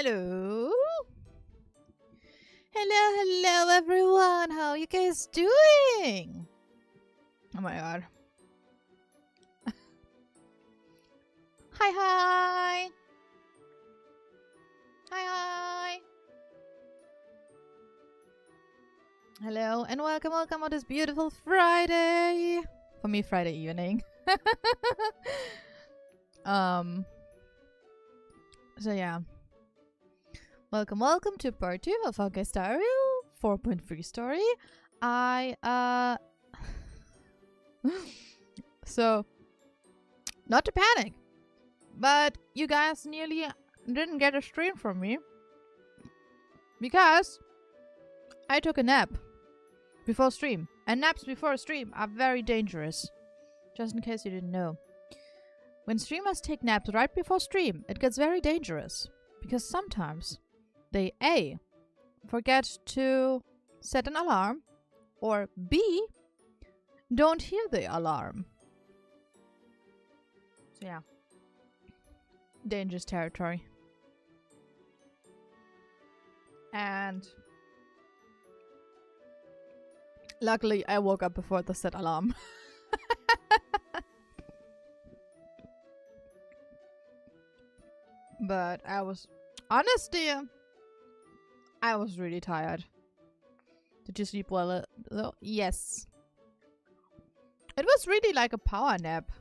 Hello. Hello, everyone. How are you guys doing? Oh my god. Hi. Hi. Hello and welcome on this beautiful Friday. For me, Friday evening. So yeah. Welcome to part 2 of Honkai Star Rail 4.3 story. So, not to panic, but you guys nearly didn't get a stream from me because I took a nap before stream, and naps before stream are very dangerous, just in case you didn't know. When streamers take naps right before stream, it gets very dangerous, because sometimes they A, forget to set an alarm, or B, don't hear the alarm. So yeah, dangerous territory. And luckily I woke up before the set alarm. But honestly, I was really tired. Did you sleep well? Yes. It was really like a power nap.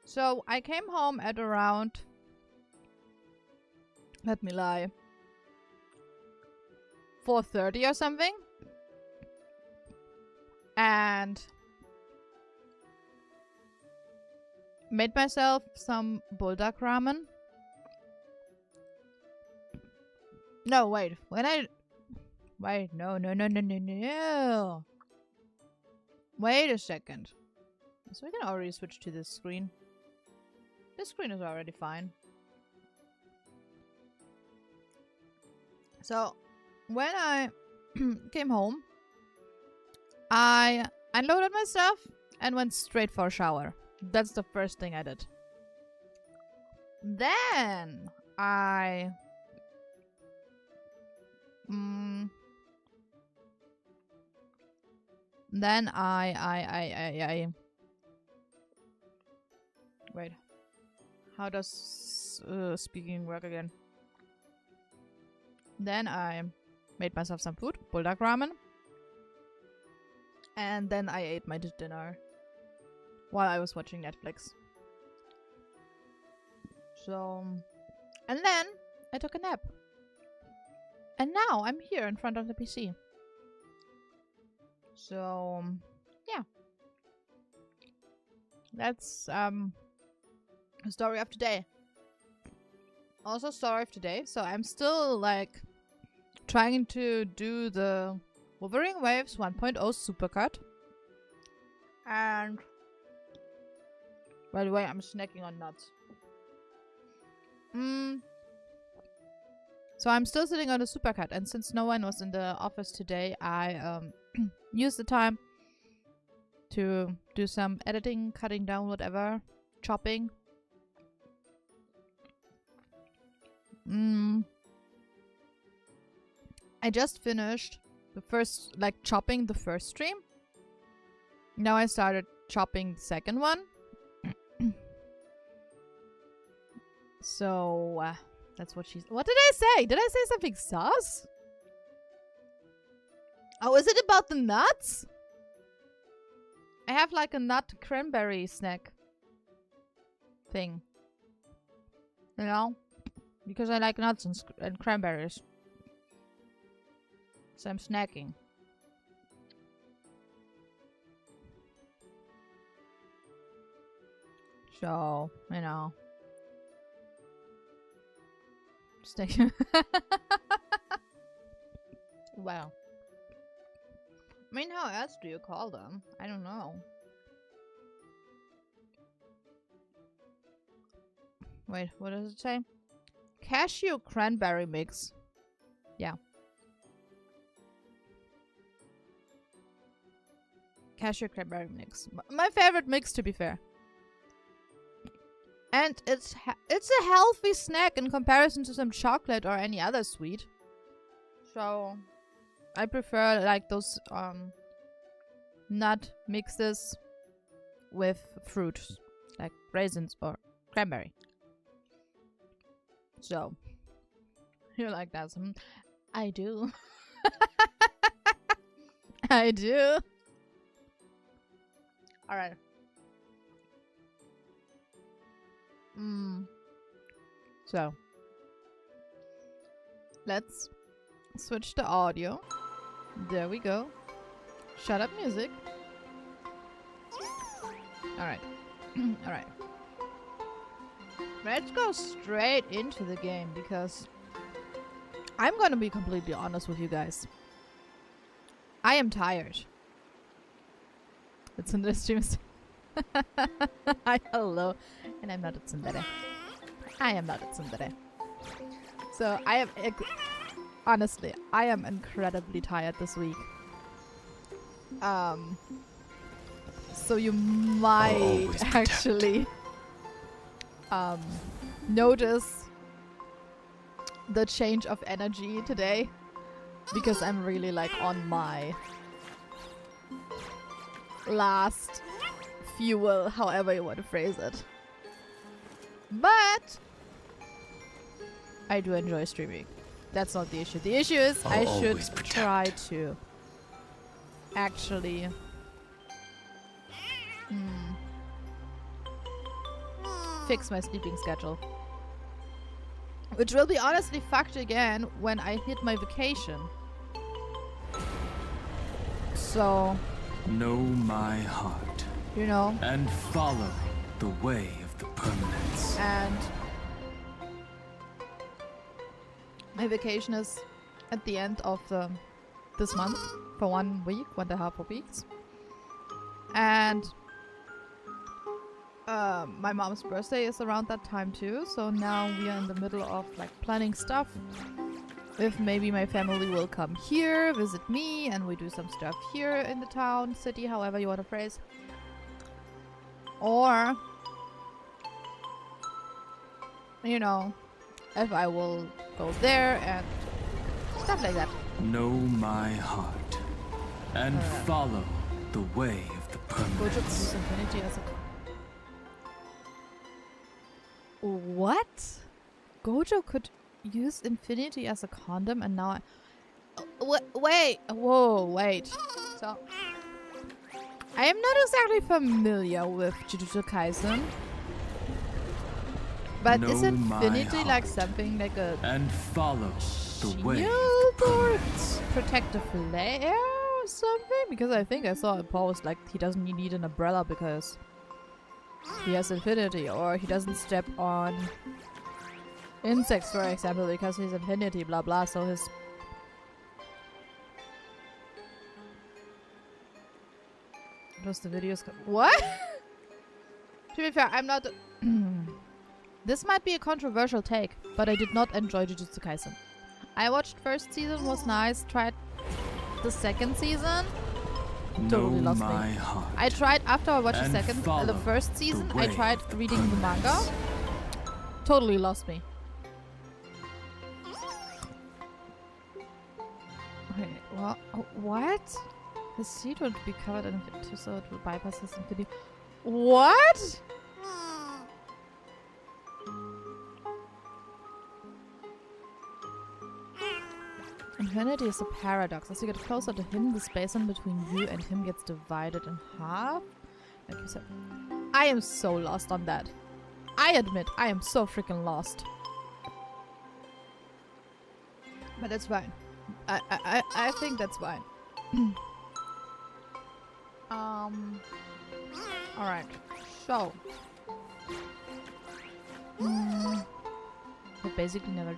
So I came home at around, let me lie, 4:30 or something. And made myself some bulldog ramen. No, wait. Wait, no. Wait a second. So we can already switch to this screen. This screen is already fine. So, when I came home, I unloaded my stuff and went straight for a shower. That's the first thing I did. Then I wait. How does speaking work again? Then I made myself some food, bulldog ramen. And then I ate my dinner while I was watching Netflix. So, and then I took a nap. And now I'm here in front of the PC. So, yeah. That's the story of today. Also story of today. So I'm still like trying to do the Wuthering Waves 1.0 supercut. And by the way, I'm snacking on nuts. So I'm still sitting on a supercut, and since no one was in the office today, I used the time to do some editing, cutting down, whatever, chopping. I just finished the first, chopping the first stream. Now I started chopping the second one. So, that's what what did I say? Did I say something sus? Oh, is it about the nuts? I have like a nut cranberry snack thing. You know? Because I like nuts and cranberries. So I'm snacking. So, you know. Well. I mean, how else do you call them? I don't know. Wait, what does it say? Cashew cranberry mix. Yeah. Cashew cranberry mix. My favorite mix, to be fair. And it's a healthy snack in comparison to some chocolate or any other sweet. So I prefer like those nut mixes with fruits like raisins or cranberry. So you like that? I do. I do. All right. So let's switch the audio. There we go. Shut up music. Alright. Alright. Let's go straight into the game because I'm gonna be completely honest with you guys. I am tired. It's in the stream. Hi, hello. And I'm not at tsundere. I am not at tsundere. So I am honestly, I am incredibly tired this week. So you might actually notice the change of energy today because I'm really like on my last fuel, however you want to phrase it. But I do enjoy streaming. That's not the issue. The issue is I should try to actually fix my sleeping schedule. Which will be honestly fucked again when I hit my vacation. So know my heart. You know. And follow the way of the permanence. And my vacation is at the end of this month for 1 week, 1.5 weeks. And my mom's birthday is around that time too, so now we are in the middle of like planning stuff. If maybe my family will come here, visit me, and we do some stuff here in the town, city, however you want to phrase. Or, you know, if I will go there and stuff like that. Know my heart and follow the way of the permanence. Infinity as a what? Gojo could use infinity as a condom, and now wait, whoa, wait. So I am not exactly familiar with Jujutsu Kaisen, but is infinity like something like a and follow the way or protective layer or something? Because I think I saw a post like he doesn't need an umbrella because he has infinity, or he doesn't step on insects, for example, because he's infinity, blah blah. So his was the videos what? To be fair, I'm not this might be a controversial take, but I did not enjoy Jujutsu Kaisen. I watched first season, was nice, tried the second season, totally lost me. I tried after I watched the first season, I tried reading the manga, totally lost me. Okay, well, what? The seed would be covered in infinity, so it will bypass his infinity. What? Infinity is a paradox. As you get closer to him, the space in between you and him gets divided in half. Like you said, I am so lost on that. I admit, I am so freaking lost. But that's fine. I think that's fine. Alright. So. But basically never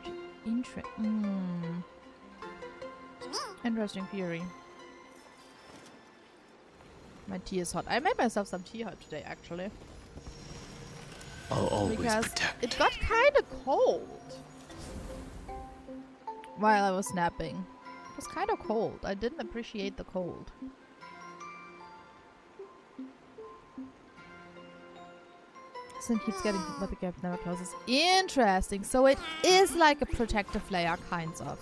interesting theory. My tea is hot. I made myself some tea hot today, actually. I'll always because protect. It got kind of cold while I was napping. It was kind of cold. I didn't appreciate the cold. Sin keeps getting, but the gap never closes. Interesting. So it is like a protective layer, kinds of.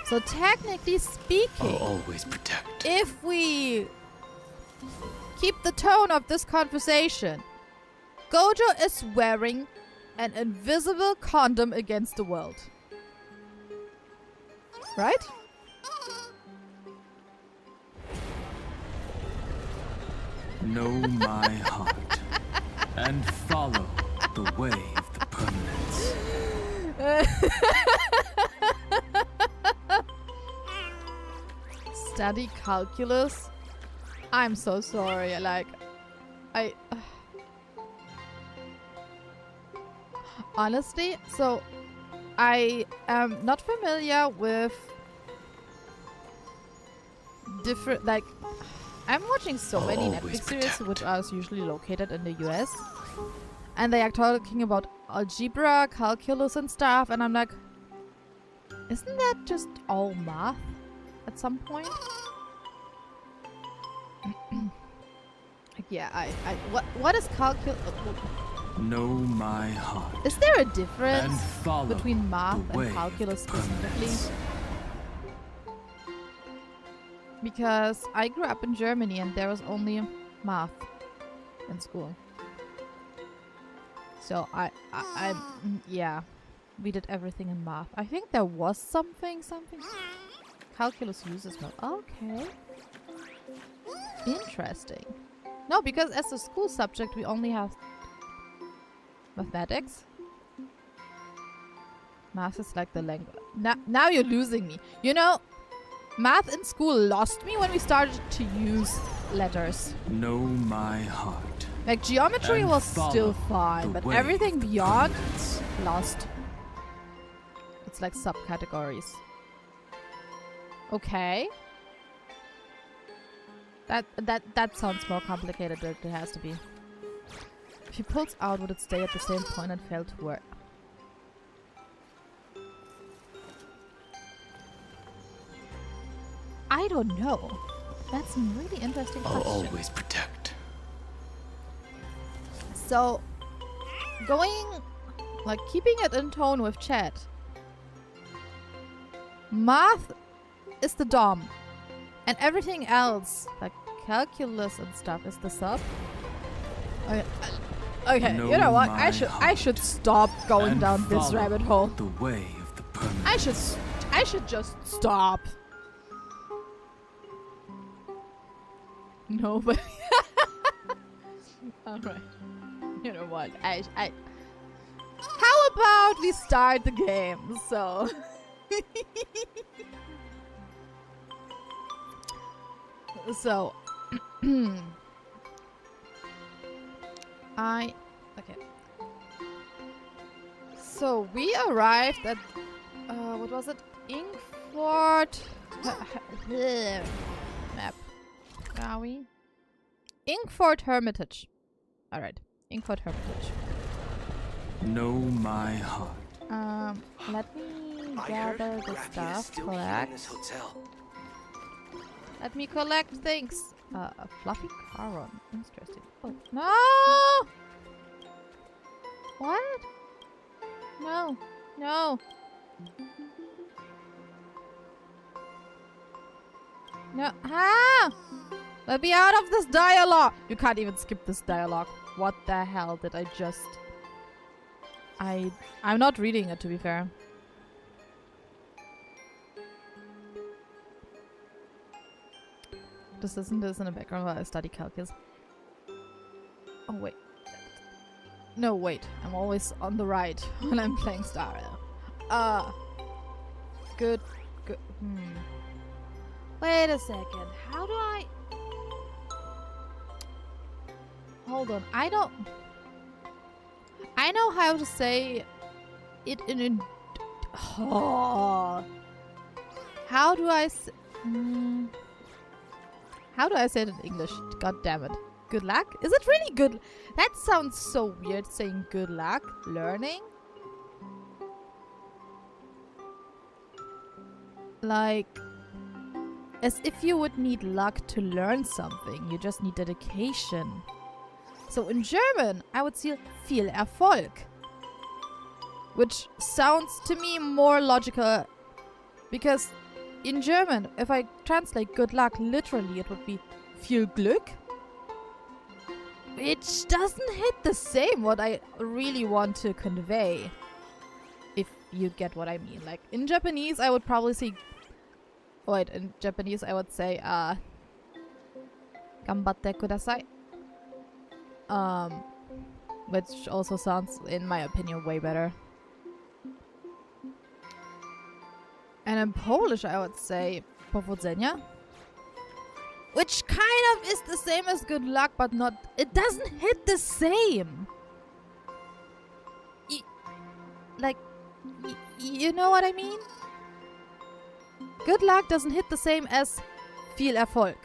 So technically speaking, I'll always protect. if we keep the tone of this conversation, Gojo is wearing an invisible condom against the world. Right? Know my heart and follow the way of the permanence. Study calculus? I'm so sorry. Honestly, so I am not familiar with different, like, I'm watching so many Netflix series which are usually located in the US, and they are talking about algebra, calculus and stuff, and I'm like, isn't that just all math at some point? Yeah, what is calculus? Know my heart. Is there a difference and follow between math the way and calculus of permanence. specifically? Because I grew up in Germany and there was only math in school. So yeah, we did everything in math. I think there was something. Calculus uses math. Okay. Interesting. No, because as a school subject we only have mathematics. Math is like the language. Now you're losing me. You know, math in school lost me when we started to use letters. Know my heart. Like geometry and was follow still fine, the but way everything of the beyond permanence. lost. It's like subcategories. Okay. That sounds more complicated than it has to be. If he pulls out, would it stay at the same point and fail to work? I don't know. That's a really interesting I'll question. always protect. So, going, like, keeping it in tone with chat. Math is the dom. And everything else, like calculus and stuff, is the sub. Okay, Know you know what? my I should stop going and down this follow rabbit hole. The way of the permanence. I should just stop. No, but alright. You know what? How about we start the game? So so okay. So we arrived at what was it? Inkford map. Where are we? Inkford Hermitage. Alright. Inkford Hermitage. Know my heart. Let me gather the stuff. Collect. Let me collect things. A fluffy Charon. Interesting. Oh, no! What? No. No. No. Ah! Let me out of this dialogue! You can't even skip this dialogue. What the hell did I just... I'm not reading it, to be fair. Just listen to this in the background while I study calculus. Oh, wait. No, wait. I'm always on the right when I'm playing Star Rail. Good. Wait a second. How do I... Hold on. I know how to say it in... Oh. How do I say... How do I say it in English? God damn it. Good luck? Is it really good? That sounds so weird, saying good luck. Learning? Like, as if you would need luck to learn something. You just need dedication. So in German, I would say viel Erfolg. Which sounds to me more logical. Because in German, if I translate good luck literally, it would be viel Glück. Which doesn't hit the same what I really want to convey. If you get what I mean. Like in Japanese, I would probably say... Wait, in Japanese I would say, Gambatte kudasai. Which also sounds, in my opinion, way better. And in Polish I would say powodzenia. Which kind of is the same as good luck, but not... It doesn't hit the same. You know what I mean? Good luck doesn't hit the same as viel Erfolg.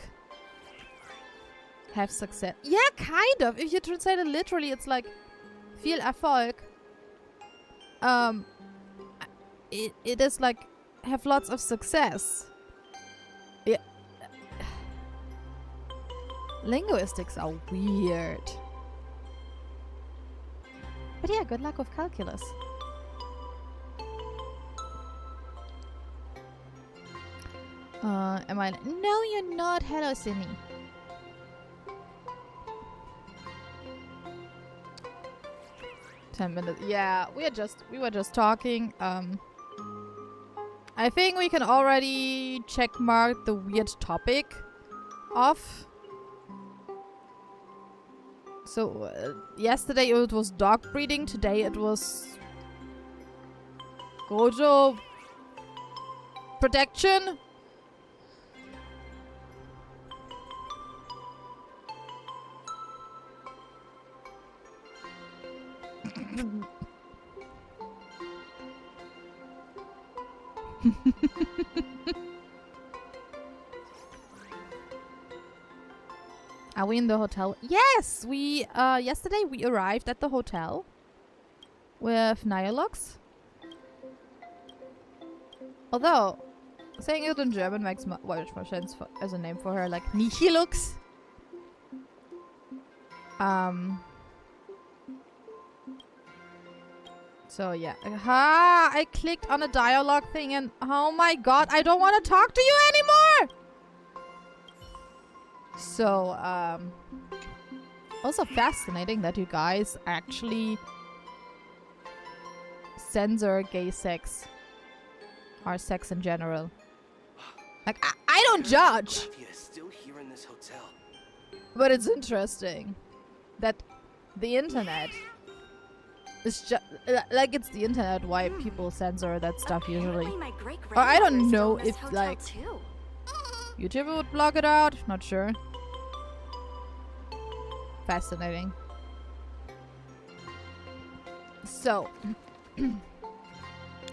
Have success. Yeah, kind of. If you translate it literally, it's like viel Erfolg. It is like have lots of success. Yeah. Linguistics are weird. But yeah, good luck with calculus. Am I... No, you're not. Hello, Sydney. $10. Yeah, we were just talking. I think we can already checkmark the weird topic off. So yesterday it was dog breeding. Today it was Gojo protection. Are we in the hotel? Yes! We, yesterday we arrived at the hotel with Nyalux. Although, saying it in German makes much more sense as a name for her, like Nihilux. So yeah. Aha! I clicked on a dialogue thing and oh my god, I don't want to talk to you anymore! So, also fascinating that you guys actually censor gay sex. Or sex in general. Like, I don't judge! Still here in this hotel. But it's interesting that the internet is just like it's the internet why people censor that stuff usually. Or I don't know if like YouTube would block it out. Not sure. Fascinating. So,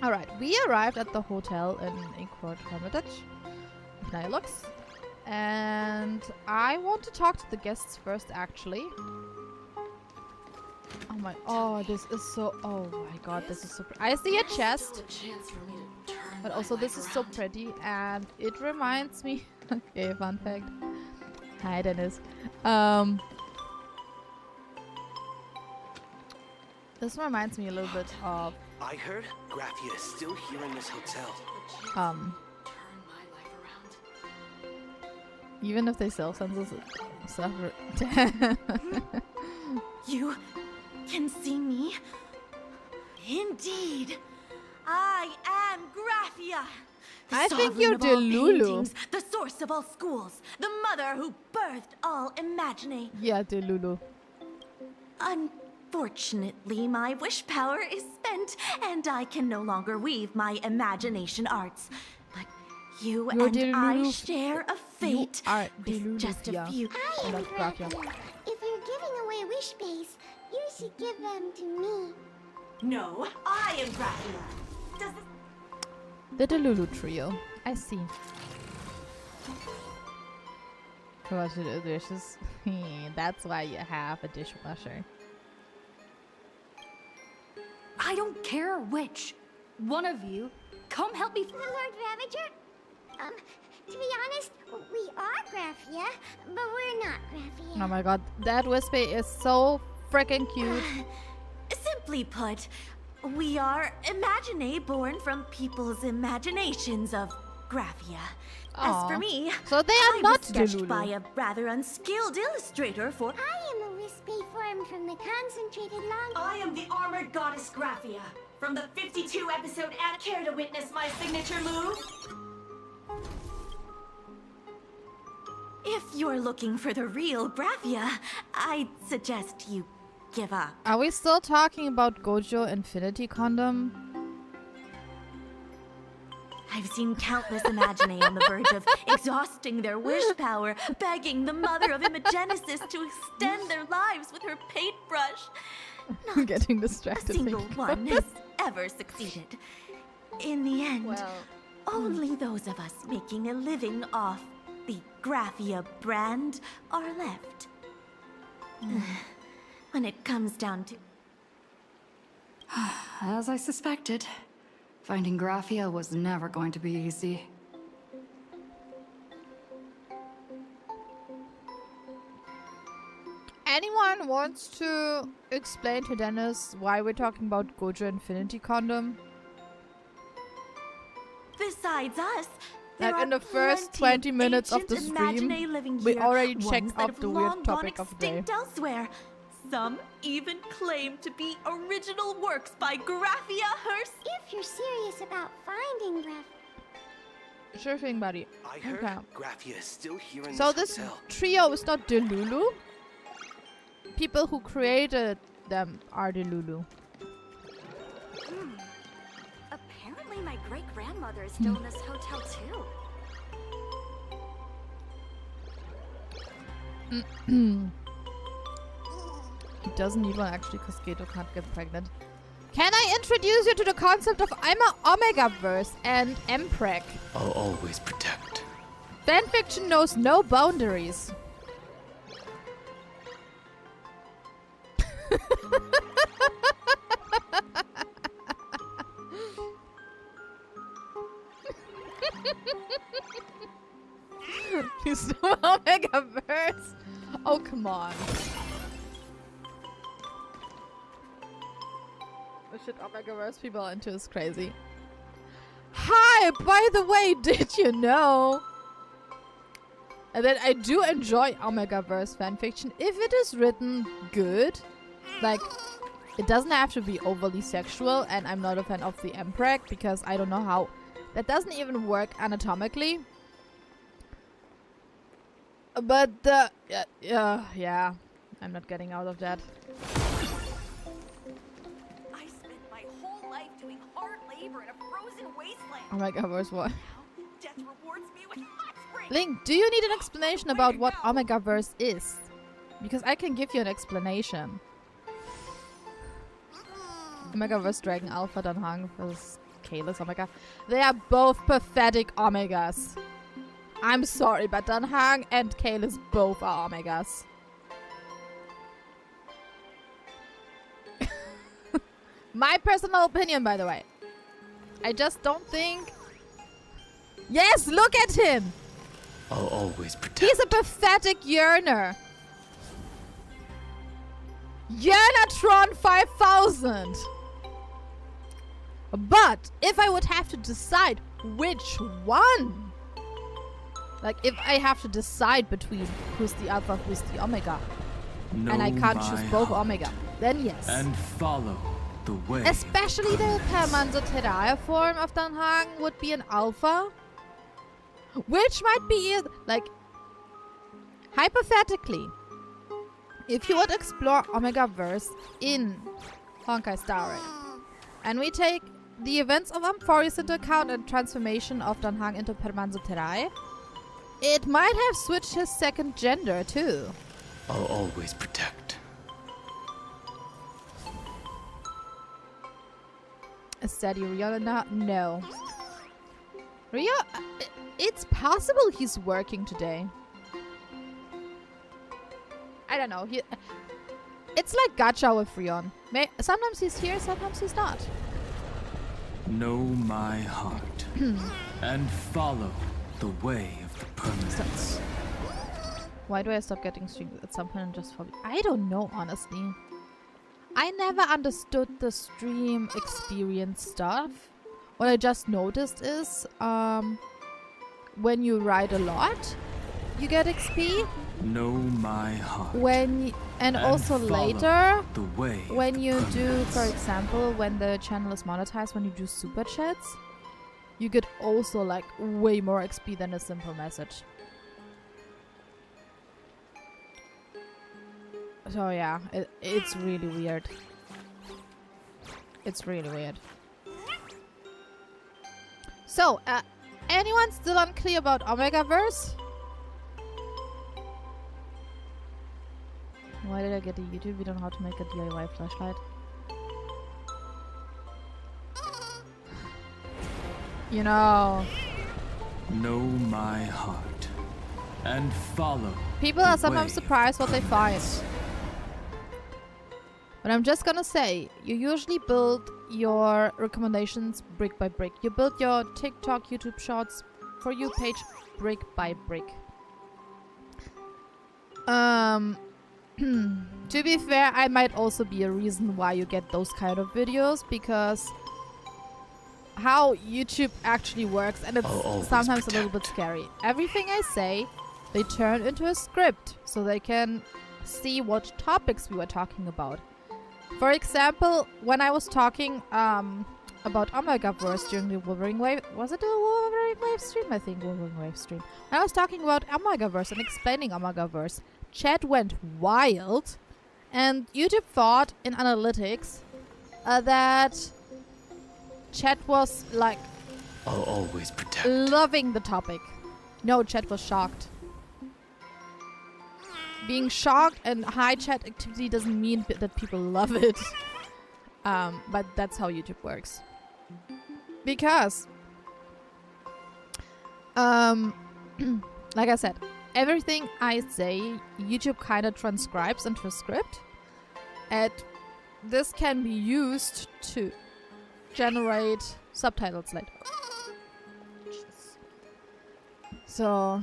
all right, we arrived at the hotel in Inkport Hermitage, Nylux, and I want to talk to the guests first, actually. Oh my! Oh, this is so. Oh my God, this is so. I see a chest, but also this is so pretty, and it reminds me. Okay, fun fact. Hi, Dennis. This reminds me a little bit of. I heard Graphia is still here in this hotel. Even if they self-censor stuff. You can see me? Indeed. I am Graphia. I think you're Delulu. The source of all schools. The mother who birthed all imagining. Yeah, Delulu. Unfortunately, my wish power is spent, and I can no longer weave my imagination arts. But you and I share a fate. With just a few. I am Graphia. If you're giving away wish space, you should give them to me. No, I am Graphia. Does this... The Delulu trio. I see. To wash the dishes. That's why you have a dishwasher. I don't care which. One of you, come help me. Lord Ravager? To be honest, we are Graphia. but we're not Graphia. Oh my god, that Wispy is so freaking cute. Simply put, we are Imaginae born from people's imaginations of Graphia. As for Aw. me, So they are I not was sketched Delulu. by a rather unskilled illustrator for... I am a Wispy formed from the concentrated long... I am the armored goddess Graphia. From the 52 episode and care to witness my signature move? If you're looking for the real Graphia, I'd suggest you give up. Are we still talking about Gojo Infinity Condom? I've seen countless Imaginae on the verge of exhausting their wish power, begging the mother of Imagenesis to extend their lives with her paintbrush. I'm getting A distracted. single thinking one about has this. ever succeeded. In the end, only those of us making a living off the Graphia brand are left. When it comes down to... As I suspected, finding Graphia was never going to be easy. Anyone wants to explain to Dennis why we're talking about Gojo Infinity Condom? Besides us, Like there in are the first plenty 20 minutes of the ancient stream, Imaginae living we here, already ones checked that off have the long weird topic gone of the day. extinct elsewhere. Some even claim to be original works by Graphia herself. If you're serious about finding Graph... Sure thing, buddy. I heard Okay. Graphia is still here in So this this hotel. trio is not Delulu? People who created them are Delulu. Apparently my great-grandmother is still in this hotel too. He doesn't need one actually because Geto can't get pregnant. Can I introduce you to the concept of Omega-verse and Mpreg? I'll always protect. Fanfiction knows no boundaries. He's no Omega-verse. Oh, come on. The shit Omega-verse people are into is crazy. Hi, by the way, did you know? And then I do enjoy Omega-verse fanfiction if it is written good. Like, it doesn't have to be overly sexual, and I'm not a fan of the Mpreg because I don't know how. That doesn't even work anatomically. But yeah, I'm not getting out of that. I spent my whole life doing hard labor in a frozen wasteland. Omega-verse what? Now, death rewards me with hot springs. Link, do you need an explanation about what Omega-verse is? Because I can give you an explanation. Omega-verse Dragon Alpha Danhang versus Kalis Omega. They are both pathetic Omegas. I'm sorry, but Danhang and Kalis both are Omegas. My personal opinion, by the way. I just don't think... Yes, look at him! I'll always protect. He's a pathetic yearner. Yearnatron 5000! But if I would have to decide which one, like if I have to decide between who's the alpha, who's the omega, and I can't choose both omega, then yes. And follow the way. Especially the Permanzoterrae form of Danhang would be an alpha, which might be like hypothetically, if you would explore Omega-verse in Honkai Star Rail, and we take the events of Amphorius into account and transformation of Danhang into Permanzoterrae, it might have switched his second gender too. I'll always protect. Is Daddy Rio now? No. Rio, it's possible he's working today. I don't know. It's like gacha with Rion. Sometimes he's here, sometimes he's not. Know my heart and follow the way of the permanence. Why do I stop getting streams at some point and just for... I don't know, honestly. I never understood the stream experience stuff. What I just noticed is, when you ride a lot, you get XP. Know my heart. And also later, the way when you do, permanence. for example, when the channel is monetized, when you do super chats, you get also like way more XP than a simple message. So yeah, it's really weird. It's really weird. So, anyone still unclear about Omegaverse? Why did I get a YouTube? We don't know how to make a DIY flashlight. You know. Know my heart and follow. People are sometimes way of surprised what they find. permanence. But I'm just gonna say, you usually build your recommendations brick by brick. You build your TikTok, YouTube Shorts, For You page brick by brick. To be fair, I might also be a reason why you get those kind of videos, because how YouTube actually works, and it's sometimes a little bit scary. Everything I say, they turn into a script, so they can see what topics we were talking about. For example, when I was talking about Omegaverse during the Wolverine Wave... Was it a Wolverine Wave stream? I think Wolverine Wave stream. When I was talking about Omegaverse and explaining Omegaverse, chat went wild, and YouTube thought in analytics that chat was like... I'll always protect. loving the topic. No, chat was shocked. Being shocked and high chat activity doesn't mean that people love it. But that's how YouTube works. Because, like I said, everything I say, YouTube kind of transcribes into a script. And this can be used to generate subtitles later. So...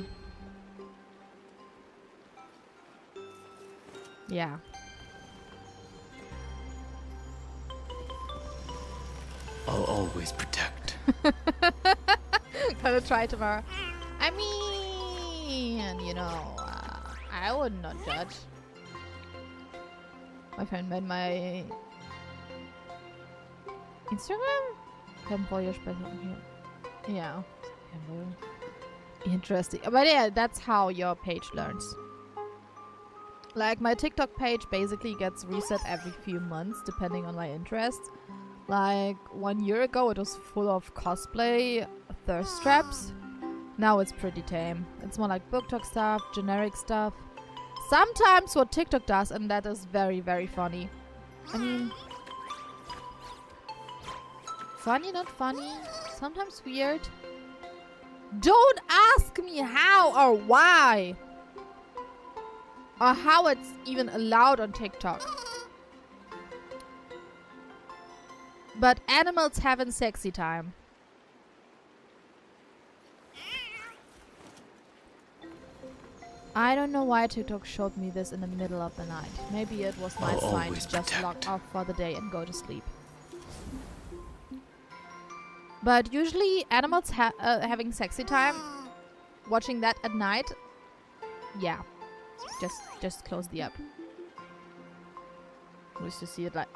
yeah. I'll always protect. Gonna try tomorrow. I mean, you know, I would not judge. My friend made my Instagram? Kann vorher sprechen hier. Yeah. Interesting. But yeah, that's how your page learns. Like, my TikTok page basically gets reset every few months, depending on my interests. Like, 1 year ago, it was full of cosplay, thirst traps. Now it's pretty tame. It's more like book talk stuff, generic stuff. Sometimes what TikTok does, and that is very, very funny. I mean... funny, not funny. Sometimes weird. Don't ask me how or why! Or how it's even allowed on TikTok. But animals having sexy time. I don't know why TikTok showed me this in the middle of the night. Maybe it was my sign to just log off for the day and go to sleep. But usually animals having sexy time, watching that at night, yeah. Just close the app. We used to see it like...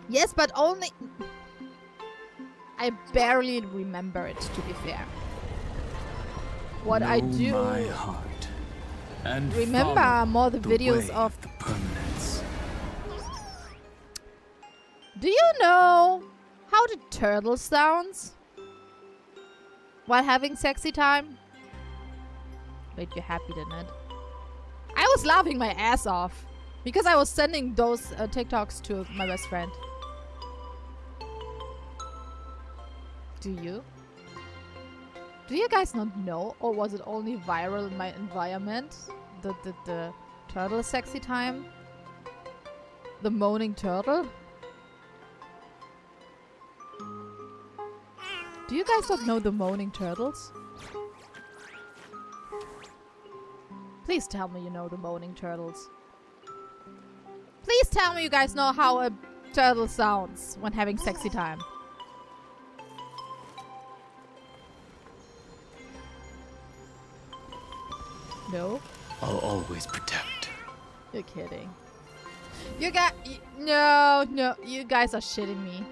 yes, but only... I barely remember it, to be fair. What I do my heart and remember are more the videos way of... the permanence. Do you know how the turtle sounds while having sexy time? Made you happy, didn't it? I was laughing my ass off because I was sending those TikToks to my best friend. Do you? Do you guys not know, or was it only viral in my environment? The turtle sexy time? The moaning turtle? Do you guys not know the moaning turtles? Please tell me you know the moaning turtles. Please tell me you guys know how a turtle sounds when having sexy time. No? I'll always protect. You're kidding. You got... No, no. You guys are shitting me.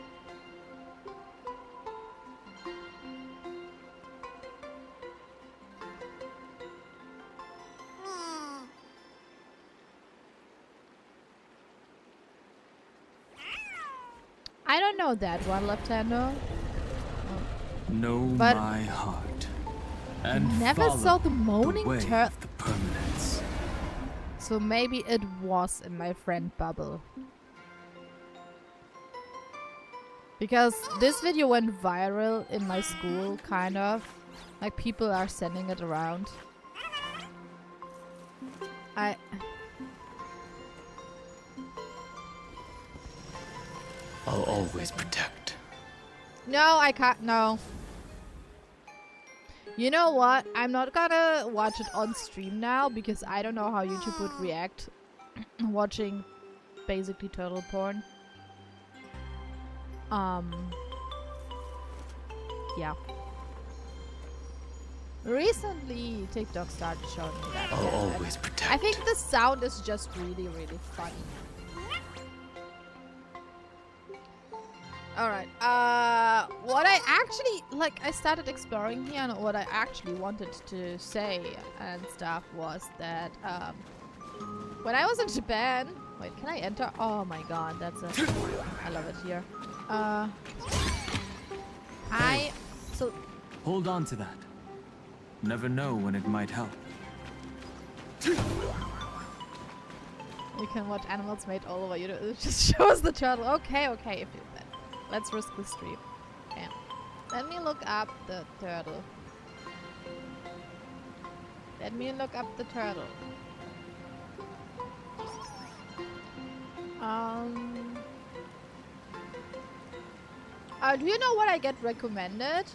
I don't know that one, Left-hander. Know But my heart. And never saw the moaning way turtle. of the permanence. So maybe it was in my friend bubble. Because this video went viral in my school, kind of. Like, people are sending it around. I'll always protect. No, I can't. No. You know what? I'm not gonna watch it on stream now because I don't know how YouTube would react watching basically turtle porn. Yeah. Recently, TikTok started showing me that. I'll always protect. I think the sound is just really, really funny. Alright, what I actually, like, I started exploring here and what I actually wanted to say and stuff was that, when I was in Japan, wait, can I enter? Oh my god, that's a, I love it here. So... Hold on to that. Never know when it might help. You can watch animals made all over you. It just shows the turtle. Okay, okay, if you that. Let's risk the stream. Okay. Let me look up the turtle. Let me look up the turtle. Do you know what I get recommended?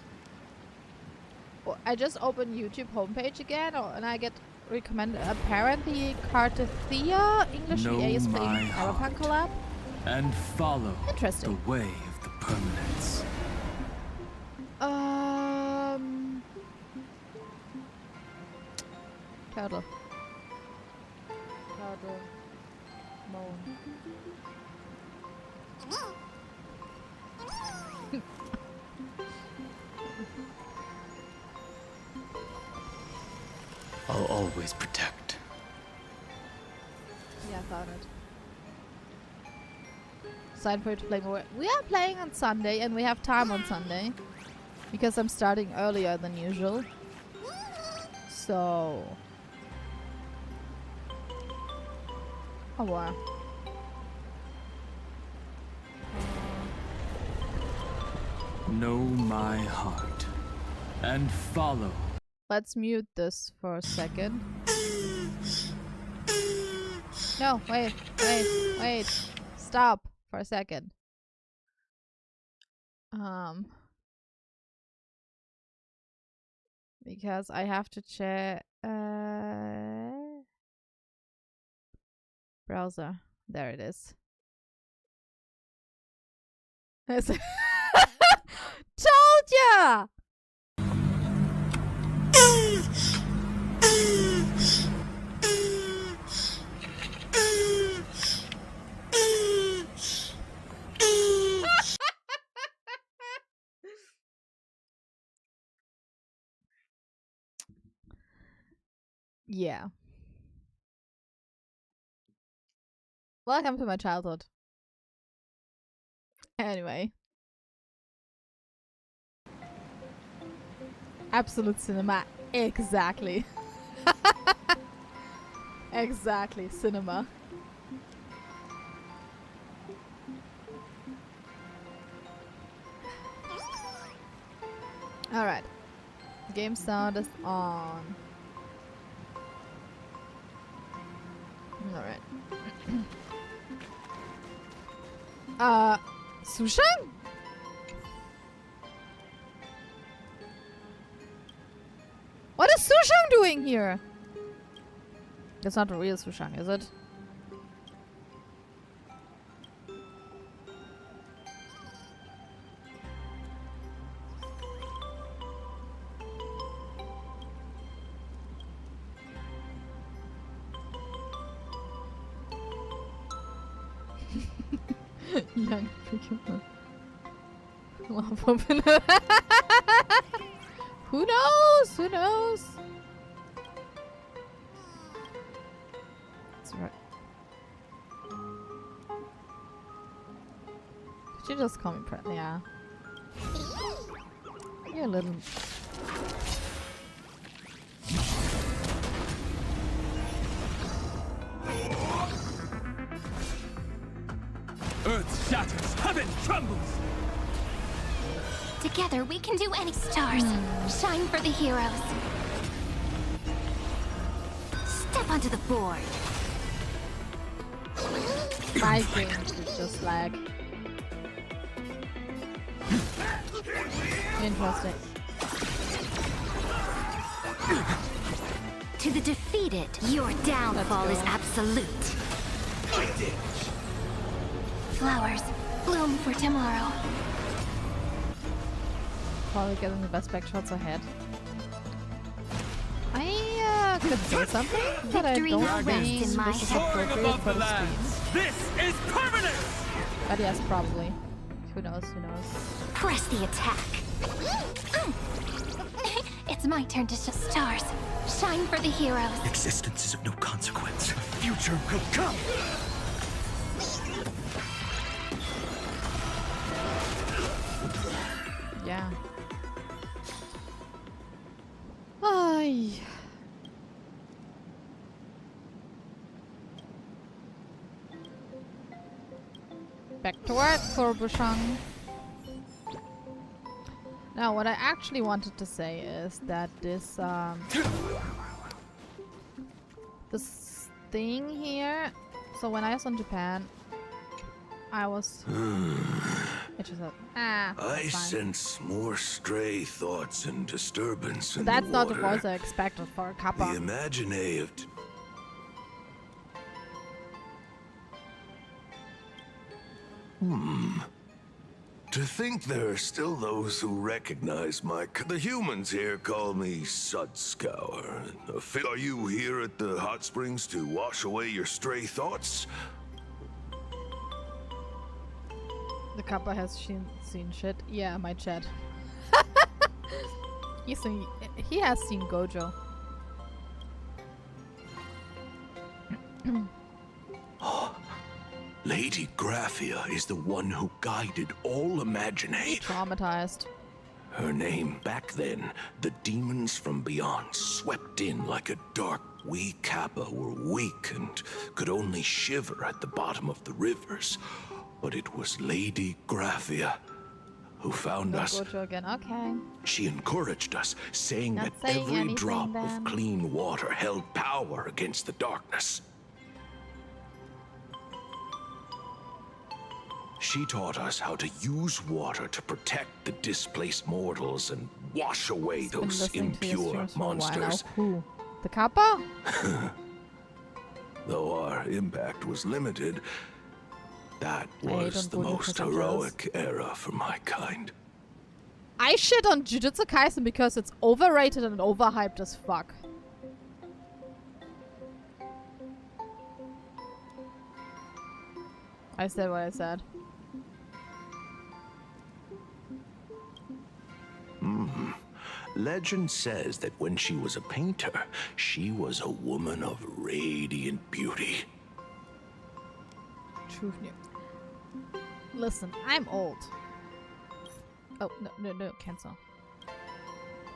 Well, I just opened YouTube homepage again, and I get recommended. Apparently, Cartathea English VA is playing Cyberpunk collab. And follow Interesting. the way of the permanence. Turtle. Turtle. Moan. I'll always protect. Yeah, I found it. Sign for you to play more. We are playing on Sunday and we have time on Sunday. Because I'm starting earlier than usual. So... Oh wow. Know my heart. And follow. Let's mute this for a second. No, wait, wait, wait. Stop for a second. Because I have to check browser. There it is. Told ya! Yeah. Welcome to my childhood. Anyway. Absolute cinema. Exactly. Exactly. Cinema. Alright. Game sound is on. Alright. Sushang? What is Sushang doing here? That's not the real Sushang, is it? Young freaking. Who knows? Who knows? That's right. Did you just call me yeah. You're a little. Earth shatters, heaven trembles! Together we can do any stars. Shine for the heroes. Step onto the board. My games is just lag. Interesting. To the defeated, your downfall is absolute. Flowers bloom for tomorrow. Probably getting the best back shots ahead. I could say something, but I don't think this is appropriate for the streams. This is permanent! But yes, probably. Who knows, who knows. Press the attack. It's my turn to show stars. Shine for the heroes. Existence is of no consequence. Future will come. Yeah. Ay. Back to work for Bushang. Now, what I actually wanted to say is that this this thing here. So when I was in Japan, I was. It just said, I sense more stray thoughts and disturbance in that's the not the water. voice I expected for a The kappa. imagine of... To think there are still those who recognize my... The humans here call me Sudscour. Are you here at the hot springs to wash away your stray thoughts? The kappa has seen shit. Yeah, my chat. He has seen Gojo. Lady Graphia is the one who guided all Imaginate. Traumatized. Her name back then, the demons from beyond swept in like a dark. We Kappa were weak and could only shiver at the bottom of the rivers. But it was Lady Graphia who found us. Gojo again. Okay. She encouraged us, saying Not that saying every anything drop then. of clean water held power against the darkness. She taught us how to use water to protect the displaced mortals and wash away Been those listening to your impure streams for a while now. monsters. Who? The kappa? Though our impact was limited, that don't was the believe most that I'm heroic era for my kind. I shit on Jujutsu Kaisen because it's overrated and overhyped as fuck. I said what I said. Legend says that when she was a painter, she was a woman of radiant beauty. Truth new. Listen, I'm old. Oh, no, cancel.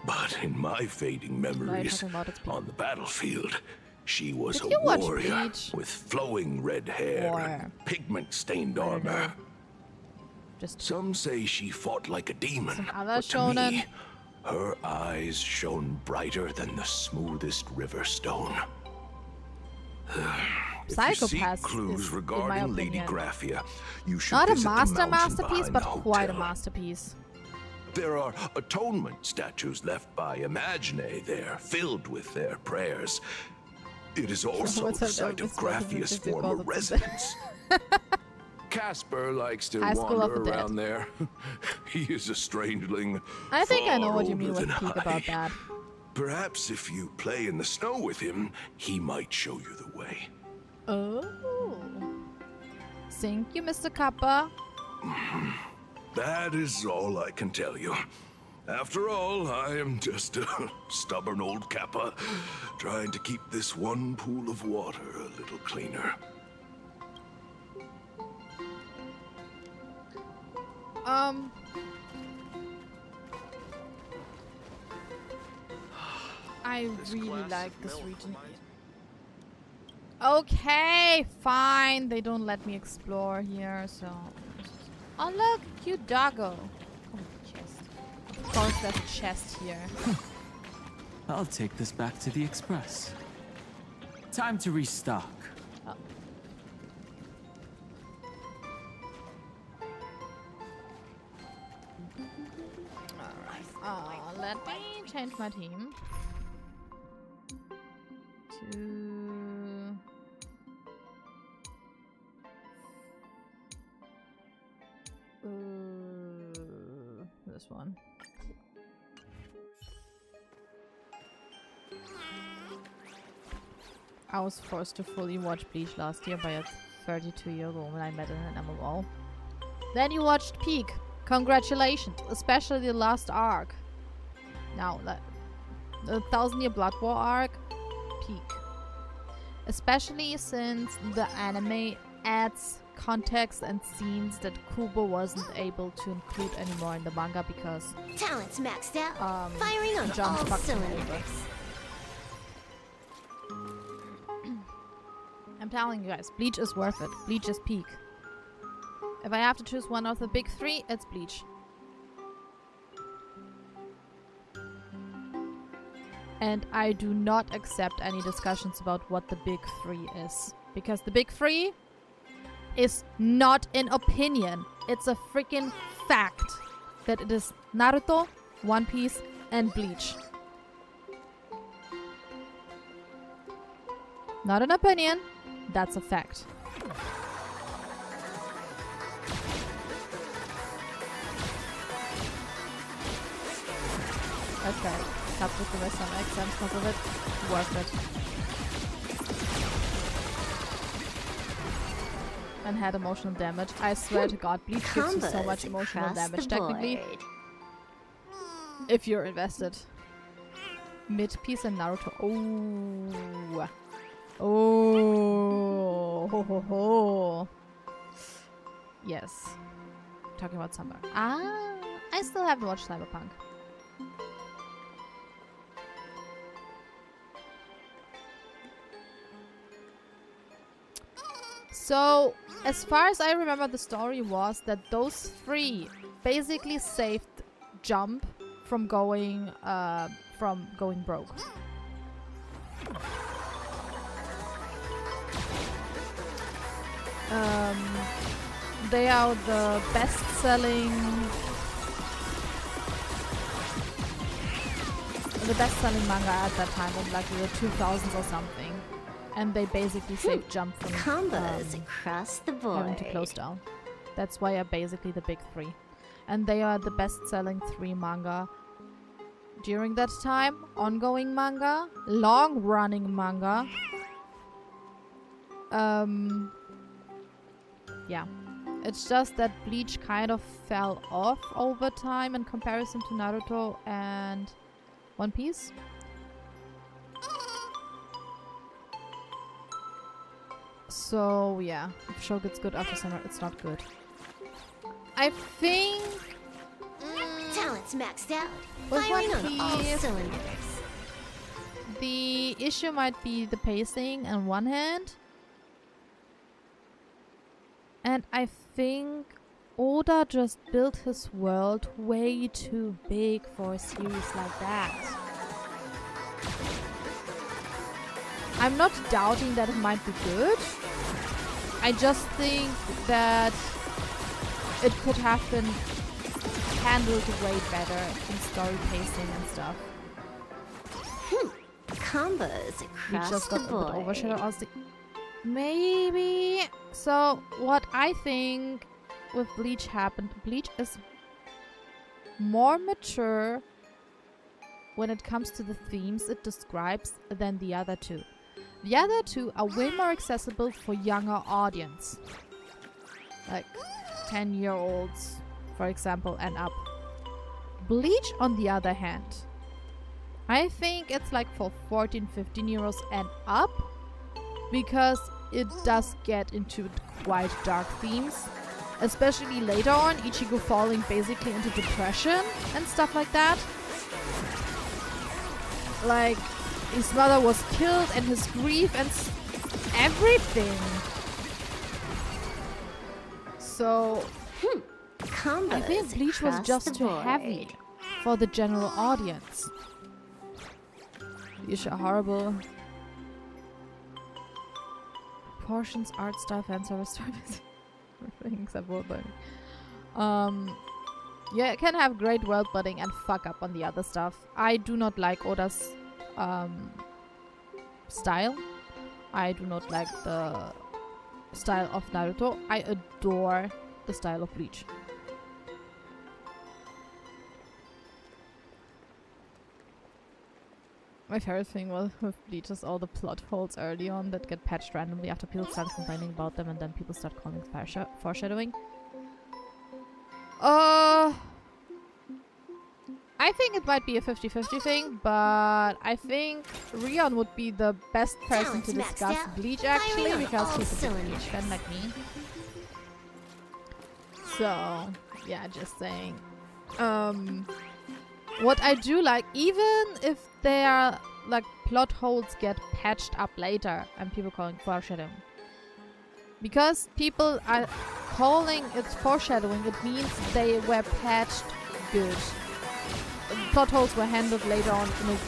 But in my fading memories, talking about its peak. on the battlefield, she was Did a you watch warrior Bleach? with flowing red hair Or- and pigment-stained I don't know. armor. Just Some say she fought like a demon, Some other but to shonen. me, her eyes shone brighter than the smoothest river stone. If you seek Psychopaths clues is, in my regarding Lady opinion, Graphia, you should not a visit the mountain masterpiece, behind but the quite a hotel. masterpiece. There are atonement statues left by Imagine there, filled with their prayers. It is also the site of Graphia's former residence. Casper likes to wander around there. He is a strangeling. I think I know what you far mean with older than Pete about I. that. Perhaps if you play in the snow with him, he might show you the way. Oh. Thank you, Mr. Kappa. That is all I can tell you. After all, I am just a stubborn old Kappa, trying to keep this one pool of water a little cleaner. I really like this region. Okay, fine. They don't let me explore here, so... Oh look, cute doggo. Oh, chest. Of course there's a chest here. I'll take this back to the express. Time to restock. Oh. Alright, let me change my team. This one. I was forced to fully watch Bleach last year by a 32-year-old woman I met in an MMO. Then you watched Peak. Congratulations, especially the last arc. Now, the 1000-Year Blood War arc, Peak. Especially since the anime adds context and scenes that Kubo wasn't able to include anymore in the manga because Talent's maxed out. Firing on Jump all fucked cylinders. I'm telling you guys, Bleach is worth it. Bleach is peak. If I have to choose one of the big three, it's Bleach. And I do not accept any discussions about what the big three is. Because the big three is not an opinion. It's a freaking fact that it is Naruto, One Piece, and Bleach. Not an opinion, that's a fact. Okay, cut with the rest of exams because of it. Worth it. And had emotional damage. I swear to God, Bleach gives you so much emotional damage, technically. If you're invested. Mid-piece and Naruto. Oh. Oh. Ho, ho, ho. Yes. Talking about Summer. Ah. I still haven't watched Cyberpunk. So, as far as I remember, the story was that those three basically saved Jump from going broke. They are the best-selling manga at that time, in like the 2000s or something. And they basically saved Jump from combos across the board. having to close down. That's why are basically the big three. And they are the best-selling 3 manga during that time. Ongoing manga, long-running manga. Yeah. It's just that Bleach kind of fell off over time in comparison to Naruto and One Piece. So, yeah. If a show gets good after summer, it's not good. I think... Talent's maxed out. with Firing One on all Piece, cylinders. the issue might be the pacing on one hand. And I think Oda just built his world way too big for a series like that. I'm not doubting that it might be good. I just think that it could have been handled way better in story pacing and stuff. Combos Bleach across just the got a bit board. overshadowed. Maybe. So what I think with Bleach happened, Bleach is more mature when it comes to the themes it describes than the other two. The other two are way more accessible for younger audience. Like 10-year-olds, for example, and up. Bleach, on the other hand, I think it's like for 14, 15-year-olds and up, because it does get into quite dark themes. Especially later on, Ichigo falling basically into depression and stuff like that. Like, his mother was killed and his grief and everything. So, I think Bleach was just too heavy for the general audience. You're horrible. Portions, art style, fan service, stories. Everything except world building. Yeah, it can have great world building and fuck up on the other stuff. I do not like Oda's style. I do not like the style of Naruto. I adore the style of Bleach. My favorite thing with Bleach is all the plot holes early on that get patched randomly after people start complaining about them, and then people start calling it foreshadowing. I think it might be a 50-50 thing, but I think Rion would be the best person to discuss Bleach actually, because he's a big Bleach fan like me. So, yeah, just saying. What I do like, even if their like plot holes get patched up later and people calling foreshadowing, because people are calling it foreshadowing, it means they were patched good. Plot holes were handled later on in a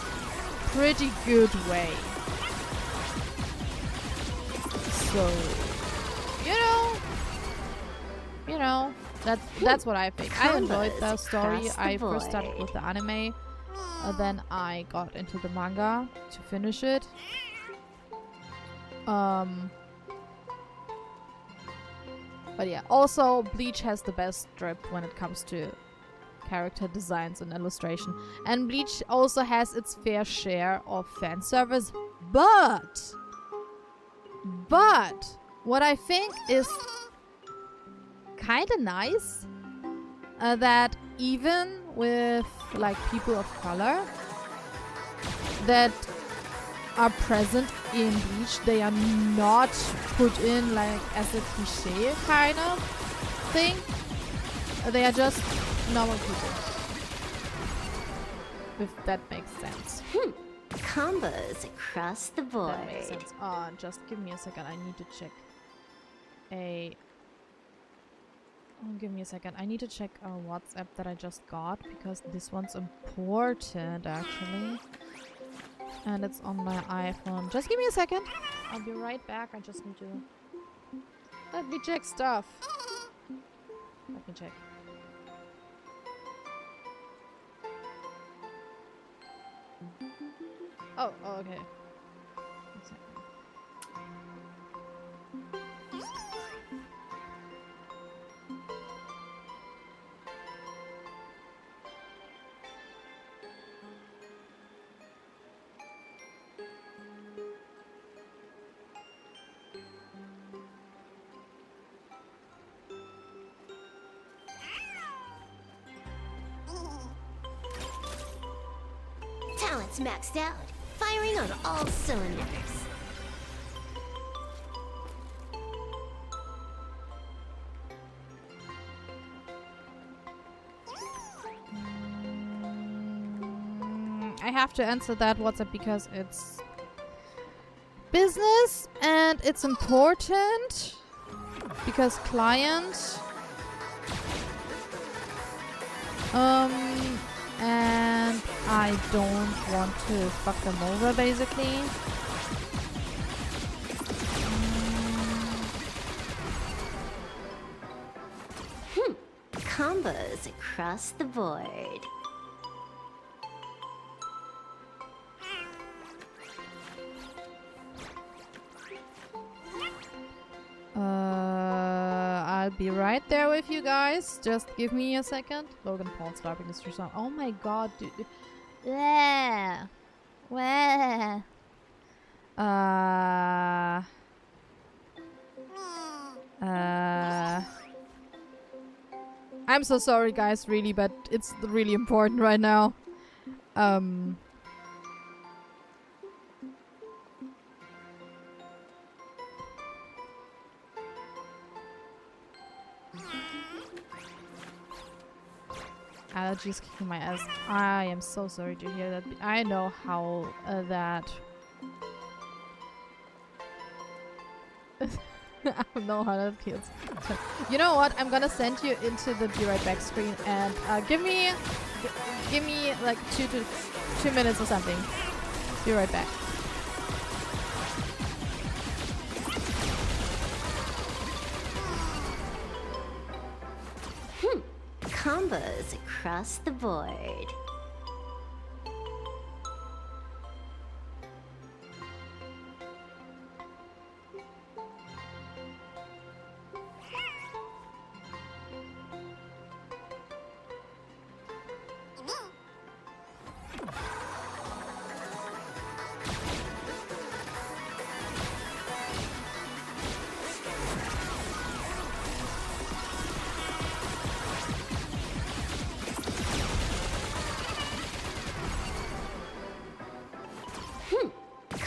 pretty good way. So, you know, that's what I think. I enjoyed the story. I first started with the anime, then I got into the manga to finish it. But yeah, also Bleach has the best strip when it comes to character designs and illustration, and Bleach also has its fair share of fan service. But what I think is kind of nice, that even with like people of color that are present in Bleach, they are not put in like as a cliche kind of thing. They are just normal people. If that makes sense. Combos across the board. That makes sense. Just give me a second. I need to check give me a second. I need to check a WhatsApp that I just got, because this one's important actually. And it's on my iPhone. Just give me a second. I'll be right back. I just need to... Let me check stuff. Let me check. Oh, okay. One second. Talent's maxed out. Firing on all cylinders. I have to answer that WhatsApp because it's business and it's important, because client and I don't want to fuck them over basically. Combos across the board. be right there with you guys. Just give me a second. Logan Paul starving this song. Oh my god, dude. Yeah. Where? I'm so sorry, guys, really, but it's really important right now. Allergies kicking my ass. I am so sorry to hear that. I know how that. I know how that feels. You know what? I'm gonna send you into the be right back screen and give me like 2 minutes or something. Be right back. Combos across the board.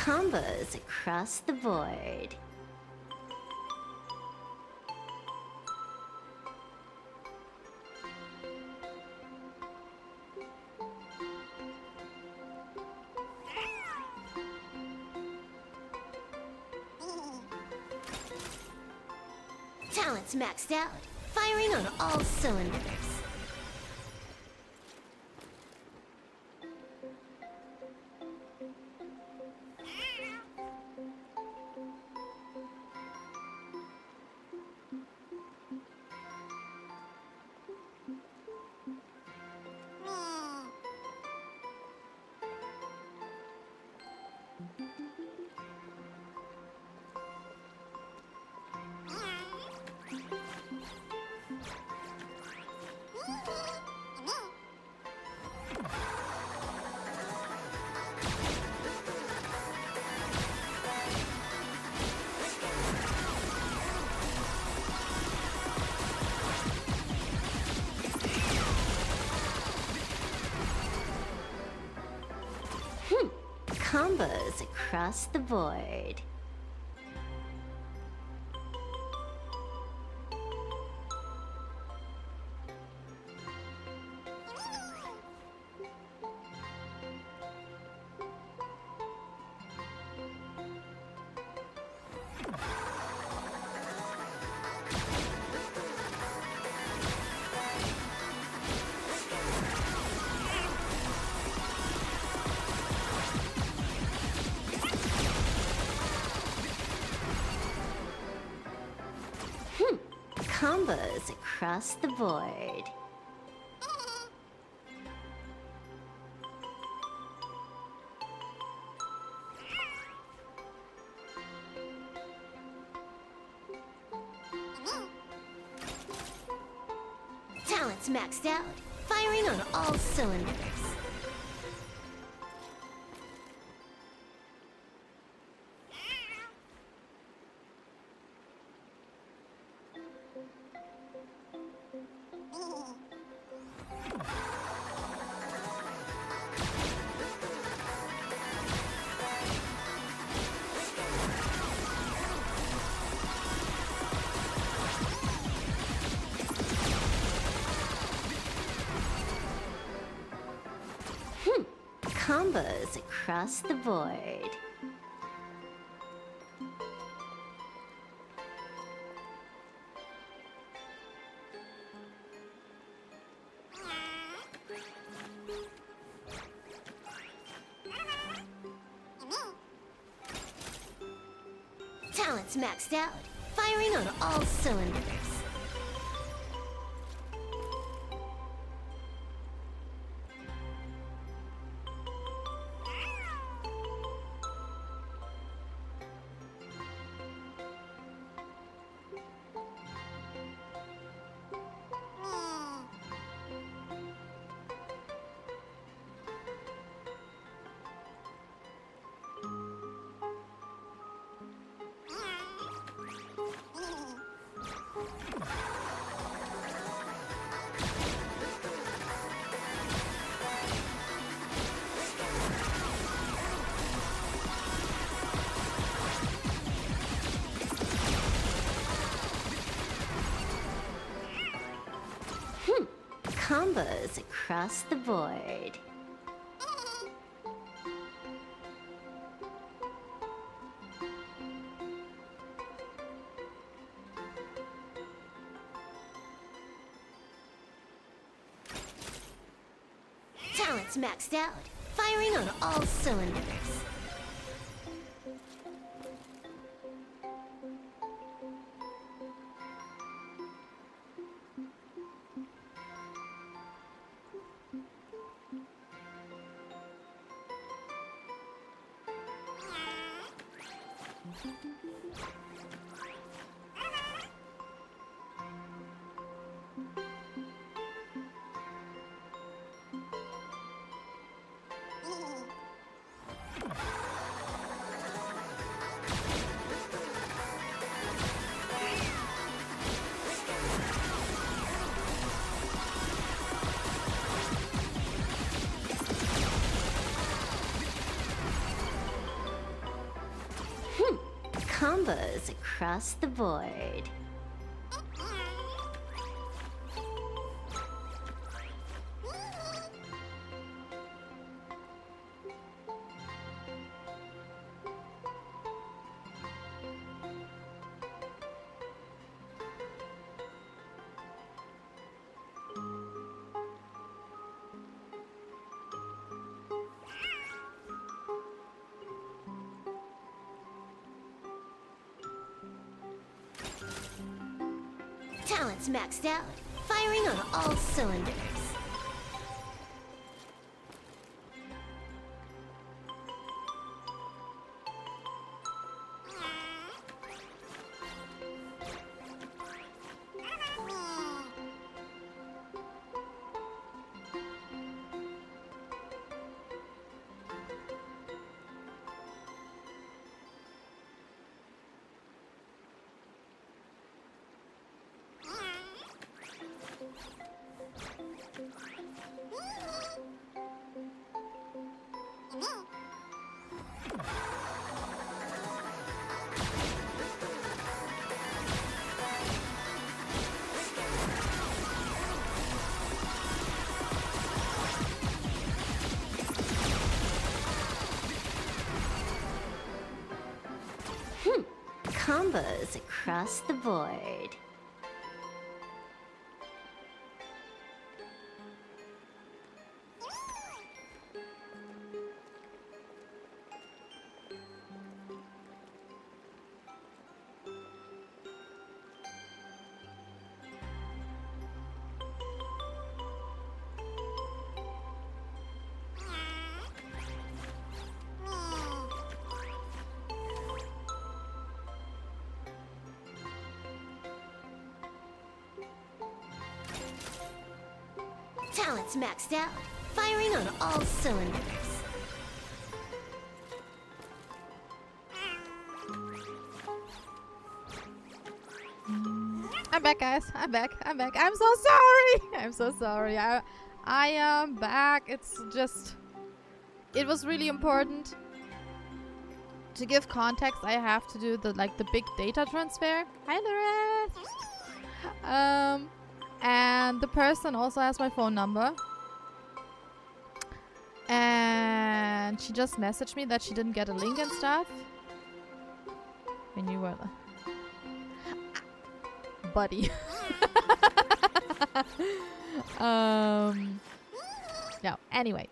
Combos across the board. Talent's maxed out, firing on all cylinders. Combos across the board. Combos across the board. Talent's maxed out, firing on all cylinders. Combos across the board. Talent's maxed out, firing on all cylinders. Combos across the board. Talents maxed out. Firing on all cylinders. Combos across the board. Talents maxed out. Firing on all cylinders. Combos across the board. Talents maxed out. Firing on all cylinders. I'm back, guys. I'm back. I'm back. I'm so sorry. I'm so sorry. I am back. It's just... It was really important. To give context, I have to do the big data transfer. Hi, Lorette. And the person also has my phone number. And she just messaged me that she didn't get a link and stuff. I knew where buddy. No, anyway.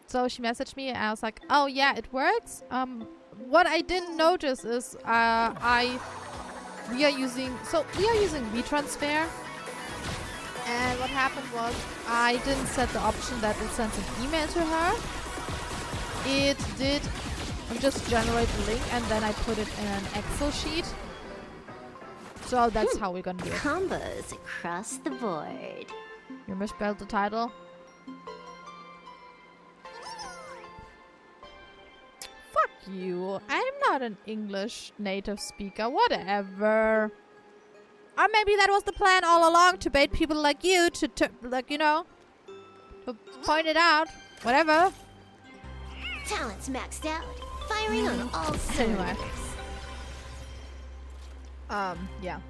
So she messaged me and I was like, oh yeah, it works. What I didn't notice is we are using WeTransfer, and what happened was I didn't set the option that it sends an email to her. It did just generate the link and then I put it in an Excel sheet. So that's how we're gonna do it. Combos across the board. You misspelled the title. Fuck you. I'm not an English native speaker. Whatever. Or maybe that was the plan all along, to bait people like you to point it out. Whatever. Talents maxed out. Firing on all cylinders. Yeah.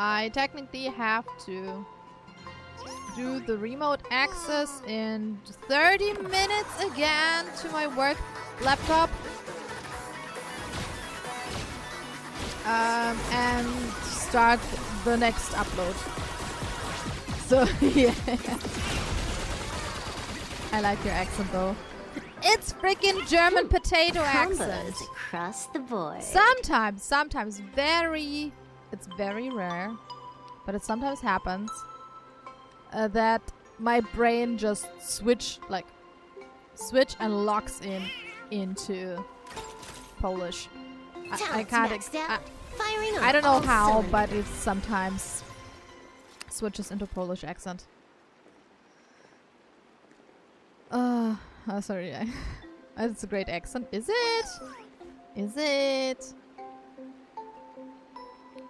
I technically have to do the remote access in 30 minutes again to my work laptop. And start the next upload. So, yeah. I like your accent though. It's freaking German potato accent. Combos across the board. Sometimes, it's very rare, but it sometimes happens that my brain just switch and locks into Polish. I can't. I don't know how, but it sometimes switches into Polish accent. Sorry. It's a great accent. Is it? Is it?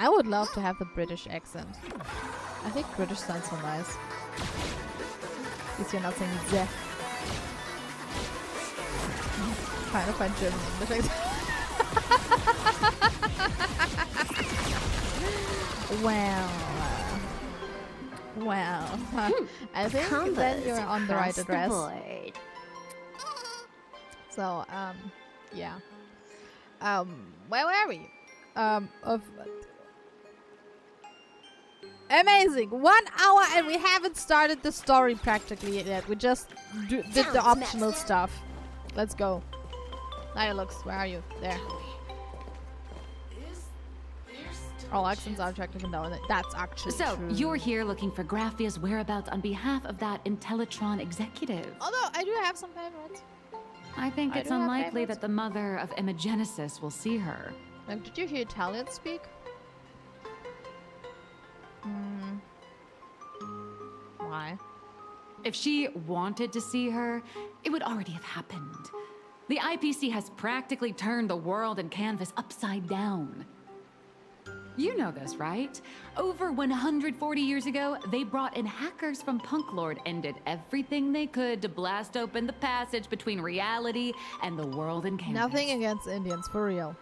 I would love to have the British accent. I think British sounds so nice. At least you're not saying the. Trying to find German English accent. Well, I think Combos then you're on the right across the address. board. So, yeah. Where were we? Amazing! 1 hour and we haven't started the story practically yet. We just did the optional stuff. Let's go. Dialogues, where are you? There. All accents are attractive and dominant. That's actually true. You're here looking for Graphia's whereabouts on behalf of that Intellitron executive. Although, I do have some favorites. I think it's unlikely that the mother of Imogenesis will see her. Like, did you hear Italian speak? Why? If she wanted to see her, it would already have happened. The IPC has practically turned the world and canvas upside down. You know this, right? Over 140 years ago, they brought in hackers from Punklord and did everything they could to blast open the passage between reality and the world in canvas. Nothing against Indians, for real.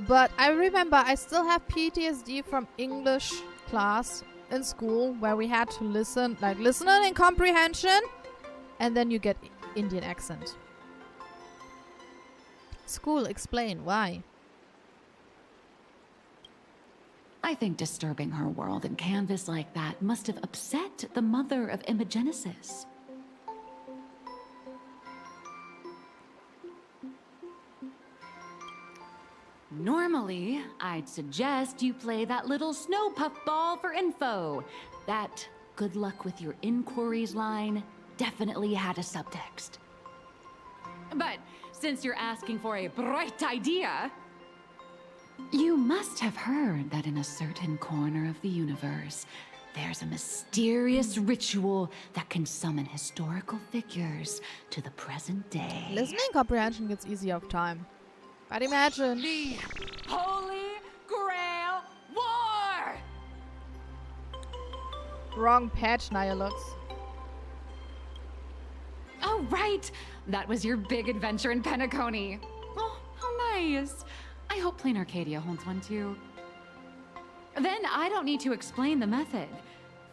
But I remember I still have PTSD from English class in school where we had to listen, like listening and comprehension, and then you get Indian accent. School, explain why. I think disturbing her world in canvas like that must have upset the mother of Imogenesis. Normally, I'd suggest you play that little snow puffball for info. That good luck with your inquiries line definitely had a subtext. But since you're asking for a bright idea, you must have heard that in a certain corner of the universe, there's a mysterious ritual that can summon historical figures to the present day. Listening comprehension gets easy over time. But imagine. The Holy Grail War! Wrong patch, Nihilux. Oh, right! That was your big adventure in Penacony. Oh, how nice. I hope Plain Arcadia holds one too. Then I don't need to explain the method.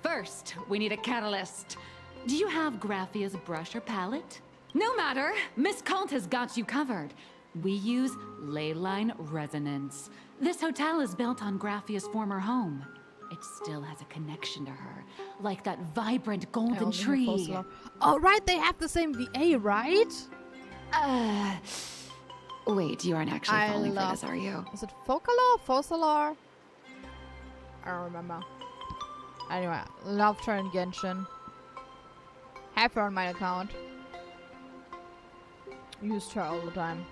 First, we need a catalyst. Do you have Graphia's brush or palette? No matter, Miss Kalt has got you covered. We use ley line resonance. This hotel is built on Graphia's former home. It still has a connection to her, like that vibrant golden tree. Oh, right, they have the same VA, right? Wait, you aren't actually falling for this, are you? Is it Focalor? Fossilor? I don't remember. Anyway, love her in Genshin. Have her on my account. Used her all the time.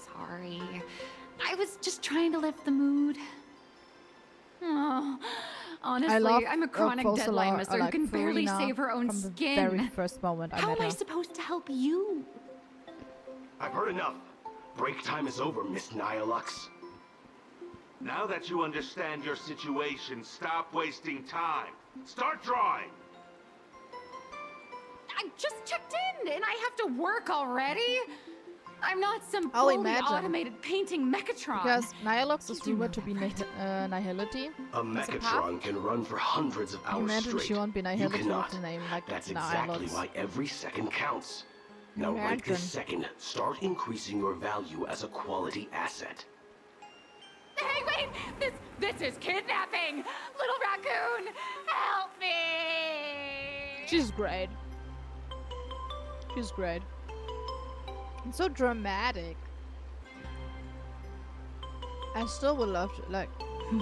Sorry. I was just trying to lift the mood. Oh, honestly, I'm a chronic deadline misser who can barely save her own skin. From the very first moment I met her. How am I supposed to help you? I've heard enough. Break time is over, Miss Nihilux. Now that you understand your situation, stop wasting time. Start drawing! I just checked in, and I have to work already? I'm not some Oh, fully imagine. automated painting Mechatron. Because Nihilux is rumored to be Nihility. A Mechatron can run for hundreds of hours Imagine straight. she won't be You Nihility with cannot. the name like That's exactly Nihilux. why every second counts. Now, right Imagine. this second, start increasing your value as a quality asset. Hey, wait! This is kidnapping! Little raccoon, help me! She's great. She's great. It's so dramatic. I still would love to, like,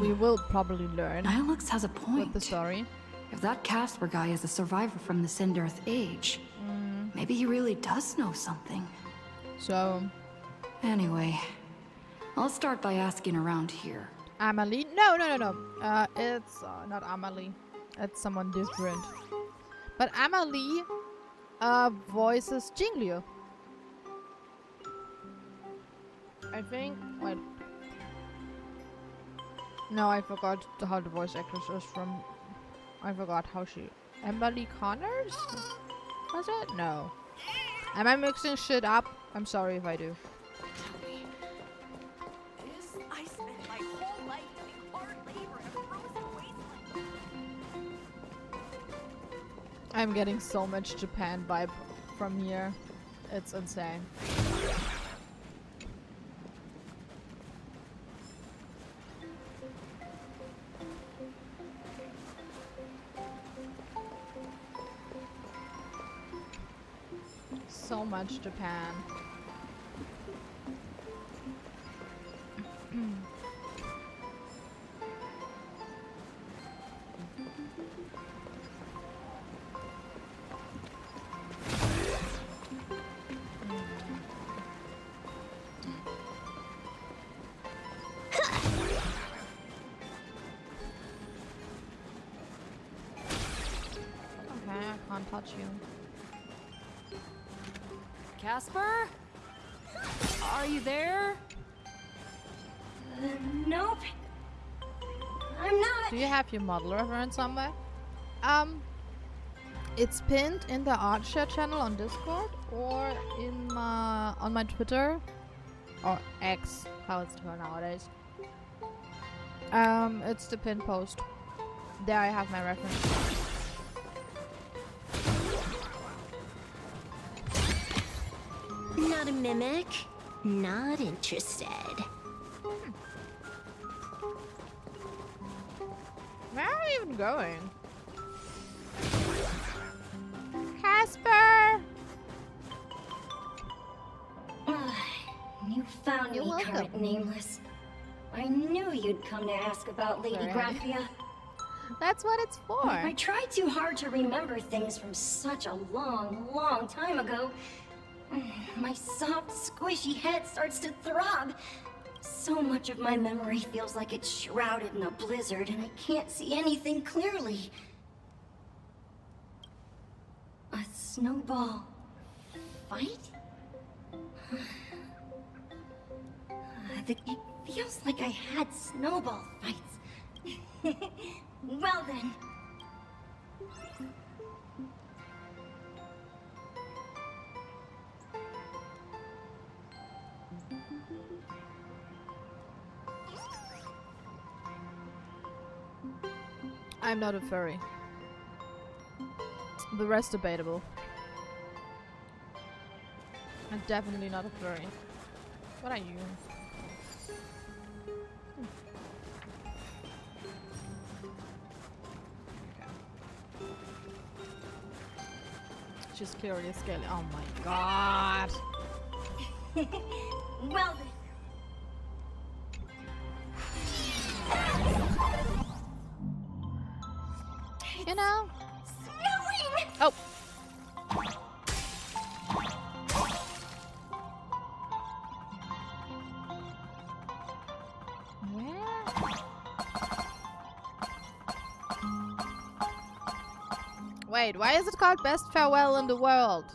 we will probably learn Nihilux has a point. with the story. If that Casper guy is a survivor from the Sindarth age, maybe he really does know something. So, Anyway, I'll start by asking around here. Amelie? No. It's not Amelie. It's someone different. But Amelie voices Jingliu. I think. Wait. No, I forgot how the voice actress is from. I forgot how she. Emily Connors? Was it? No. Am I mixing shit up? I'm sorry if I do. I spent my whole life doing hard labor in a frozen wasteland. I'm getting so much Japan vibe from here. It's insane. So much Japan. Okay, I can't touch you. Casper? Are you there? Nope. I'm not. Do you have your model reference somewhere? It's pinned in the art share channel on Discord or in my on my Twitter or X, how it's called nowadays. It's the pin post. There I have my reference. Not a mimic. Not interested. Where are we even going? Casper! You found You're me, welcome. current nameless. I knew you'd come to ask about Lady Alright. Graphia. That's what it's for. I tried too hard to remember things from such a long, long time ago. My soft, squishy head starts to throb. So much of my memory feels like it's shrouded in a blizzard, and I can't see anything clearly. A snowball fight? It feels like I had snowball fights. Well then. I'm not a furry. The rest debatable. I'm definitely not a furry. What are you? She's clearly scaly. Oh my god. Well then. You know? Snowing! Oh. Wait, why is it called Best Farewell in the World?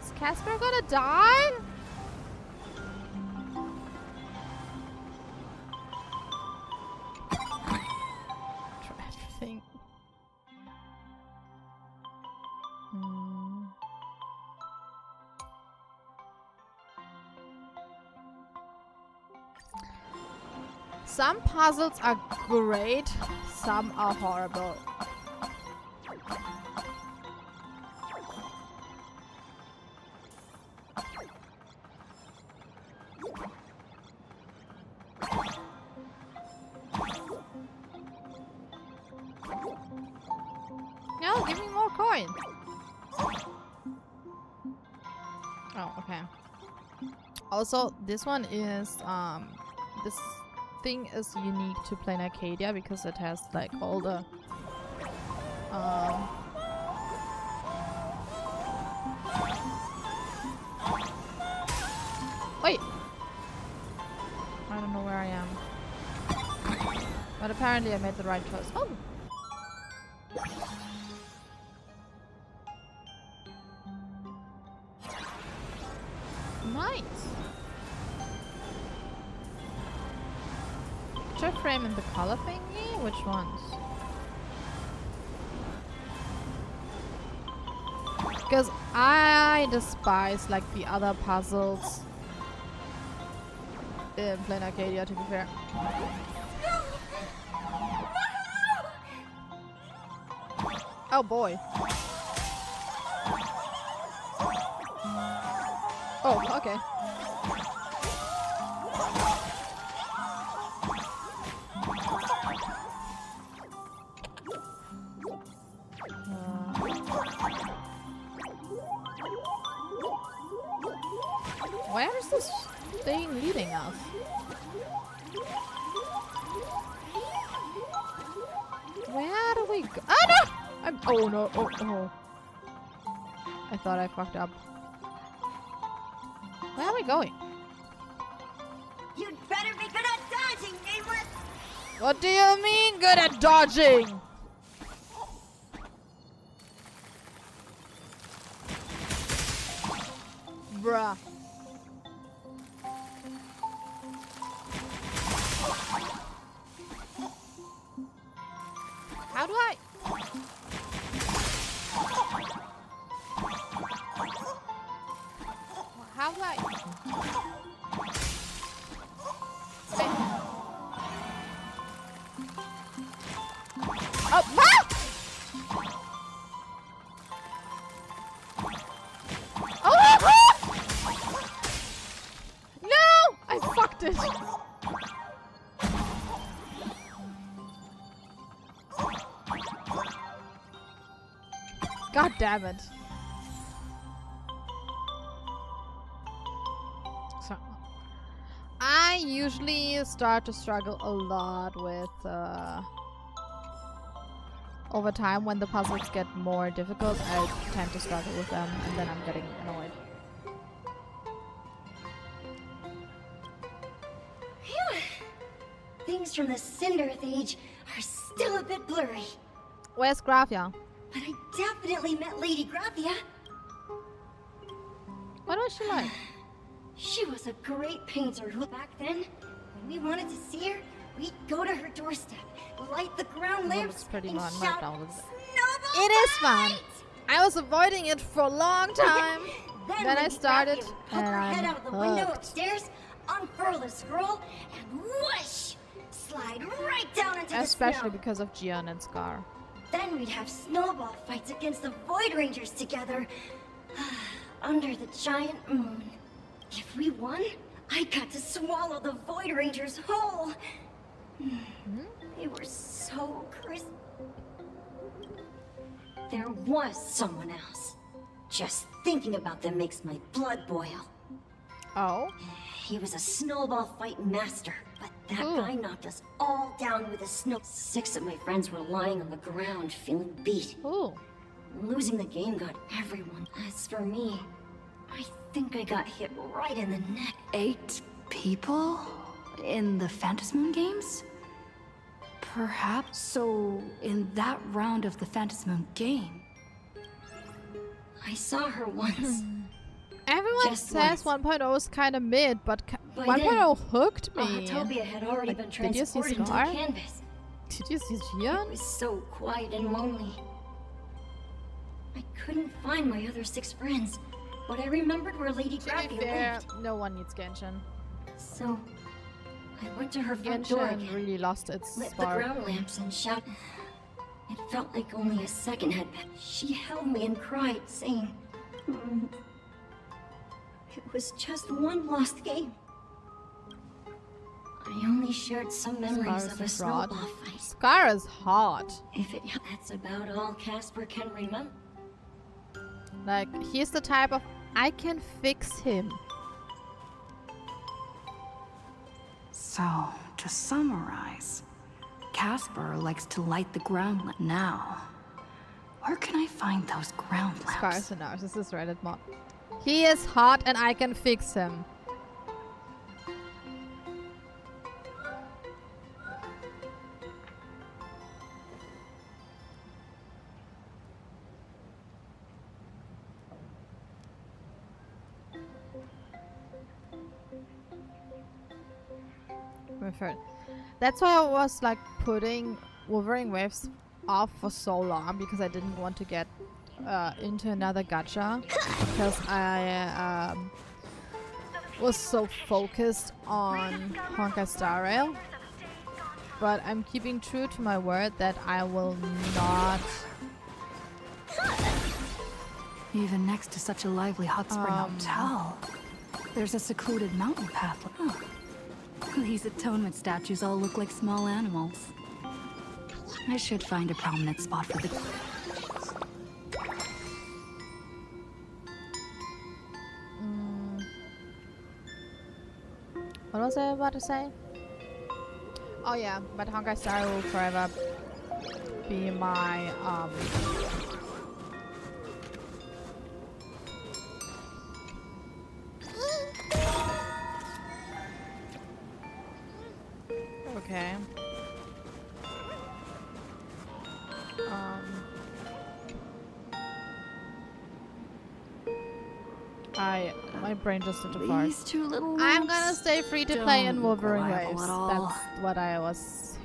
Is Casper gonna die? Try to think. Some puzzles are great, some are horrible. No, give me more coins. Oh, okay. Also, this one is this thing is unique to Plain Arcadia because it has like all the wait, I don't know where I am, but apparently I made the right choice. Oh, nice. Picture frame and the color thingy? Which ones? Because I despise like the other puzzles in Plain Arcadia, to be fair. Oh boy. Oh, okay. Where is this thing leading us? Where do we go? Ah, no! Oh no! Oh, oh! I thought I fucked up. Where are we going? You'd better be good at dodging, nameless! What do you mean good at dodging? Bruh. How do I? How do I? Oh, ah! Oh! No! I fucked it. God damn it. So, I usually start to struggle a lot with over time when the puzzles get more difficult. I tend to struggle with them and then I'm getting annoyed. Phew. Things from the Cinderth Age are still a bit blurry. Where's Graphia? But I definitely met Lady Graphia. What was she like? She was a great painter who back then, when we wanted to see her, we'd go to her doorstep, light the ground lamps, pretty and fun shout, right now. "Snowball It is fun. fight!" I was avoiding it for a long time. Then I Lady started Graphia would and poke her I'm head out of the window hooked. upstairs, unfurl the scroll, and whoosh! Slide right down into the Especially snow. because of Gian and Scar. Then we'd have snowball fights against the Void Rangers together under the giant moon. If we won, I got to swallow the Void Rangers whole. They were so crisp. There was someone else. Just thinking about them makes my blood boil. Oh? He was a snowball fight master, but that guy knocked us all down with a snow. 6 of my friends were lying on the ground, feeling beat. Ooh. Losing the game got everyone. As for me, I think I got hit right in the neck. 8 people? In the Phantasmoon games? Perhaps. So, in that round of the Phantasmoon game... I saw her once. Everyone Just says once. 1.0 is kind of mid, but By 1.0 hooked me. Autopia had already been did you see transported into Scar? the canvas. Did you see It Gian? was so quiet and lonely. I couldn't find my other 6 friends, but I remembered where Lady To be Graphia fair, lived. no one needs Genshin. So, I went to her front door Genshin really lost its lit spark. the ground lamps and shouted. It felt like only a second had passed. She held me and cried, saying, it was just one lost game. I only shared some memories of a snowball fight. Scar is hot. That's about all Casper can remember. Like, he's the type of, I can fix him. So, to summarize, Casper likes to light the ground lamp. Now, where can I find those ground lamps? Scar is a narcissist Reddit mod. He is hot and I can fix him. That's why I was like putting Wolverine Waves off for so long, because I didn't want to get into another gacha, because I was so focused on Honkai Star Rail. But I'm keeping true to my word that I will not. Even next to such a lively hot spring hotel, there's a secluded mountain path. Huh. These atonement statues all look like small animals. I should find a prominent spot for the... What was I about to say? Oh yeah, but Honkai Star will forever be my okay. My brain just did a fart. These two little I'm gonna stay free to play in Wolverine Waves. That's what I was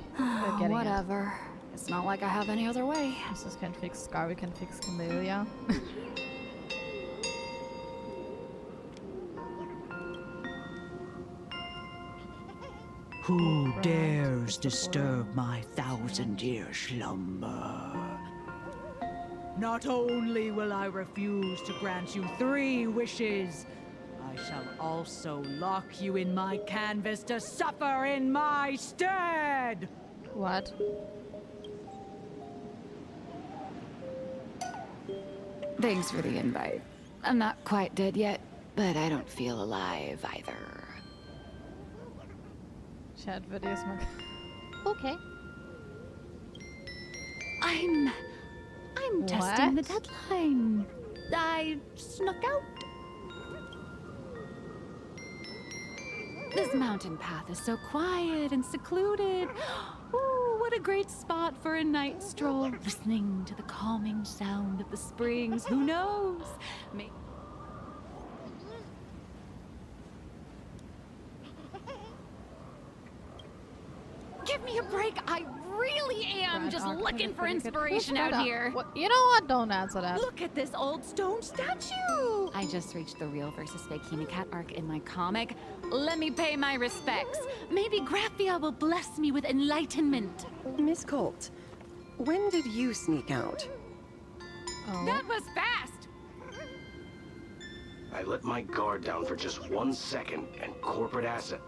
getting Whatever. It's not like I have any other way. This can fix Scar, we can fix Camellia. Who dares disturb my 1,000-year slumber? Not only will I refuse to grant you 3 wishes, I shall also lock you in my canvas to suffer in my stead! What? Thanks for the invite. I'm not quite dead yet, but I don't feel alive either. Chat videos. Okay. I'm testing the deadline. I snuck out. This mountain path is so quiet and secluded. Ooh, what a great spot for a night stroll, listening to the calming sound of the springs. Who knows? Give me a break. I really am just looking for inspiration out here. What? You know what? Don't answer that. Look at this old stone statue. I just reached the real versus fake Hemicat arc in my comic. Let me pay my respects. Maybe Graphia will bless me with enlightenment. Miss Colt, when did you sneak out? Oh. That was fast. I let my guard down for just 1 second, and corporate asset.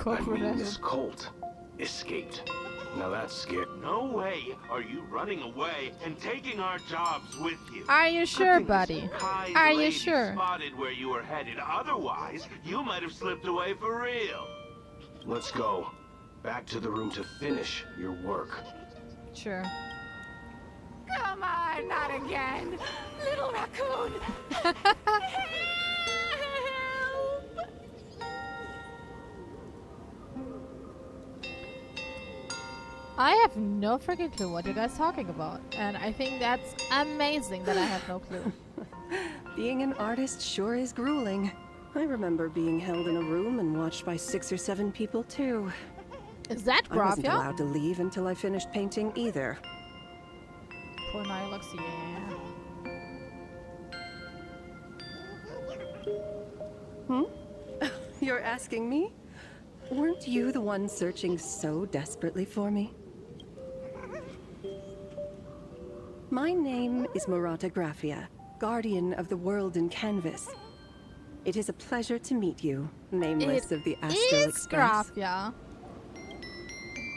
Miss Colt escaped. Now that's scary. No way are you running away and taking our jobs with you. Are you sure, buddy? Are you sure? Spotted where you were headed. Otherwise, you might have slipped away for real. Let's go. Back to the room to finish your work. Sure. Come on, not again. Little raccoon. I have no freaking clue what you guys talking about, and I think that's amazing that I have no clue. Being an artist sure is grueling. I remember being held in a room and watched by 6 or 7 people too. Is that Graphia? I wasn't allowed to leave until I finished painting either. Poor Nihilux, yeah. You're asking me? Weren't you the one searching so desperately for me? My name is Murata Graphia, guardian of the world in canvas. It is a pleasure to meet you, nameless of the Astral Express. Graphia.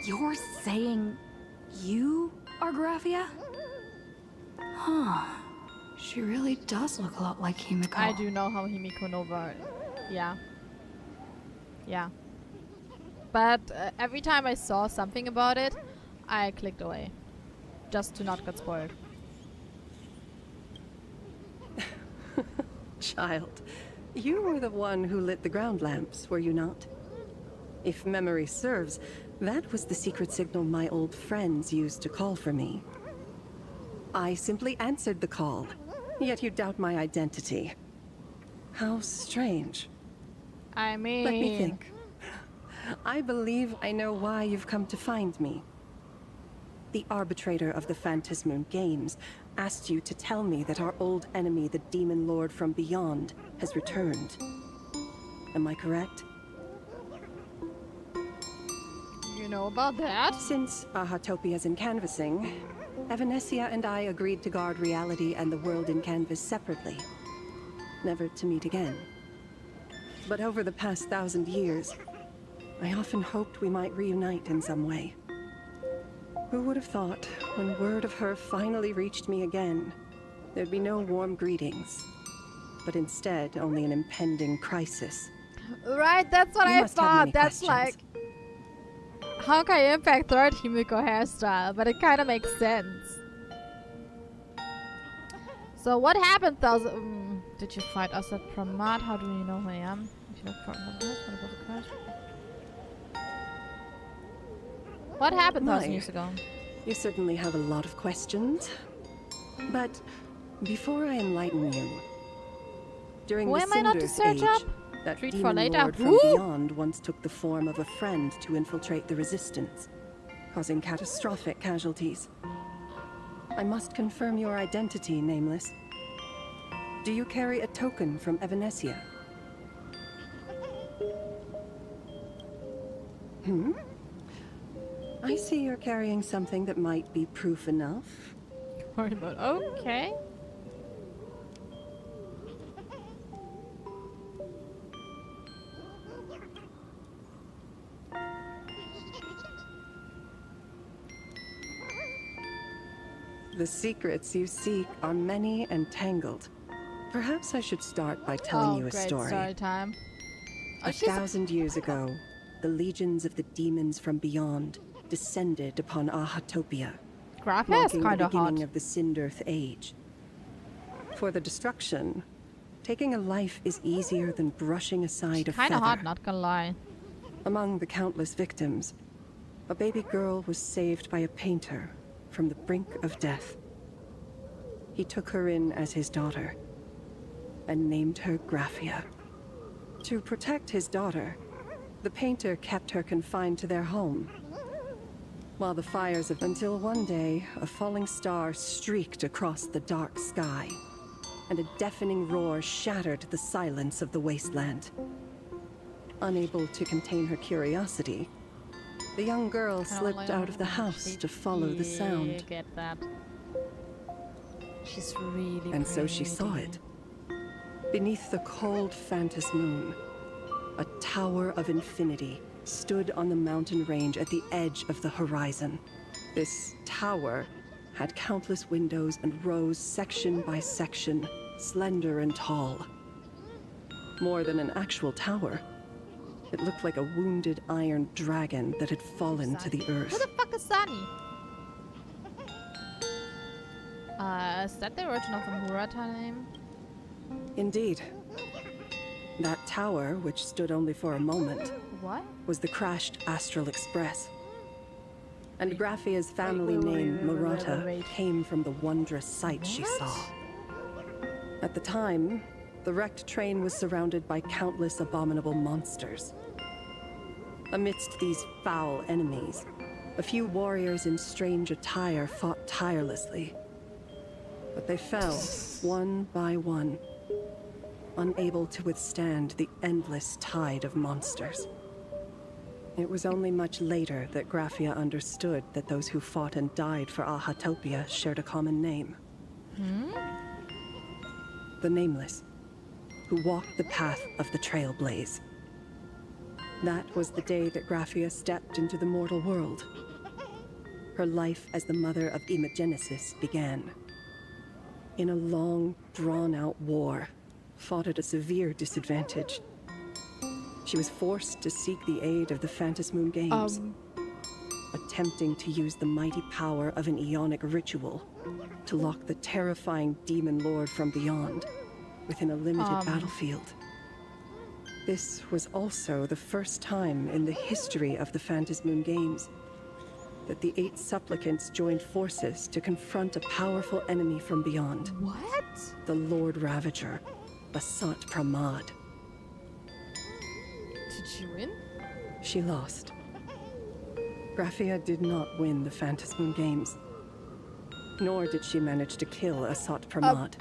You're saying you are Graphia? Huh. She really does look a lot like Himiko. I do know how Himiko Nova. Yeah. Yeah. But every time I saw something about it, I clicked away. Just to not get spoiled. Child, you were the one who lit the ground lamps, were you not? If memory serves, that was the secret signal my old friends used to call for me. I simply answered the call, yet you doubt my identity. How strange. I mean... Let me think. I believe I know why you've come to find me. The arbitrator of the Phantasmoon Games asked you to tell me that our old enemy, the Demon Lord from Beyond, has returned. Am I correct? You know about that? Since Ahatopia's in canvassing, Evanescia and I agreed to guard reality and the world in canvas separately, never to meet again. But over the past 1,000 years, I often hoped we might reunite in some way. Who would have thought, when word of her finally reached me again, there'd be no warm greetings, but instead only an impending crisis. Right, that's what I thought. That's like Honkai Impact 3rd Himiko hairstyle, but it kind of makes sense. So what happened, thousand? Did you fight us at Pramat? How do you know who I am? What happened 1,000 years ago? You certainly have a lot of questions. But before I enlighten you, during the Cinder's age, that demon lord from beyond once took the form of a friend to infiltrate the resistance, causing catastrophic casualties. I must confirm your identity, Nameless. Do you carry a token from Evanescia? I see you're carrying something that might be proof enough. Okay. The secrets you seek are many and tangled. Perhaps I should start by telling you a story. Story time. 1,000 years ago, the legions of the demons from beyond descended upon Ahatopia, marking the beginning of the Cinderth Age. For the destruction, taking a life is easier than brushing aside a feather. Kinda hot, not gonna lie. Among the countless victims, a baby girl was saved by a painter from the brink of death. He took her in as his daughter and named her Graphia. To protect his daughter, the painter kept her confined to their home, while the fires of until one day a falling star streaked across the dark sky, and a deafening roar shattered the silence of the wasteland. Unable to contain her curiosity, the young girl slipped out of the house to follow the sound. Get that. She's really And so she saw it. Beneath the cold phantasmoon, a tower of infinity stood on the mountain range at the edge of the horizon. This tower had countless windows and rose section by section, slender and tall. More than an actual tower, it looked like a wounded iron dragon that had fallen to the earth. Who the fuck is Sunny? Is that the origin of the Murata name? Indeed. That tower, which stood only for a moment, was the crashed Astral Express. And Graphia's family name, Murata, came from the wondrous sight she saw. At the time, the wrecked train was surrounded by countless abominable monsters. Amidst these foul enemies, a few warriors in strange attire fought tirelessly. But they fell, one by one, unable to withstand the endless tide of monsters. It was only much later that Graphia understood that those who fought and died for Ahatopia shared a common name. The Nameless, who walked the path of the Trailblaze. That was the day that Graphia stepped into the mortal world. Her life as the mother of Imogenesis began. In a long, drawn-out war, fought at a severe disadvantage. She was forced to seek the aid of the Phantasmoon Games, attempting to use the mighty power of an Aeonic ritual to lock the terrifying demon lord from beyond within a limited battlefield. This was also the first time in the history of the Phantasmoon Games that the 8 supplicants joined forces to confront a powerful enemy from beyond. What? The Lord Ravager, Basat Pramad. Did she win? She lost. Graphia did not win the Phantasmoon Games, nor did she manage to kill Asat Pramad.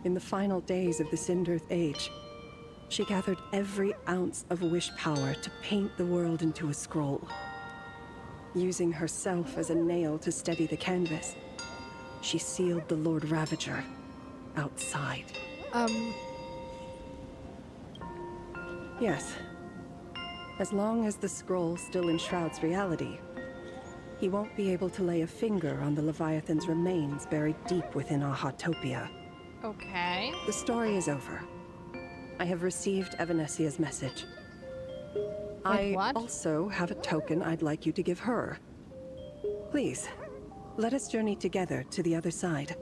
In the final days of the Sindirth Age, she gathered every ounce of wish power to paint the world into a scroll. Using herself as a nail to steady the canvas, she sealed the Lord Ravager outside. Yes. As long as the scroll still enshrouds reality, he won't be able to lay a finger on the Leviathan's remains buried deep within Ahatopia. Okay. The story is over. I have received Evanesia's message. I also have a token I'd like you to give her. Please, let us journey together to the other side.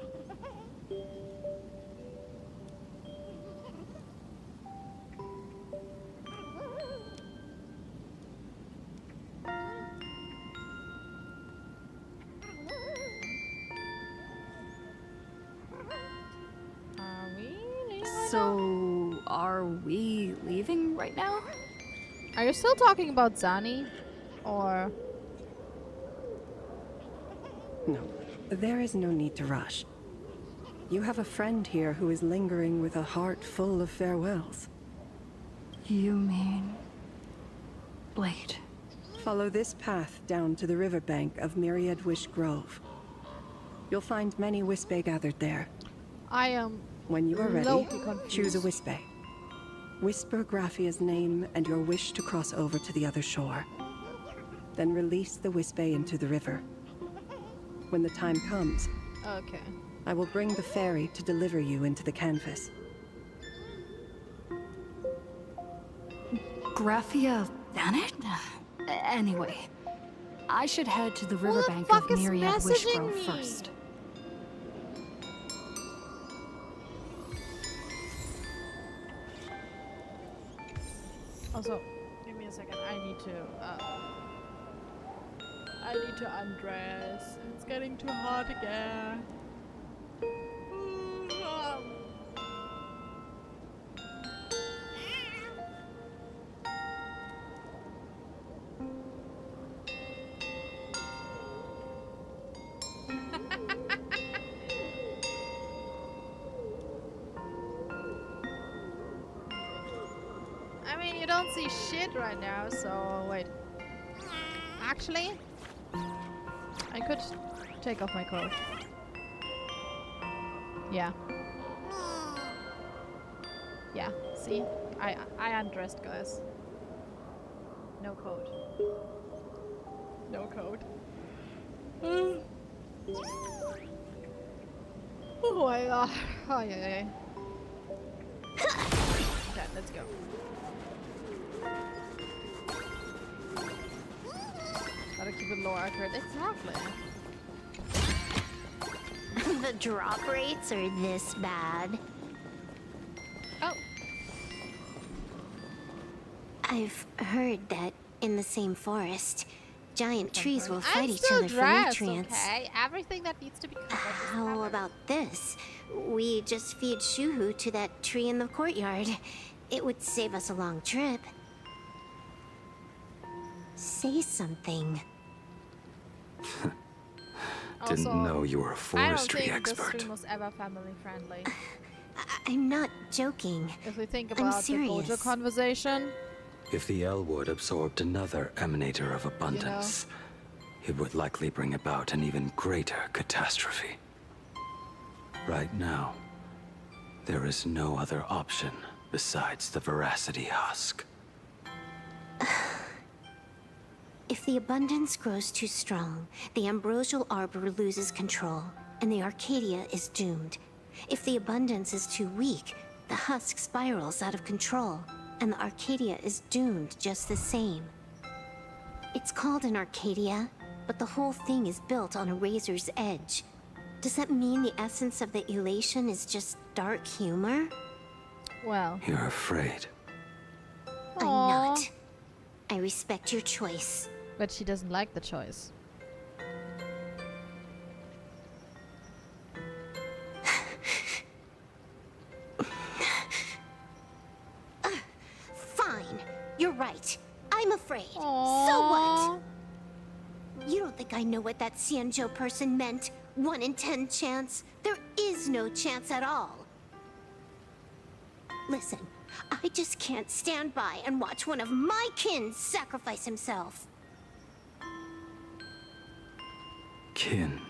So, are we leaving right now? Are you still talking about Zani? Or... No, there is no need to rush. You have a friend here who is lingering with a heart full of farewells. You mean... Blade? Follow this path down to the riverbank of Myriad Wish Grove. You'll find many Wispe gathered there. I am... When you are ready, choose a Wispe. Whisper Graphia's name and your wish to cross over to the other shore. Then release the Wispe into the river. When the time comes, okay, I will bring the ferry to deliver you into the canvas. Graphia vanished? Anyway, I should head to the riverbank of Myriad Wish Grove first. Also, give me a second. I need to undress. It's getting too hot again. I mean, you don't see shit right now, so wait. Actually, I could take off my coat. Yeah. Yeah, see? I undressed, guys. No coat. No coat. Oh my god. Oh, yeah. Okay, let's go. Gotta keep it low accurate. Exactly. The drop rates are this bad. Oh. I've heard that in the same forest, giant trees will fight each other for nutrients. Okay, everything that needs to be covered. How about this? We just feed Shuhu to that tree in the courtyard. It would save us a long trip. Say something. Didn't know you were a forestry expert. I don't think expert. this stream was ever family friendly. I'm not joking. If we think about the Gojo conversation, If the Elwood absorbed another emanator of abundance, it would likely bring about an even greater catastrophe. Right now, there is no other option besides the Veracity Husk. If the abundance grows too strong, the ambrosial arbor loses control, and the Arcadia is doomed. If the abundance is too weak, the husk spirals out of control, and the Arcadia is doomed just the same. It's called an Arcadia, but the whole thing is built on a razor's edge. Does that mean the essence of the elation is just dark humor? Well... You're afraid. I'm not. I respect your choice. But she doesn't like the choice. Fine. You're right. I'm afraid. So what? You don't think I know what that Xianzhou person meant? 1 in 10 chance? There is no chance at all. Listen, I just can't stand by and watch one of my kin sacrifice himself. Kin.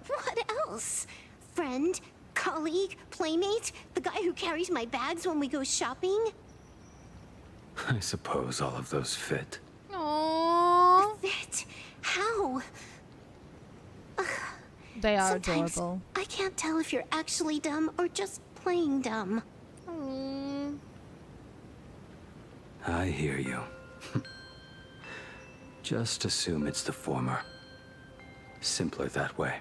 What else? Friend? Colleague? Playmate? The guy who carries my bags when we go shopping? I suppose all of those fit. Aww. Fit? How? They are Sometimes adorable. I can't tell if you're actually dumb or just playing dumb. I hear you. Just assume it's the former. Simpler that way.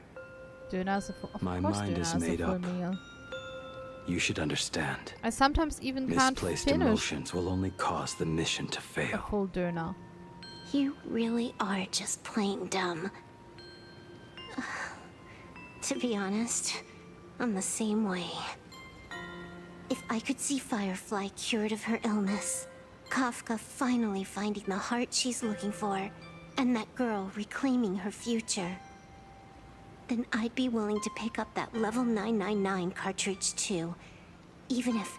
My mind is made up. You should understand. I sometimes even can't Misplaced finish emotions will only cause the mission to a fail. full döner. You really are just playing dumb. To be honest, I'm the same way. If I could see Firefly cured of her illness, Kafka finally finding the heart she's looking for, and that girl reclaiming her future, then I'd be willing to pick up that level 999 cartridge too, even if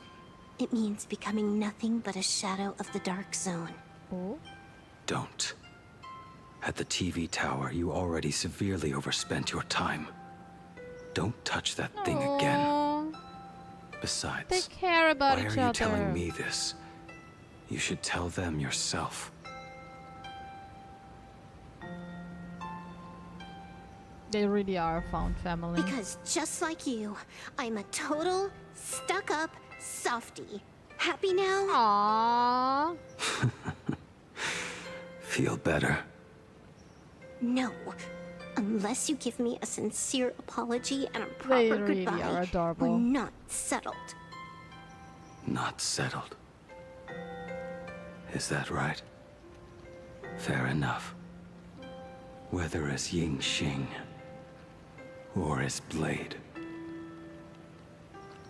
it means becoming nothing but a shadow of the Dark Zone. Oh? Don't. At the TV tower, you already severely overspent your time. Don't touch that thing again. Besides, they care about why each are you other. telling me this? You should tell them yourself. They really are a found family. Because just like you, I'm a total, stuck-up softie. Happy now? Aww. Feel better? No. Unless you give me a sincere apology and a They proper really goodbye, are adorable. we're not settled. Not settled. Is that right? Fair enough. Whether as Ying Xing or as Blade,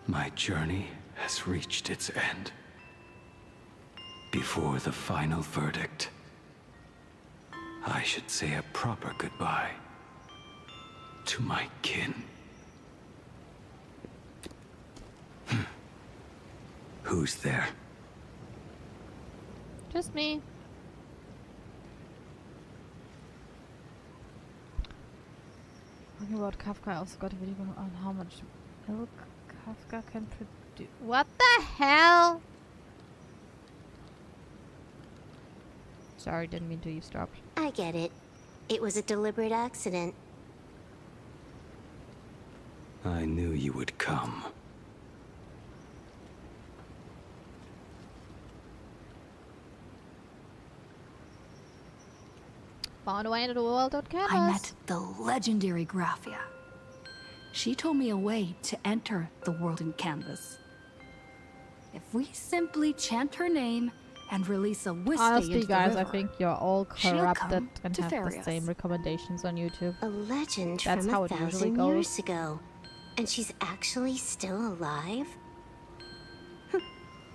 my journey has reached its end. Before the final verdict, I should say a proper goodbye to my kin. Who's there? Just me. Talking about Kafka, I also got a video on how much milk Kafka can produce. What the hell? Sorry, didn't mean to eavesdrop. I get it. It was a deliberate accident. I knew you would come. Found a way into the world of canvas. I met the legendary Graphia. She told me a way to enter the world in canvas. If we simply chant her name and release a whiskey Honestly, into guys, the I river, think you're all she'll corrupted come and to have ferry the us. same recommendations on YouTube. A legend That's from how 1,000 it usually goes. years ago. And she's actually still alive?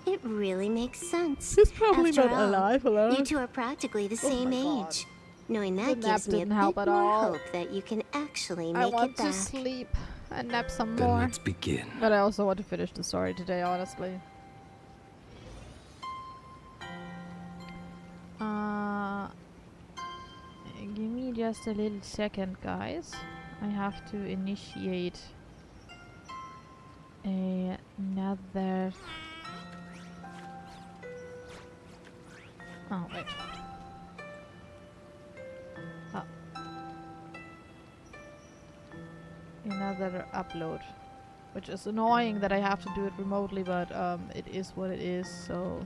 It really makes sense. She's probably After not all, alive, alone. You two are practically the same age. Knowing that The nap gives me a didn't bit help at more all. hope that you can actually I make want it to back. sleep and nap some Then more. let's begin. But I also want to finish the story today, honestly. just a little second, guys. I have to initiate another... Oh, wait. Another upload. Which is annoying that I have to do it remotely, but it is what it is, so...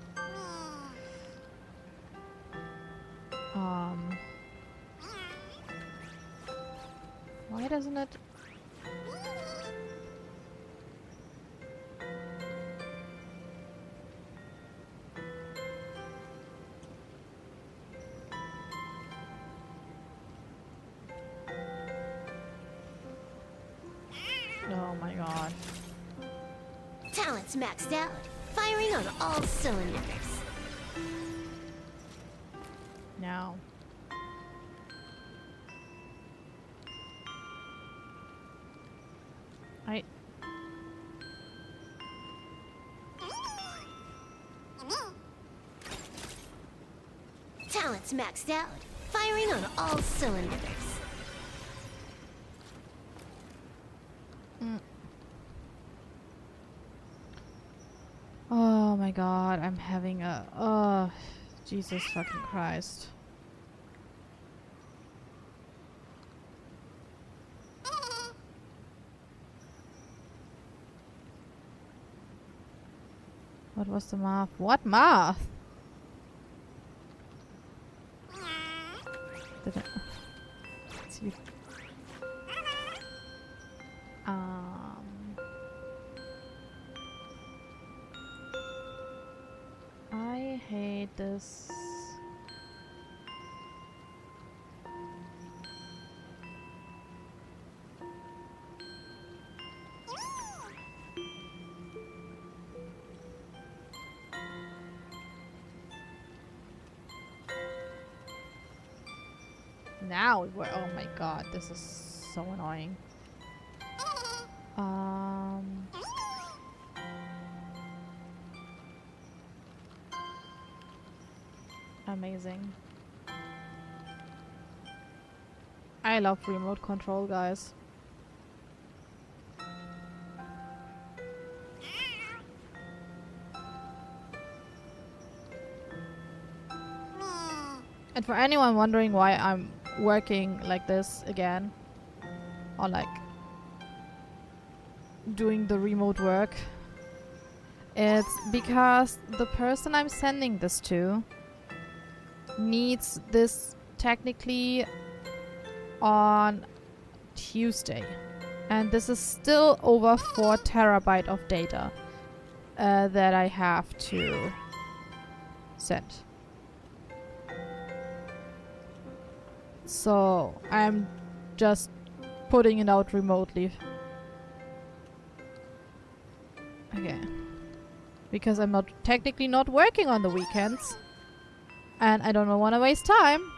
Why doesn't it... Oh my god. Talent's maxed out. Firing on all cylinders. Now. Talent's maxed out. Firing on all cylinders. Oh my god, I'm having a... Oh, Jesus fucking Christ. What was the math? What math? Did I... Let's see. I hate this. Now it works. Oh my god, this is so annoying. Amazing. I love remote control, guys. And for anyone wondering why I'm working like this again, or like doing the remote work, it's because the person I'm sending this to needs this technically on Tuesday, and this is still over 4 terabyte of data that I have to send. So I'm just putting it out remotely. Okay. Because I'm not technically not working on the weekends. And I don't want to waste time.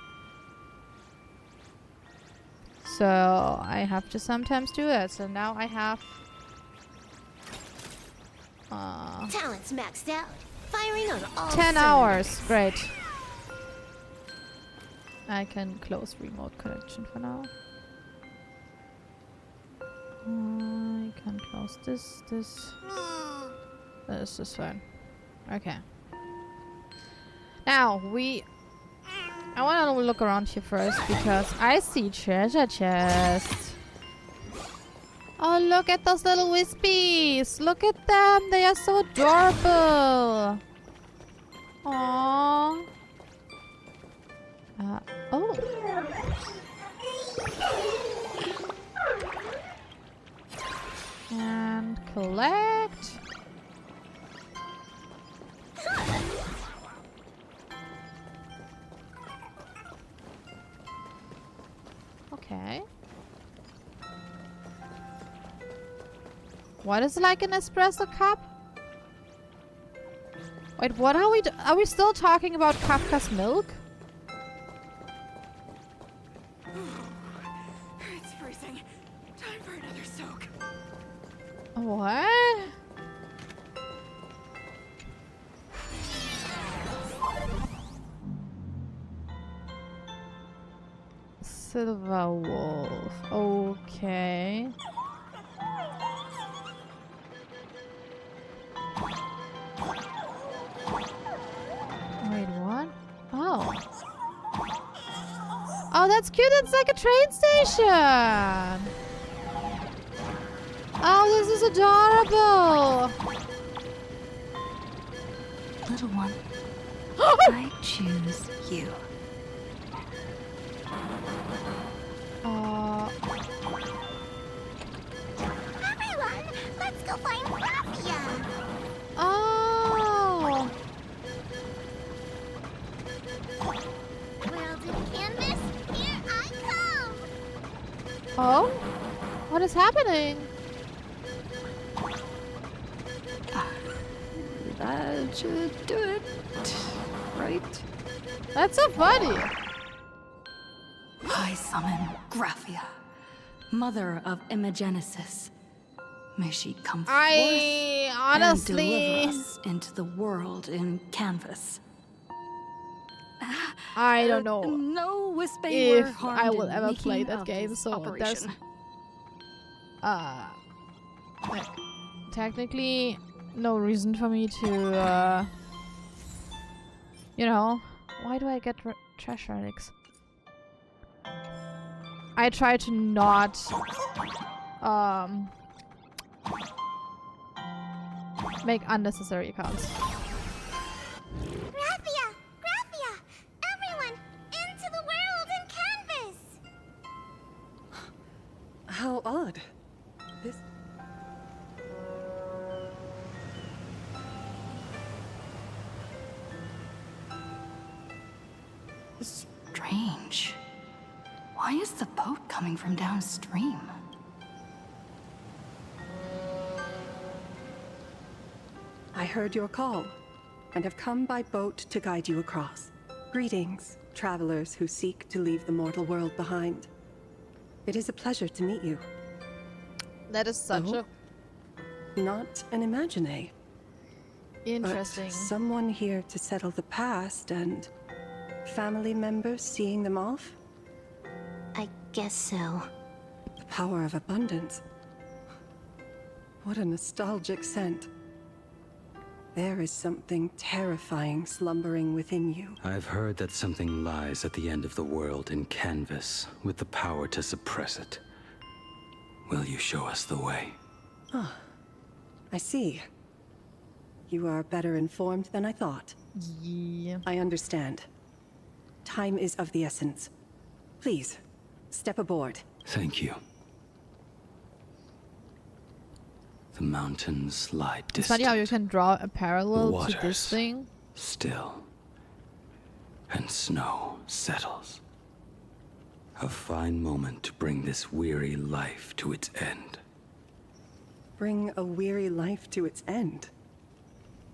So I have to sometimes do that. So now I have... Talent's maxed out. Firing on all 10 hours. Great. I can close remote connection for now. I can close this. This is fine. Okay. Now I want to look around here first because I see treasure chests. Oh, look at those little wispies! Look at them! They are so adorable! Aww. Oh. And collect. Okay. What is like an espresso cup? Wait, what are we are we still talking about Kafka's milk? It's freezing. Time for another soak. What? Silver wolf. Okay. Wait, what? Oh. Oh, that's cute. It's like a train station. Oh, this is adorable. Little one, I choose you. Everyone, let's go find Graphia. Oh. World in canvas, here I come. Oh? What is happening? That should do it, right? That's so funny. I summon Graphia, mother of Imagenesis. May she come forth and deliver us into the world in canvas. I don't know No whisper if were harmed I will in ever play making that of game, this so there's operation. like, technically no reason for me to you know, why do I get trash relics? I try to not make unnecessary accounts. Graphia! Graphia! Everyone, into the world in canvas! How odd. This... Strange. Why is the boat coming from downstream? I heard your call, and have come by boat to guide you across. Greetings, travelers who seek to leave the mortal world behind. It is a pleasure to meet you. That is such a Not an imagine. interesting. But someone here to settle the past and family members seeing them off? I guess so. The power of abundance. What a nostalgic scent. There is something terrifying slumbering within you. I've heard that something lies at the end of the world in canvas, with the power to suppress it. Will you show us the way? Ah, I see. You are better informed than I thought. Yeah. I understand. Time is of the essence. Please, step aboard. Thank you. The mountains lie distant. It's funny how you can draw a parallel The to this waters thing. still, and snow settles. A fine moment to bring this weary life to its end. Bring a weary life to its end.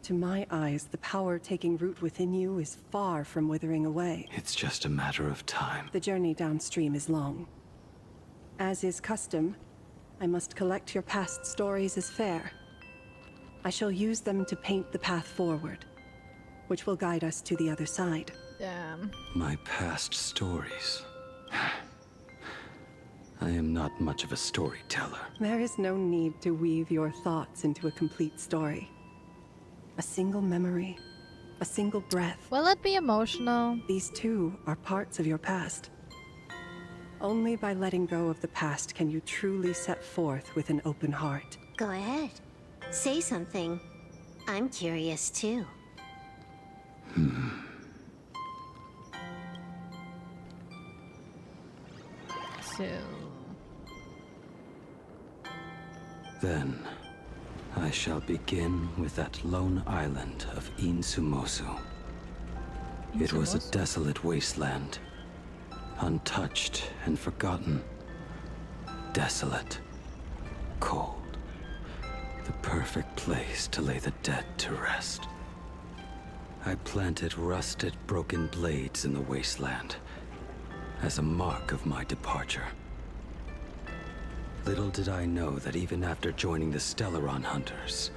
To my eyes, the power taking root within you is far from withering away. It's just a matter of time. The journey downstream is long. As is custom, I must collect your past stories as fair. I shall use them to paint the path forward, which will guide us to the other side. Damn. My past stories. I am not much of a storyteller. There is no need to weave your thoughts into a complete story. A single memory, a single breath. Will it be emotional? These too are parts of your past. Only by letting go of the past can you truly set forth with an open heart. Go ahead. Say something. I'm curious too. So... Then, I shall begin with that lone island of Insumosu. It was a desolate wasteland, untouched and forgotten. Desolate, cold, the perfect place to lay the dead to rest. I planted rusted, broken blades in the wasteland as a mark of my departure. Little did I know that even after joining the Stellaron Hunters,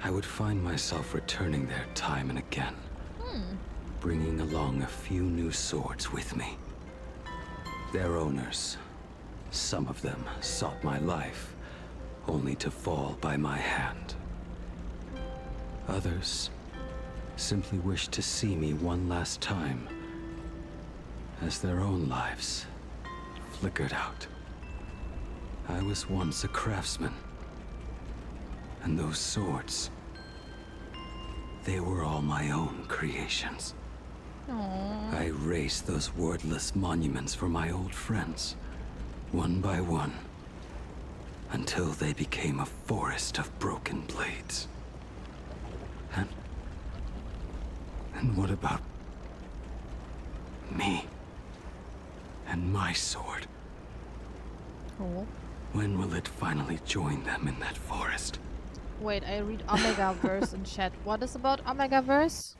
I would find myself returning there time and again, bringing along a few new swords with me. Their owners, some of them sought my life, only to fall by my hand. Others simply wished to see me one last time, as their own lives flickered out. I was once a craftsman, and those swords, they were all my own creations. Aww. I raised those wordless monuments for my old friends, one by one, until they became a forest of broken blades. And what about me and my sword? Oh. When will it finally join them in that forest? Wait, I read Omega Verse in chat. What is about Omega Verse?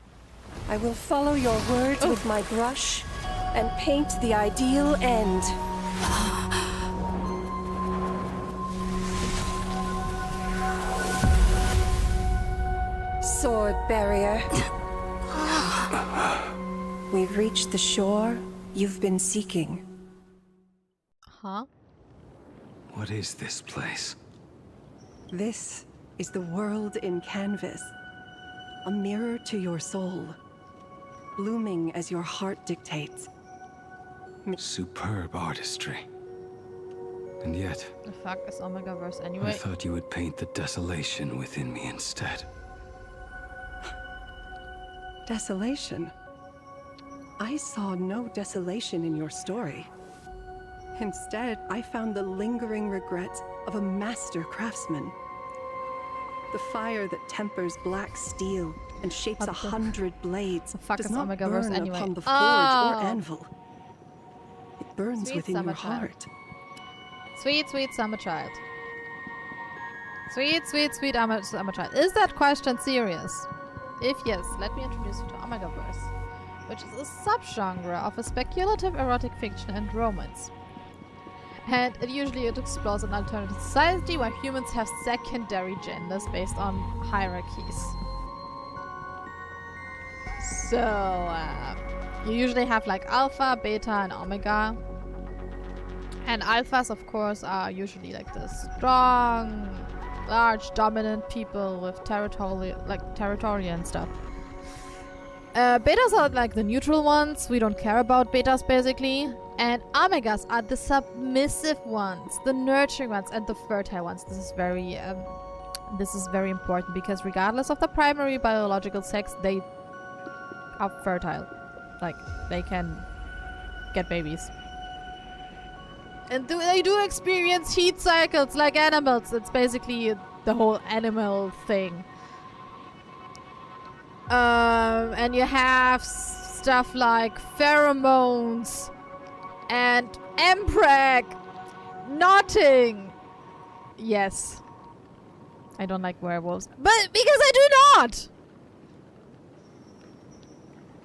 I will follow your words with my brush and paint the ideal end. Sword barrier. We've reached the shore you've been seeking. Huh? What is this place? This is the world in canvas. A mirror to your soul, blooming as your heart dictates. Superb artistry. And yet... The fuck is Omega Verse anyway? I thought you would paint the desolation within me instead. Desolation? I saw no desolation in your story. Instead, I found the lingering regrets of a master craftsman. The fire that tempers black steel and shapes 100 blades does not burn anyway. upon the forge or anvil. It burns Sweet within summer your heart. Sweet, sweet summer child. Sweet, sweet, sweet summer child. Is that question serious? If yes, let me introduce you to Omega Verse, which is a subgenre of a speculative erotic fiction and romance. And it explores an alternative society where humans have secondary genders based on hierarchies. So, you usually have like alpha, beta, and omega. And alphas, of course, are usually like the strong, large, dominant people with territory and stuff. Betas are like the neutral ones. We don't care about betas, basically. And omegas are the submissive ones, the nurturing ones, and the fertile ones. This is very important because regardless of the primary biological sex, they are fertile. Like, they can get babies. And they do experience heat cycles like animals. It's basically the whole animal thing. And you have stuff like pheromones and empreg, knotting. Yes. I don't like werewolves. But because I do not!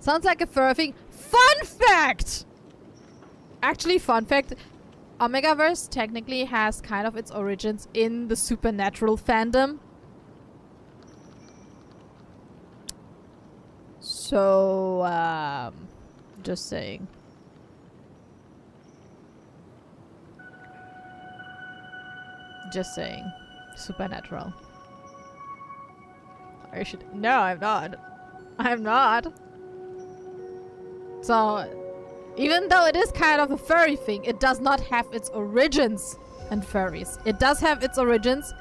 Sounds like a fur thing. Fun fact! Actually, fun fact. Omegaverse technically has kind of its origins in the supernatural fandom. So, just saying. Just saying. Supernatural. I should. No, I'm not. I'm not. So, even though it is kind of a furry thing, it does not have its origins in furries. It does have its origins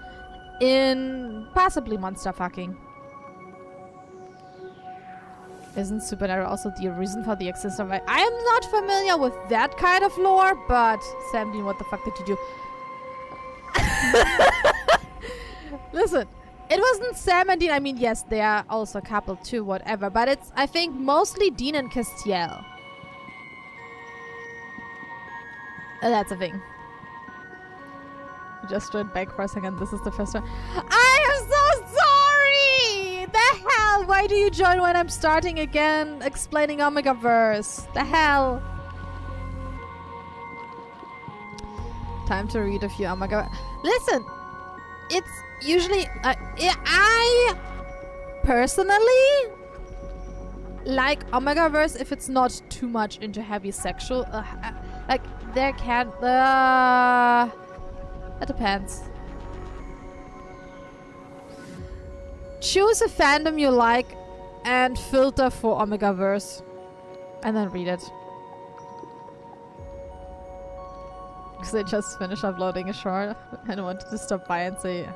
in possibly monster fucking. Isn't supernatural also the reason for the existence of life? I am not familiar with that kind of lore, but Sam, what the fuck did you do? Listen, it wasn't Sam and Dean. I mean, yes, they are also a couple too, whatever. But it's, I think, mostly Dean and Castiel. That's a thing. Just went back for a second. This is the first one. I am so sorry! The hell? Why do you join when I'm starting again explaining Omegaverse? The hell? Time to read a few Omega. Listen, it's usually I personally like Omegaverse if it's not too much into heavy sexual. Like there can... It depends. Choose a fandom you like and filter for Omegaverse. And then read it. Because I just finished uploading a short and wanted to stop by and say...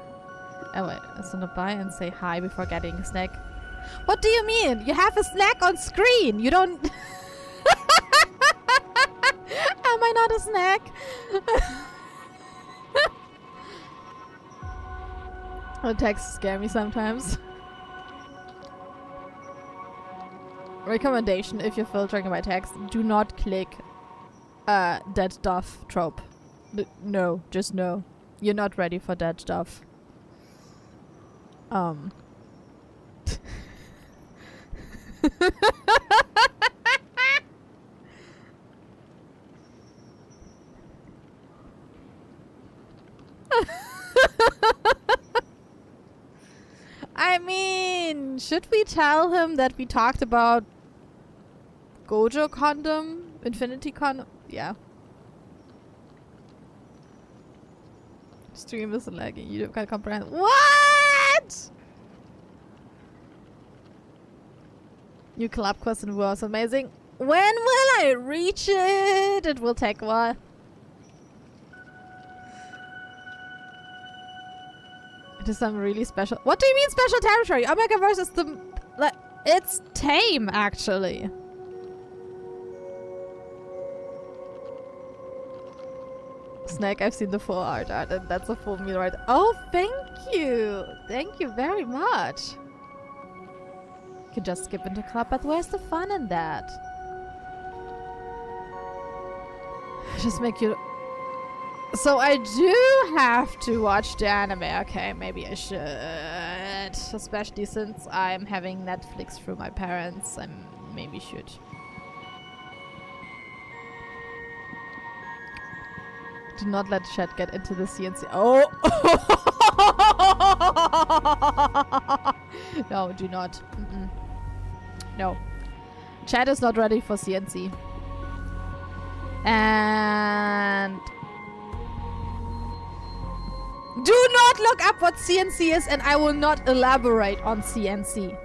Oh wait, stop by and say hi before getting a snack. What do you mean? You have a snack on screen! You don't... Am I not a snack? The texts scare me sometimes. Recommendation, if you're filtering by text, do not click dead stuff trope. No, just no. You're not ready for dead stuff. I mean, should we tell him that we talked about Gojo condom? Infinity condom? Yeah. Stream is lagging. You can't comprehend. What? New club question was amazing. When will I reach it? It will take a while. It is some really special. What do you mean special territory? Omegaverse is the. It's tame, actually. Snack, I've seen the full art, and that's a full meal right. Oh, thank you. Thank you very much. You can just skip into club, but where's the fun in that? Just make you. So I do have to watch the anime. Okay, maybe I should. Especially since I'm having Netflix through my parents. I maybe should. Do not let chat get into the CNC. Oh! No, do not. No. Chat is not ready for CNC. And... do not look up what CNC is, and I will not elaborate on CNC.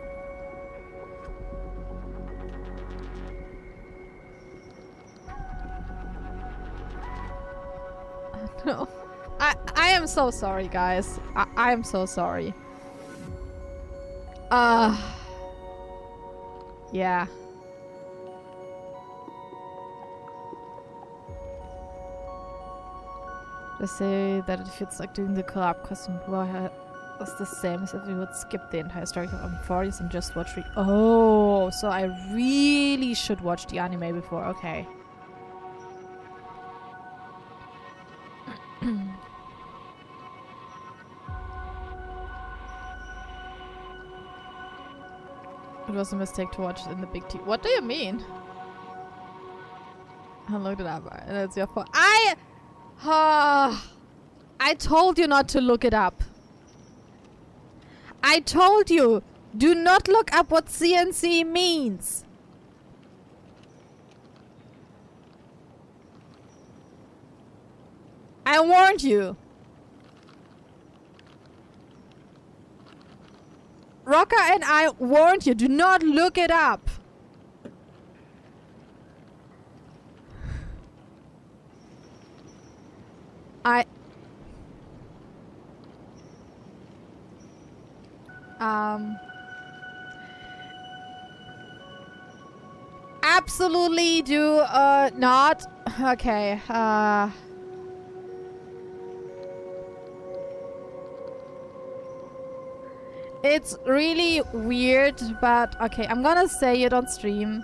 No. I am so sorry, guys. I am so sorry. Yeah. Just say that it feels like doing the collab question was the same as if we would skip the entire story of 40s and just watch Oh, so I really should watch the anime before. Okay. It was a mistake to watch it in the big T. What do you mean? I looked it up and it's your fault. I told you not to look it up. I told you, do not look up what CNC means. I warned you. Rocker and I warned you, do not look it up. Absolutely do not. Okay. It's really weird, but okay, I'm gonna say it on stream.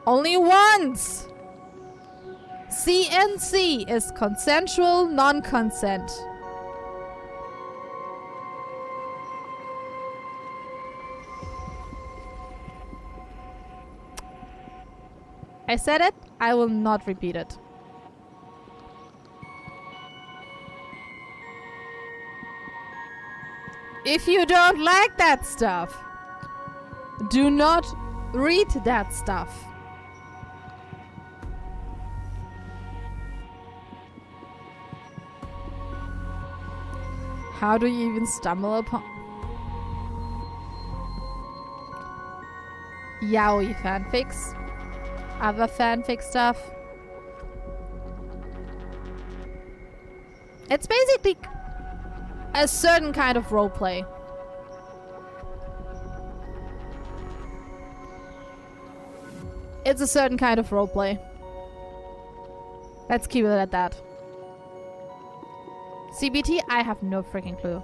Only once! CNC is consensual non-consent. I said it, I will not repeat it. If you don't like that stuff, do not read that stuff. How do you even stumble upon yaoi fanfics? Other fanfic stuff? It's basically a certain kind of roleplay. It's a certain kind of roleplay. Let's keep it at that. CBT? I have no freaking clue.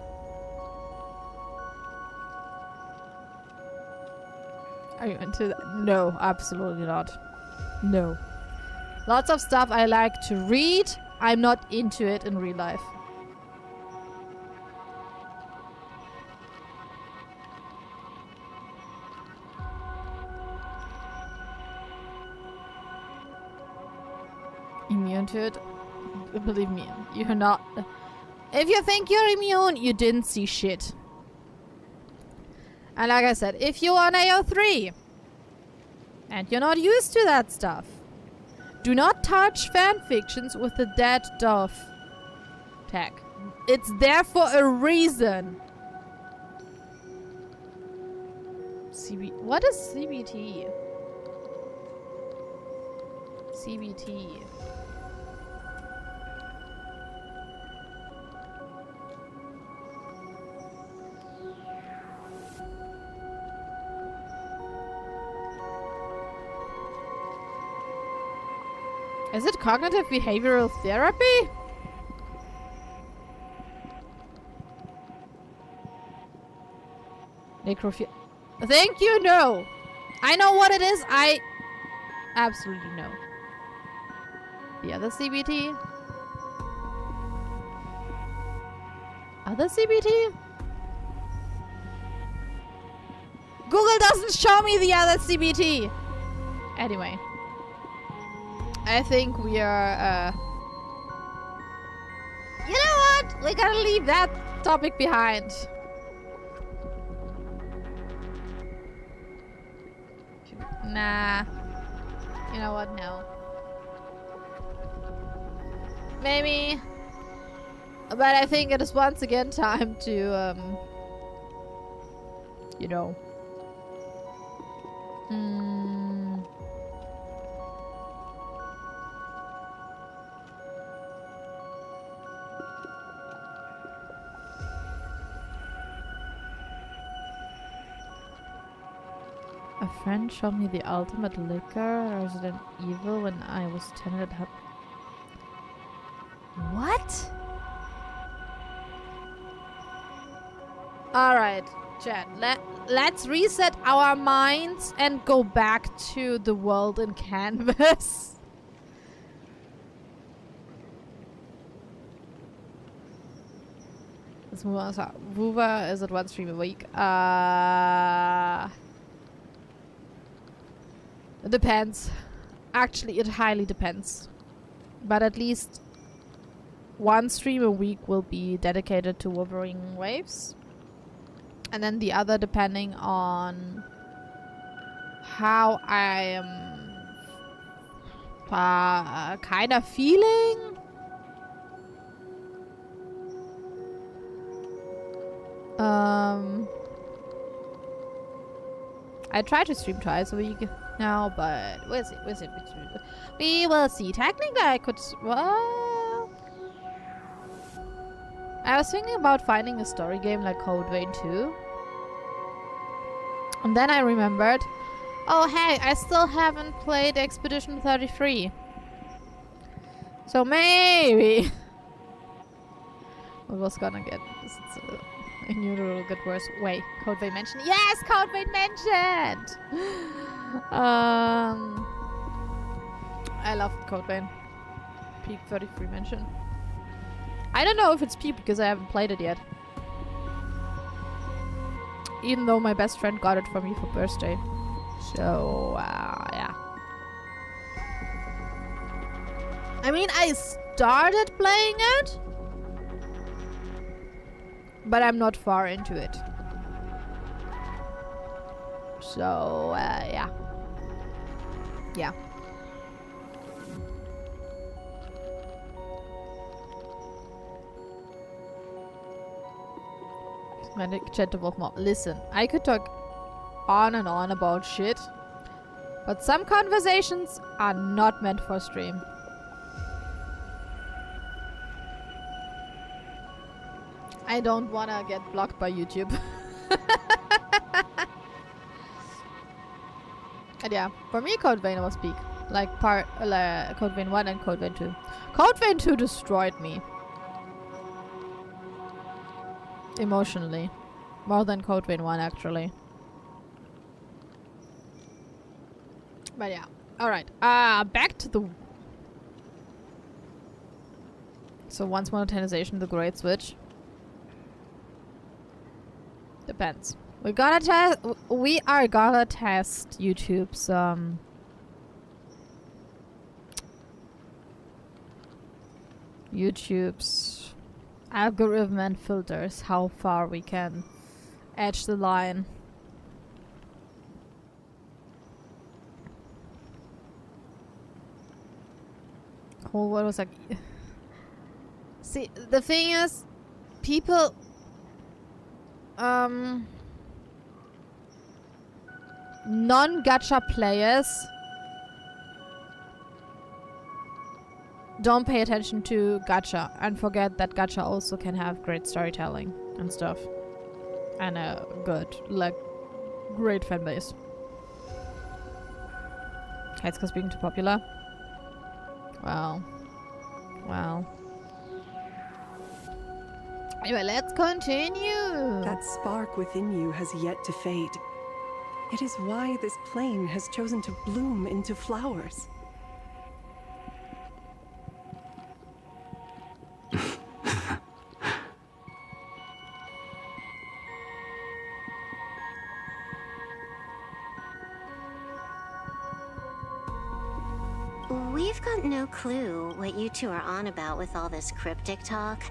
Are you into that? No, absolutely not. No. Lots of stuff I like to read. I'm not into it in real life. Immune to it? Believe me, you're not. If you think you're immune, you didn't see shit. And like I said, if you're on AO3 and you're not used to that stuff, do not touch fanfictions with the dead dove tag. It's there for a reason. What is CBT? CBT. Is it cognitive behavioral therapy? Necrophilia. Thank you, no. I know what it is. I absolutely know. The other CBT? Other CBT? Google doesn't show me the other CBT. Anyway. I think we are, you know what? We're gonna leave that topic behind. Nah. You know what? No. Maybe. But I think it is once again time to, you know. A friend showed me the ultimate liquor, Resident Evil, when I was 10 and had... What? Alright, chat. Let's reset our minds and go back to the world in Canvas. Let's move on. So, Vuva is at one stream a week. It depends. Actually, it highly depends. But at least one stream a week will be dedicated to Wuthering Waves. And then the other depending on how I am kind of feeling. I try to stream twice a week now, but we'll see. We will see. Technically, I could. Well, I was thinking about finding a story game like Code Vein 2. And then I remembered, oh hey, I still haven't played Expedition 33. So maybe we was gonna get this. I knew it will get worse. Wait, Code Vein mentioned? Yes, Code Vein mentioned! I love Code Vein. Peak 33 mention. I don't know if it's peak because I haven't played it yet. Even though my best friend got it for me for birthday. So, yeah. I mean, I started playing it, but I'm not far into it. So, yeah. Yeah. Meine Chatte Wolf more. Listen, I could talk on and on about shit, but some conversations are not meant for stream. I don't wanna get blocked by YouTube. And yeah, for me, Code Vein was peak. Like Code Vein 1 and Code Vein 2. Code Vein 2 destroyed me. Emotionally. More than Code Vein 1, actually. But yeah. Alright. Back to the... So once monetization, the Great Switch. Depends. We are gonna test YouTube's algorithm and filters, how far we can edge the line. Oh, what was like? See, the thing is, people non-gacha players don't pay attention to gacha and forget that gacha also can have great storytelling and stuff. And a good, like, great fanbase. It's because being too popular? Wow. Wow. Anyway, let's continue. That spark within you has yet to fade. It is why this plane has chosen to bloom into flowers. We've got no clue what you two are on about with all this cryptic talk.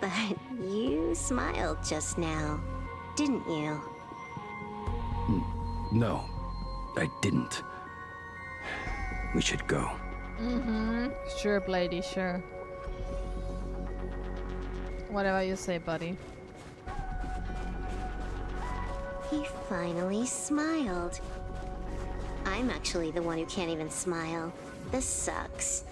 But you smiled just now, didn't you? No, I didn't. We should go. Mm-hmm. Sure, Blady, sure. Whatever you say, buddy. He finally smiled. I'm actually the one who can't even smile. This sucks.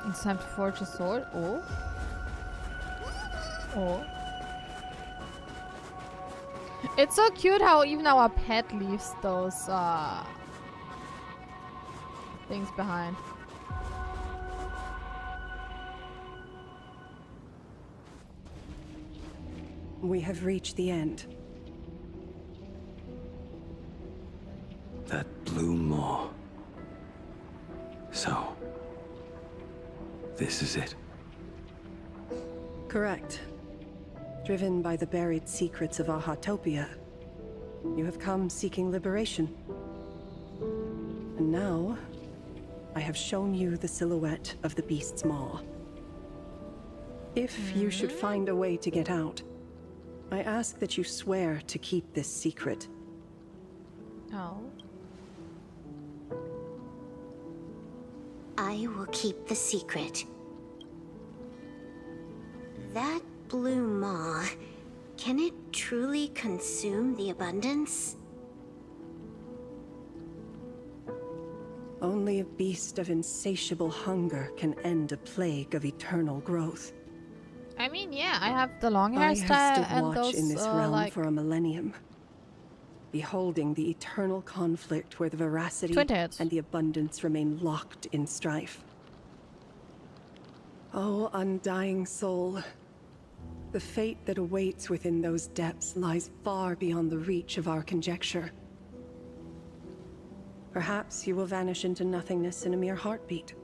It's time to forge a sword. Oh. Oh. It's so cute how even our pet leaves those things behind. We have reached the end. That blue maw. So, this is it. Correct. Driven by the buried secrets of Ahatopia, you have come seeking liberation. And now, I have shown you the silhouette of the beast's maw. If you should find a way to get out, I ask that you swear to keep this secret. Oh. I will keep the secret. That blue maw, can it truly consume the abundance? Only a beast of insatiable hunger can end a plague of eternal growth. I mean, yeah, I have the long I hairstyle have stood and watch those in this realm like for a millennium, beholding the eternal conflict where the veracity and the abundance remain locked in strife. Oh, undying soul, the fate that awaits within those depths lies far beyond the reach of our conjecture. Perhaps you will vanish into nothingness in a mere heartbeat,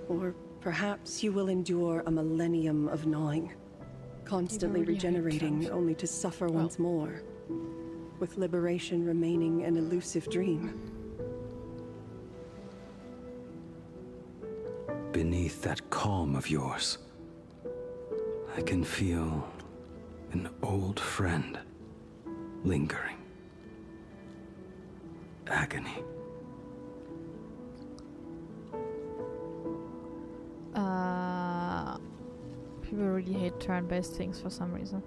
or perhaps you will endure a millennium of gnawing, constantly regenerating only to suffer once more, with liberation remaining an elusive dream. Beneath that calm of yours, I can feel an old friend lingering. agony. People really hate turn-based things for some reason.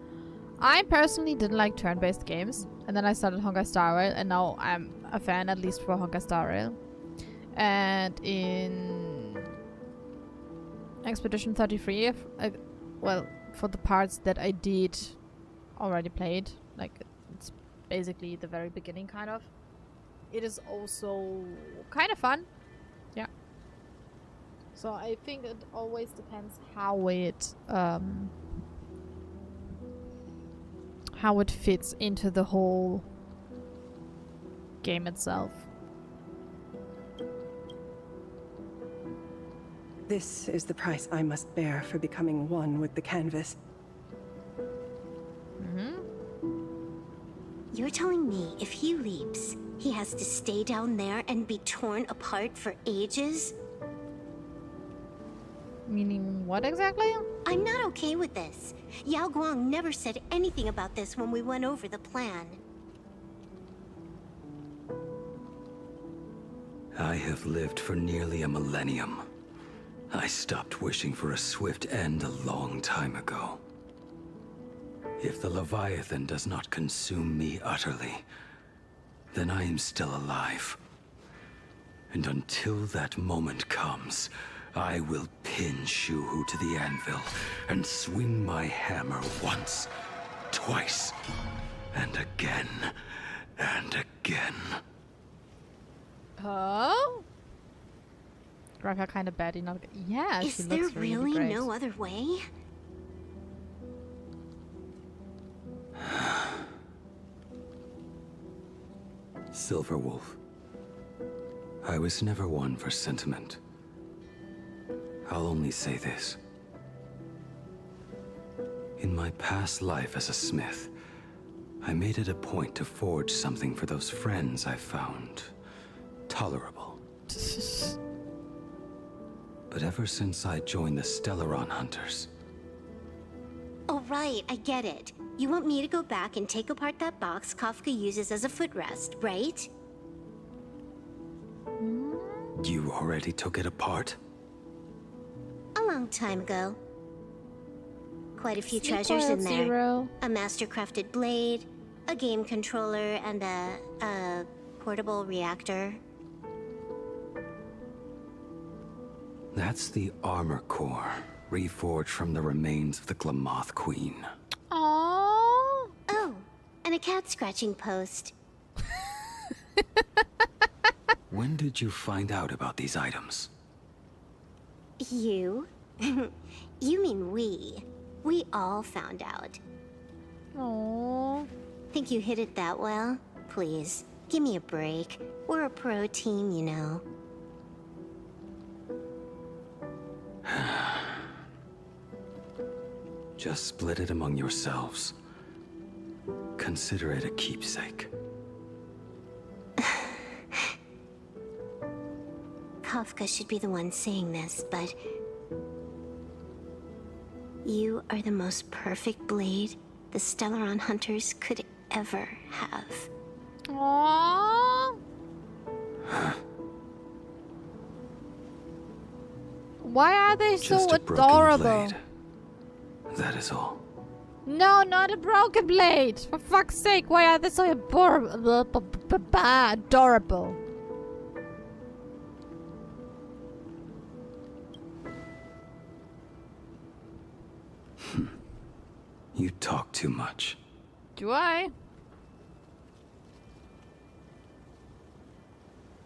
I personally didn't like turn-based games, and then I started Honkai Star Rail, and now I'm a fan, at least for Honkai Star Rail. And in Expedition 33, well, for the parts that I did already played, like it's basically the very beginning kind of, it is also kind of fun. Yeah. So I think it always depends how it fits into the whole game itself. This is the price I must bear for becoming one with the canvas. You're telling me if he leaps, he has to stay down there and be torn apart for ages? Meaning what exactly? I'm not okay with this. Yao Guang never said anything about this when we went over the plan. I have lived for nearly a millennium. I stopped wishing for a swift end a long time ago. If the Leviathan does not consume me utterly, then I am still alive. And until that moment comes, I will pin Shuhu to the anvil and swing my hammer once, twice, and again, and again. Oh? Graphic kind of bad enough. Yeah, Is she there looks really really great. no other way? Silverwolf. I was never one for sentiment. I'll only say this. In my past life as a smith, I made it a point to forge something for those friends I found tolerable. But ever since I joined the Stellaron Hunters... Oh right, I get it. You want me to go back and take apart that box Kafka uses as a footrest, right? You already took it apart? A long time ago. Quite a few Sleep treasures in Wild there. Zero. A master-crafted blade, a game controller, and a portable reactor. That's the armor core, reforged from the remains of the Glamoth Queen. Aww. Oh, and a cat scratching post. When did you find out about these items? You? You mean we. We all found out. Aww. Think you hid it that well? Please, give me a break. We're a pro team, you know. Just split it among yourselves. Consider it a keepsake. Kafka should be the one saying this, but... You are the most perfect blade the Stellaron Hunters could ever have. Aww. Why are they Just so a broken adorable? blade. That is all. No, not a broken blade! For fuck's sake, why are they so adorable? You talk too much. Do I?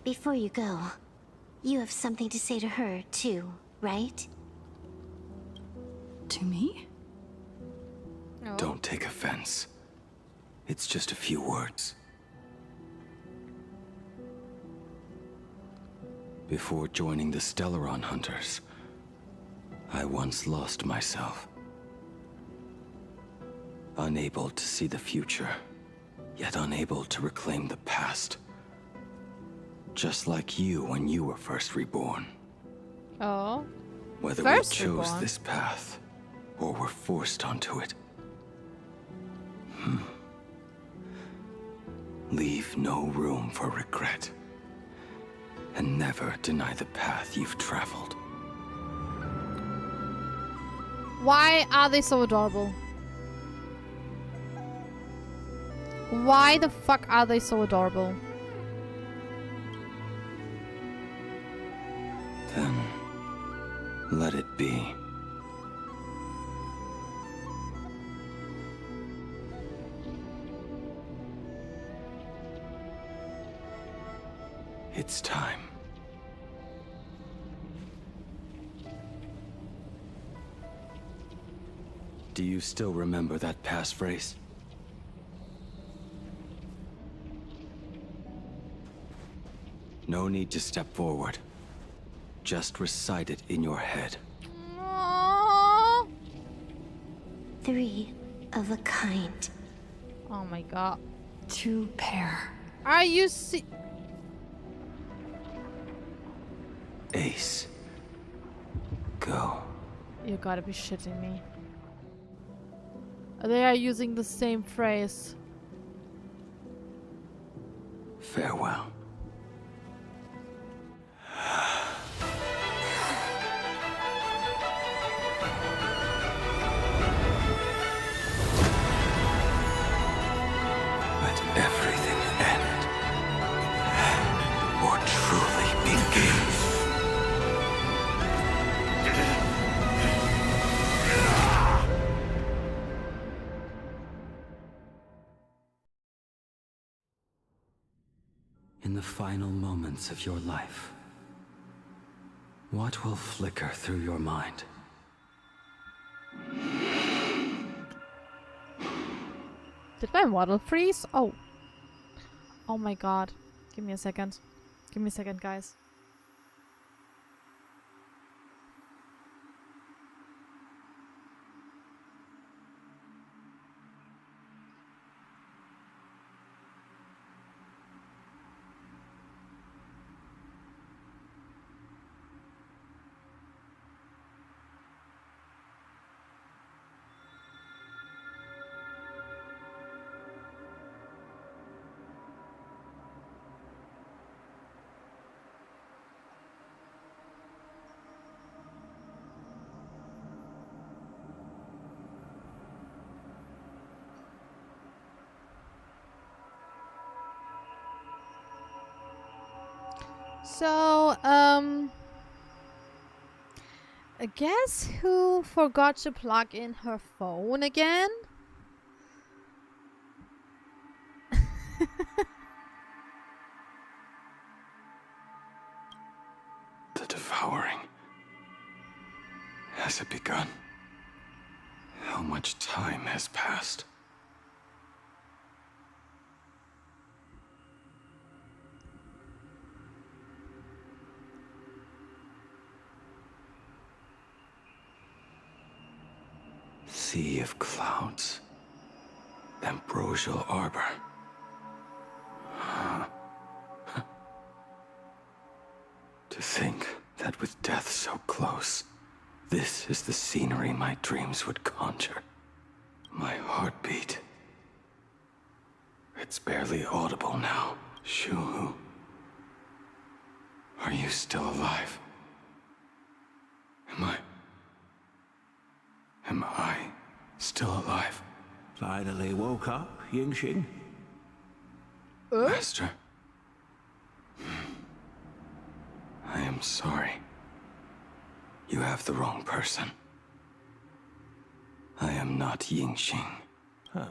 Before you go, you have something to say to her, too, right? To me? No. Don't take offense. It's just a few words. Before joining the Stellaron Hunters, I once lost myself. Unable to see the future, yet unable to reclaim the past. Just like you when you were first reborn. Oh. Whether First we chose reborn. this path, or were forced onto it. Leave leave no room for regret. And never deny the path you've traveled. Why are they so adorable? Why the fuck are they so adorable? Then, let it be. It's time. Do you still remember that passphrase? No need to step forward. Just recite it in your head. Aww. 3 of a kind. Oh my god. 2 pair. Are you Ace. Go. You gotta be shitting me. They are using the same phrase. Farewell. Let everything end. Or truly begin. In the final moments of your life, what will flicker through your mind? Did my model freeze? Oh. Oh my god. Give me a second. Give me a second, guys. So, guess who forgot to plug in her phone again? The devouring. Has it begun? How much time has passed? Sea of clouds. Ambrosial arbor. To think that with death so close, this is the scenery my dreams would conjure. My heartbeat. It's barely audible now. Shuhu. Are you still alive? Am I still alive? Finally woke up, Yingxing? Master. I am sorry. You have the wrong person. I am not Yingxing. Huh.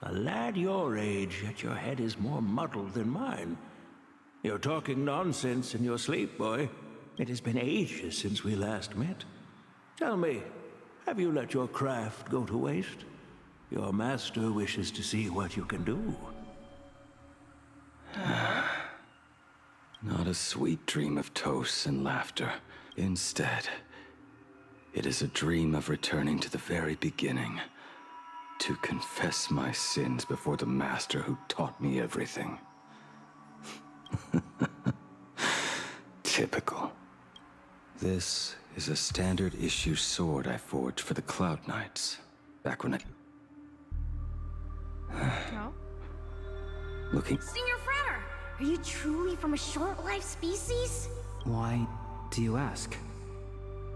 A lad your age, yet your head is more muddled than mine. You're talking nonsense in your sleep, boy. It has been ages since we last met. Tell me, have you let your craft go to waste? Your master wishes to see what you can do. Not a sweet dream of toasts and laughter. Instead, it is a dream of returning to the very beginning, to confess my sins before the master who taught me everything. Typical. This is a standard issue sword I forged for the Cloud Knights, back when I... No? looking... Senior Frater, are you truly from a short-lived species? Why do you ask?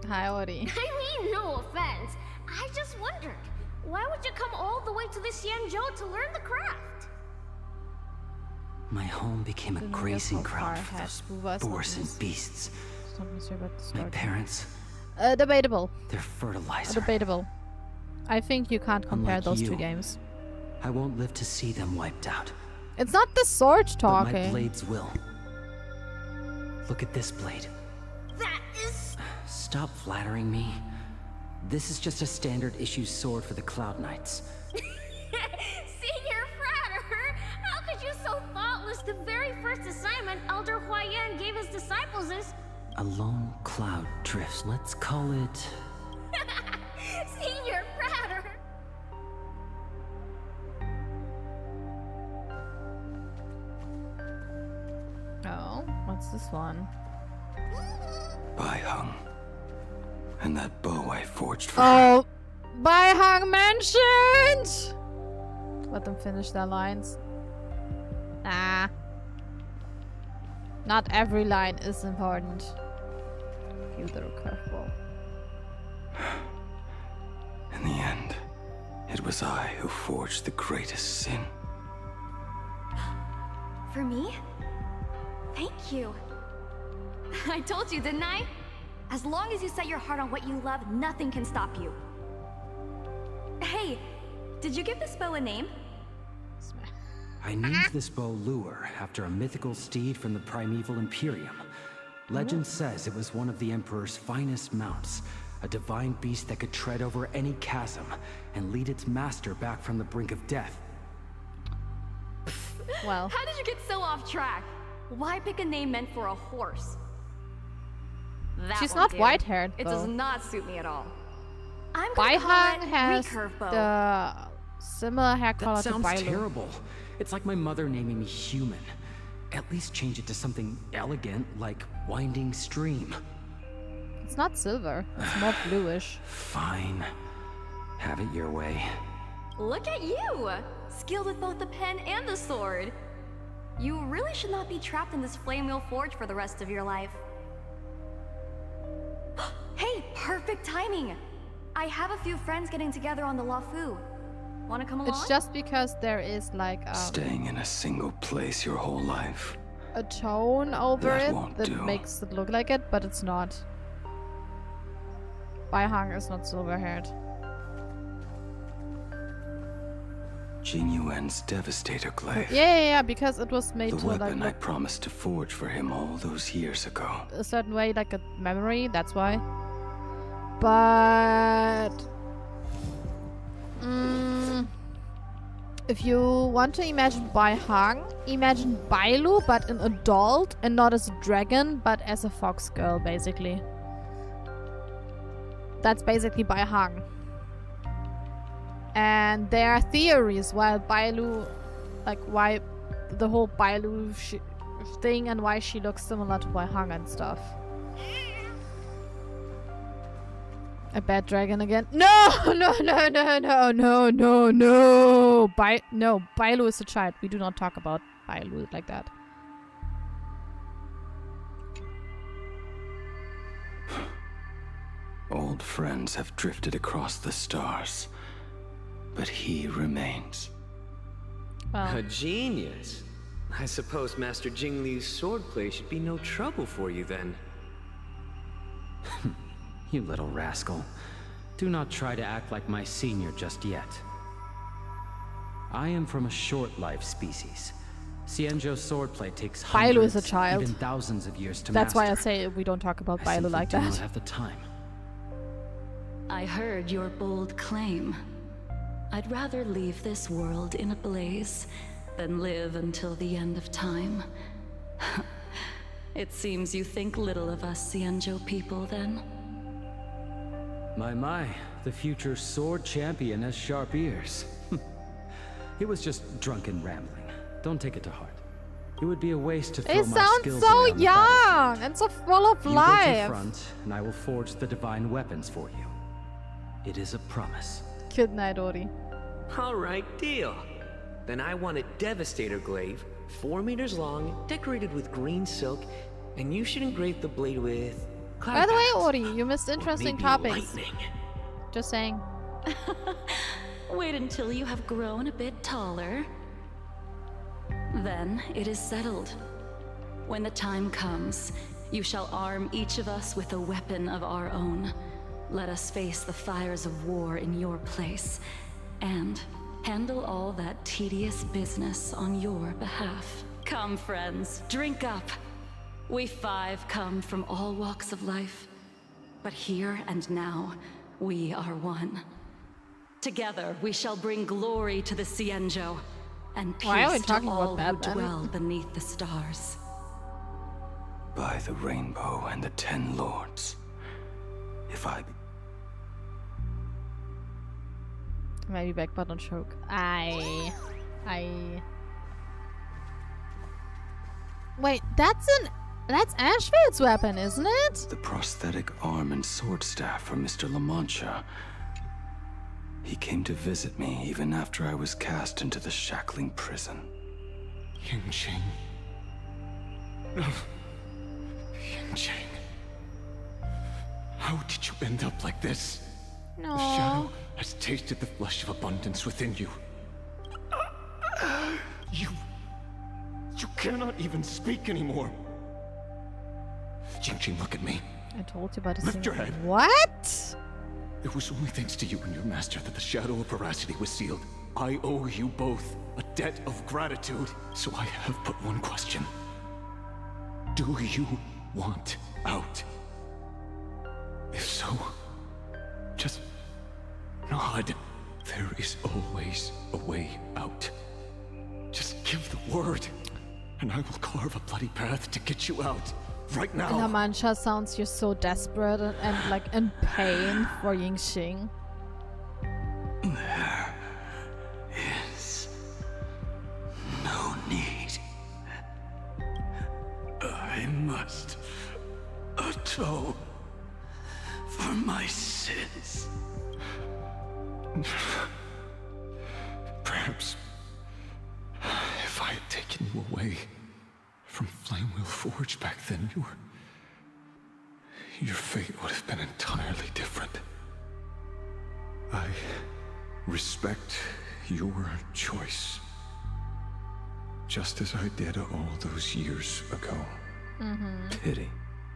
Hi, Ori. I mean, no offense. I just wondered, why would you come all the way to the Xianzhou to learn the craft? My home became a grazing ground for those boars and beasts. My parents... debatable. They're fertilizer. Debatable. I think you can't compare Unlike those you, two games. I won't live to see them wiped out. It's not the sword talking. But my blades will. Look at this blade. That is... Stop flattering me. This is just a standard issue sword for the Cloud Knights. Senior Frater, how could you so thoughtless? The very first assignment Elder Huayan gave his disciples is... A lone cloud drifts. Let's call it... Senior Frater! Oh, what's this one? Baihang. And that bow I forged for her. Baihang mentioned! Let them finish their lines. Nah. Not every line is important. You little curveball. In the end, it was I who forged the greatest sin. For me? Thank you. I told you, didn't I? As long as you set your heart on what you love, nothing can stop you. Hey, did you give this bow a name? I named this bow Lure after a mythical steed from the primeval Imperium. Legend says it was one of the Emperor's finest mounts, a divine beast that could tread over any chasm and lead its master back from the brink of death. Well, how did you get so off track? Why pick a name meant for a horse? She's not white-haired, It does not suit me at all. I'm Baihang has the similar hair color That to sounds Bailu. terrible. It's like my mother naming me human. At least change it to something elegant, like Winding Stream. It's not silver. It's more bluish. Fine. Have it your way. Look at you! Skilled with both the pen and the sword. You really should not be trapped in this flame wheel forge for the rest of your life. Hey, perfect timing! I have a few friends getting together on the Luofu. Wanna come along? It's just because there is like Staying in a single place your whole life. a tone over That it won't that do. makes it look like it, but it's not. Baihang is not silver-haired. Jing Yuan's Devastator glaive. Yeah, because it was made The to like weapon I look promised to forge for him all those years ago. a certain way, like a memory. That's why. But if you want to imagine Baihang, imagine Bailu, but an adult, and not as a dragon, but as a fox girl, basically. That's basically Baihang. And there are theories why Bailu, like why the whole Bailu thing and why she looks similar to Baihang and stuff. A bad dragon again? No! Bailu is a child. We do not talk about Bailu like that. Old friends have drifted across the stars, but he remains. Well. A genius. I suppose Master Jingliu's swordplay should be no trouble for you then. You little rascal. Do not try to act like my senior just yet. I am from a short-lived species. Xianzhou's swordplay takes Bailu hundreds, is a child. even thousands of years to That's master. why I say we don't talk about Bailu like I simply do that. not have the time. I heard your bold claim. I'd rather leave this world in a blaze than live until the end of time. It seems you think little of us Xianzhou people, then? My, the future sword champion has sharp ears. It was just drunken rambling. Don't take it to heart. It would be a waste to throw It my sounds skills so away on the battlefield. young and so full of You go to life. front, and I will forge the divine weapons for you. It is a promise. Good night, Ori. All right, deal. Then I want a devastator glaive, 4 meters long, decorated with green silk, and you should engrave the blade with cloud By the way, patterns. Ori, you missed interesting topics. Lightning. Just saying. Wait until you have grown a bit taller. Then it is settled. When the time comes, you shall arm each of us with a weapon of our own. Let us face the fires of war in your place, and handle all that tedious business on your behalf. Come, friends, drink up. We 5 come from all walks of life, but here and now, we are one. Together, we shall bring glory to the Cienjo, and peace to all who dwell beneath the stars. By the rainbow and the 10 lords, if I... Maybe back button choke. Wait, that's Ashvale's weapon, isn't it? The prosthetic arm and sword staff from Mr. La Mancha. He came to visit me even after I was cast into the shackling prison. Yingqing. Yingqing. How did you end up like this? No. The shadow has tasted the flesh of abundance within you. You cannot even speak anymore. Yingqing, look at me. I told you about a Lift your head. What? It was only thanks to you and your master that the shadow of veracity was sealed. I owe you both a debt of gratitude, so I have but one question. Do you want out? If so, just nod. There is always a way out. Just give the word, and I will carve a bloody path to get you out. Right now. La Mancha sounds you're so desperate and like in pain for Yingqing. There is no need. I must atone for my sins. Perhaps if I had taken you away from Flamewheel Forge back then, your fate would have been entirely different. I respect your choice, just as I did all those years ago. Pity.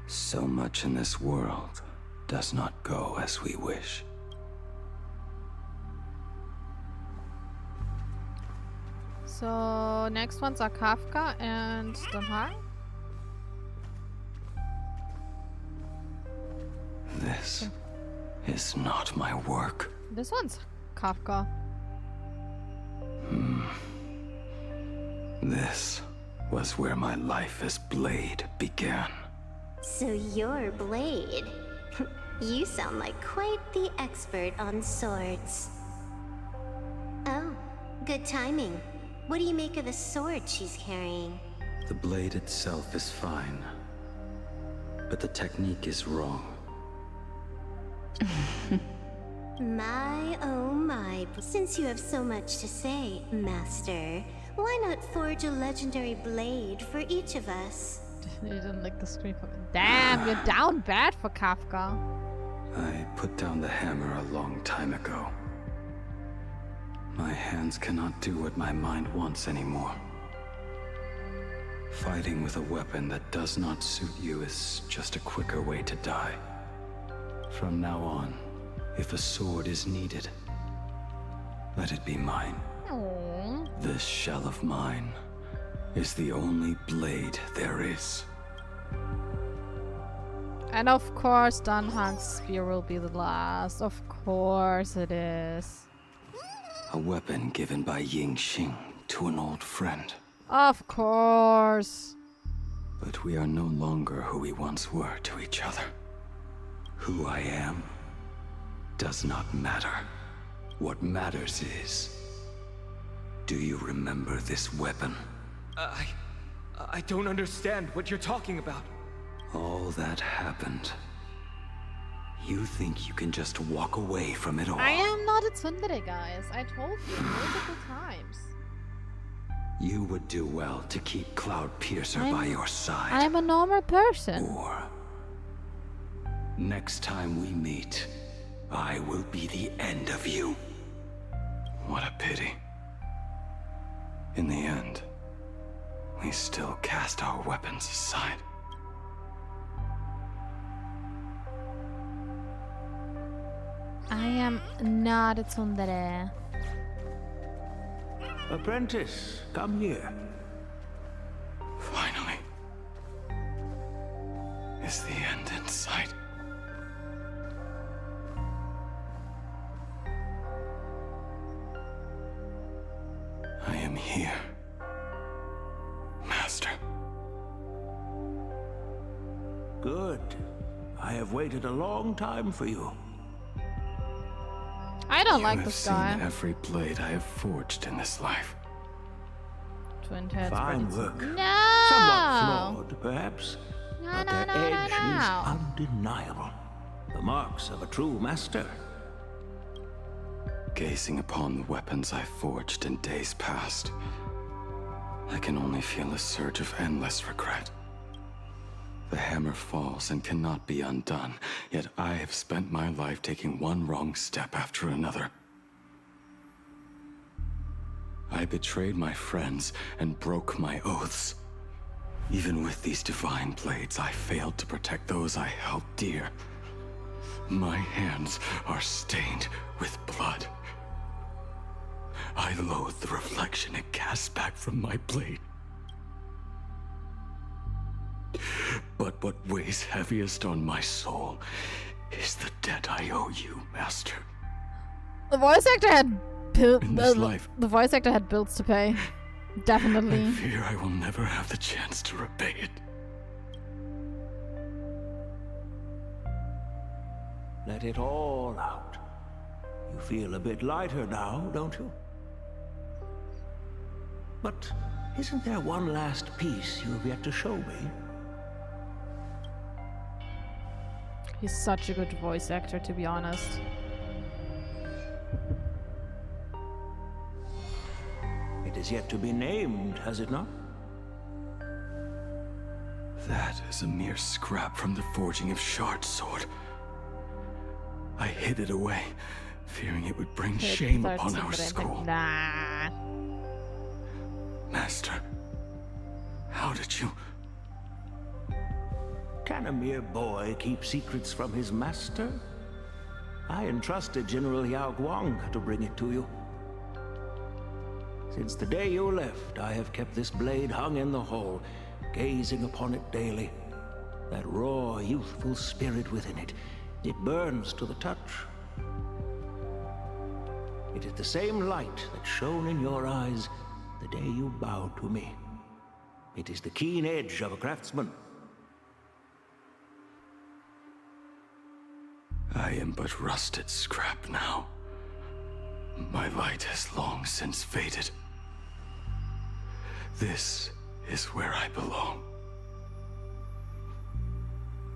So much in this world does not go as we wish. So next ones are Kafka and Stonehai. This is not my work. This one's Kafka. This was where my life as Blade began. So you're Blade. You sound like quite the expert on swords. Oh, good timing. What do you make of the sword she's carrying? The blade itself is fine, but the technique is wrong. My, oh my. Since you have so much to say, Master, why not forge a legendary blade for each of us? You didn't like the screen. Damn, you're down bad for Kafka. I put down the hammer a long time ago. My hands cannot do what my mind wants anymore. Fighting with a weapon that does not suit you is just a quicker way to die. From now on, if a sword is needed, let it be mine. Aww. This shell of mine is the only blade there is. And of course, Dunhan's spear will be the last. Of course it is. A weapon given by Yingqing to an old friend. Of course. But we are no longer who we once were to each other. Who I am does not matter. What matters is, do you remember this weapon? I don't understand what you're talking about. All that happened. You think you can just walk away from it all? I am not a tsundere, guys. I told you multiple times. You would do well to keep Cloudpiercer by your side. I'm a normal person. Or next time we meet, I will be the end of you. What a pity. In the end, we still cast our weapons aside. I am not a tsundere. Apprentice, come here. Finally. Is the end in sight? I am here, Master. Good. I have waited a long time for you. I don't like this guy. You have seen every blade I have forged in this life. Twin heads. Fine work. No! Somewhat flawed, perhaps. No, but no, their no, edge no, no. is undeniable. The marks of a true master. Gazing upon the weapons I forged in days past, I can only feel a surge of endless regret. The hammer falls and cannot be undone, yet I have spent my life taking one wrong step after another. I betrayed my friends and broke my oaths. Even with these divine blades, I failed to protect those I held dear. My hands are stained with blood. I loathe the reflection it casts back from my blade. But what weighs heaviest on my soul is the debt I owe you, Master. The voice actor had life, the voice actor had bills to pay. Definitely. I fear I will never have the chance to repay it. Let it all out. You feel a bit lighter now, don't you? But isn't there one last piece you have yet to show me? He's such a good voice actor, to be honest. It is yet to be named, has it not? That is a mere scrap from the forging of Shard's sword. I hid it away, fearing it would bring shame upon our school. Nah. Master, how did you... Can a mere boy keep secrets from his master? I entrusted General Yao Guang to bring it to you. Since the day you left, I have kept this blade hung in the hall, gazing upon it daily. That raw, youthful spirit within it, it burns to the touch. It is the same light that shone in your eyes the day you bowed to me. It is the keen edge of a craftsman. I am but rusted scrap now. My light has long since faded. This is where I belong.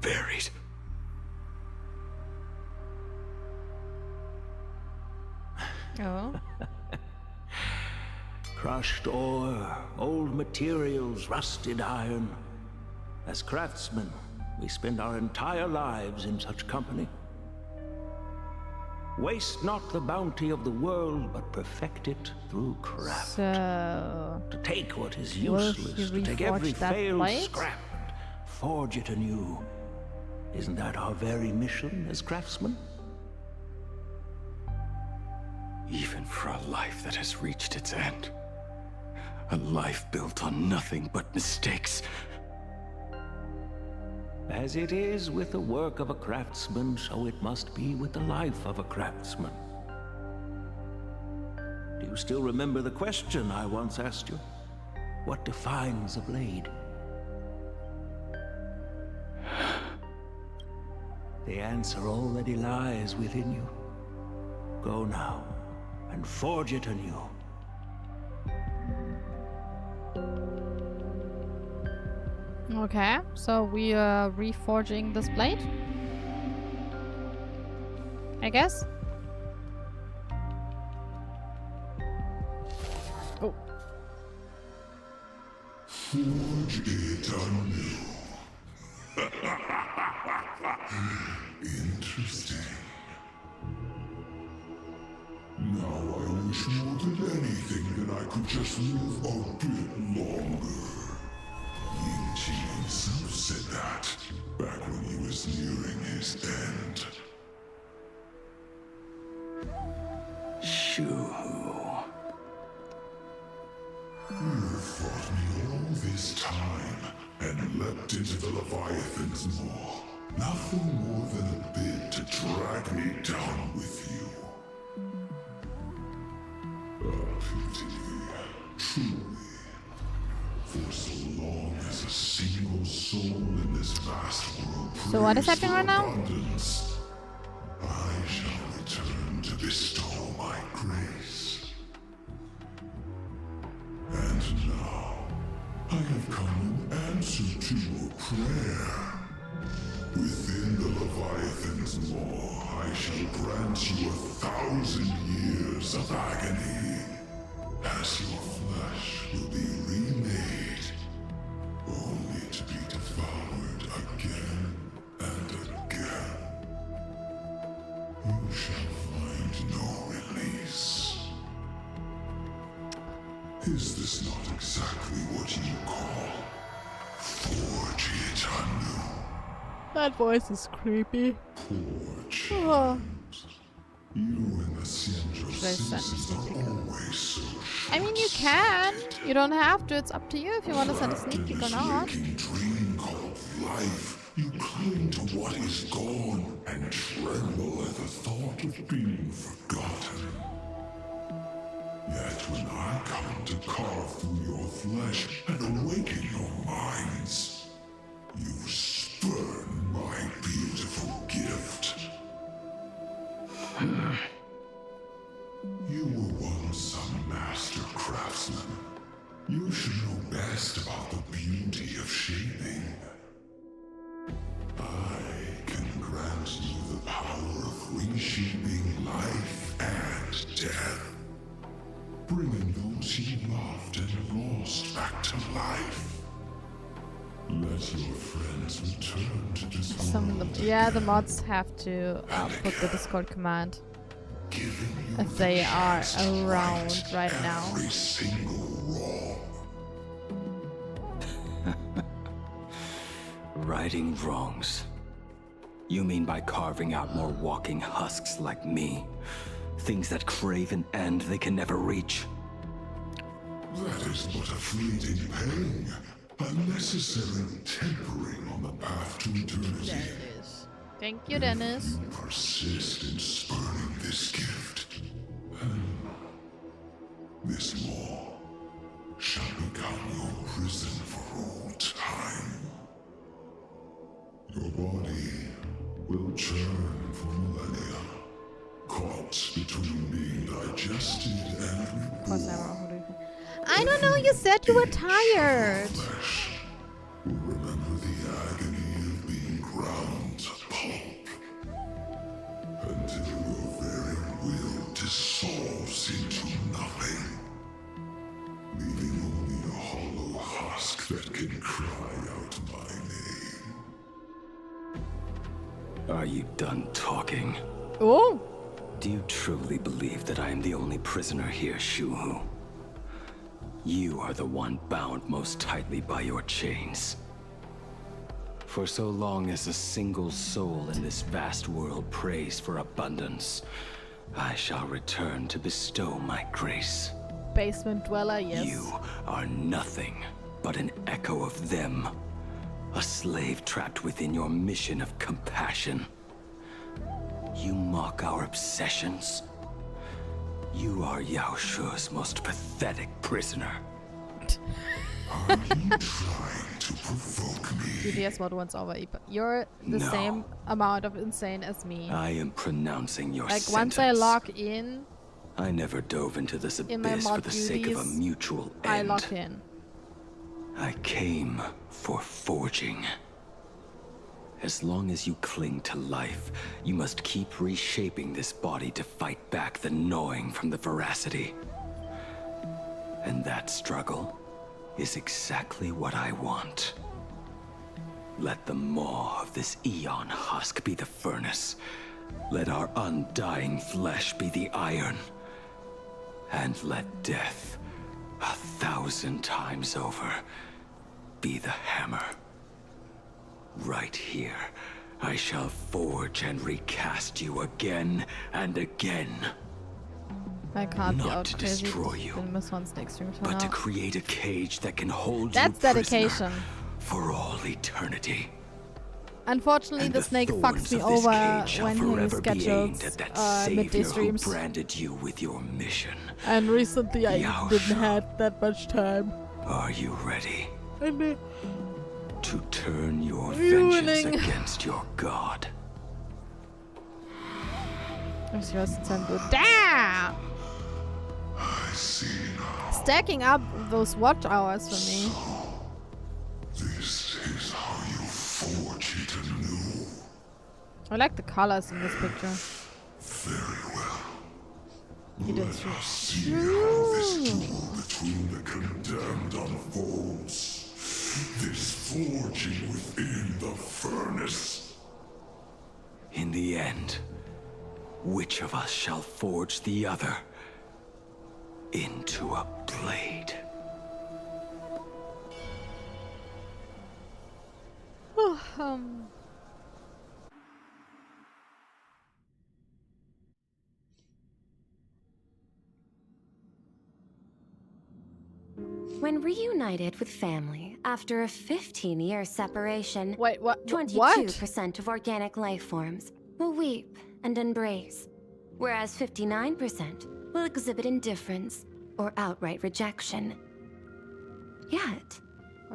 Buried. Oh. Crushed ore, old materials, rusted iron. As craftsmen, we spend our entire lives in such company. Waste not the bounty of the world, but perfect it through craft. So... To take what is useless, to take every failed blade? scrap and forge it anew. Isn't that our very mission as craftsmen? Even for a life that has reached its end. A life built on nothing but mistakes. As it is with the work of a craftsman, so it must be with the life of a craftsman. Do you still remember the question I once asked you? What defines a blade? The answer already lies within you. Go now, and forge it anew. Okay, so we are reforging this blade, I guess. Oh. Forge it anew. Interesting. Now I wish more than anything that I could just live a bit longer. Ying Qi himself said that back when he was nearing his end. Shu-Hu. You fought me all this time and leapt into the Leviathan's maw. Nothing more than a bit to drag me down with you. A pity, truly. For so long as a single soul in this vast world So what is happening right now? abundance, I shall return to bestow my grace. And now, I have come in answer to your prayer. Within the Leviathan's maw, I shall grant you 1,000 years of agony, as your flesh will be remade, only to be devoured again and again. You shall find no release. Is this not exactly what you call forge it anew? That voice is creepy. Forge. Oh. You and the Xianzhou citizens are always so I mean, you can. You don't have to. It's up to you if you want to send a sneak peek or not. dream called life. You cling to what is gone and tremble at the thought of being forgotten. Yet when I come to carve through your flesh and awaken your minds, you spurn my beautiful gift. You were once a master craftsman. You should know best about the beauty of shaping. I can grant you the power of reshaping life and death, bringing those you loved and lost back to life. Let your friends return to this world. Yeah, the mods have to put the Discord command if they are around right now. Every single wrong. Righting wrongs. You mean by carving out more walking husks like me? Things that crave an end they can never reach? That is but a fleeting pang. A necessary tempering on the path to eternity. There it is. Thank you, Dennis. You persist in spurning this gift, this law shall become your prison for all time. Your body will churn for millennia, caught between being digested and reborn. I don't know, you said you were tired. Will remember the agony of being ground to pulp until your very will dissolves into nothing, leaving only a hollow husk that can cry out my name. Are you done talking? Oh! Do you truly believe that I am the only prisoner here, Shu-Hu? You are the one bound most tightly by your chains. For so long as a single soul in this vast world prays for abundance, I shall return to bestow my grace. Basement dweller, yes. You are nothing but an echo of them. A slave trapped within your mission of compassion. You mock our obsessions. You are Yao Shu's most pathetic prisoner. Are you trying to provoke me? GDS mod once over. You're the same amount of insane as me. I am pronouncing your like sentence. Once I log in, I never dove into this in my abyss mod for the sake of a mutual end. I log in. I came for forging. As long as you cling to life, you must keep reshaping this body to fight back the gnawing from the veracity. And that struggle is exactly what I want. Let the maw of this eon husk be the furnace. Let our undying flesh be the iron. And let death, 1,000 times over, be the hammer. Right here, I shall forge and recast you again and again. Not to destroy you, but to create a cage that can hold That's you dedication. For all eternity. Unfortunately, the snake fucks me over when he schedules midday streams. Who branded you with your mission. And recently I didn't have that much time. Are you ready? To turn your vengeance against your god. Damn! I see now. Stacking up those watch hours for me. This is how you forge it anew. I like the colors in this picture. Very well. Let us see how this duel between the condemned unfolds. This forging within the furnace. In the end, which of us shall forge the other into a blade? When reunited with family after a 15-year separation, wait, what? 22% of organic life forms will weep and embrace, whereas 59% will exhibit indifference or outright rejection. Yet,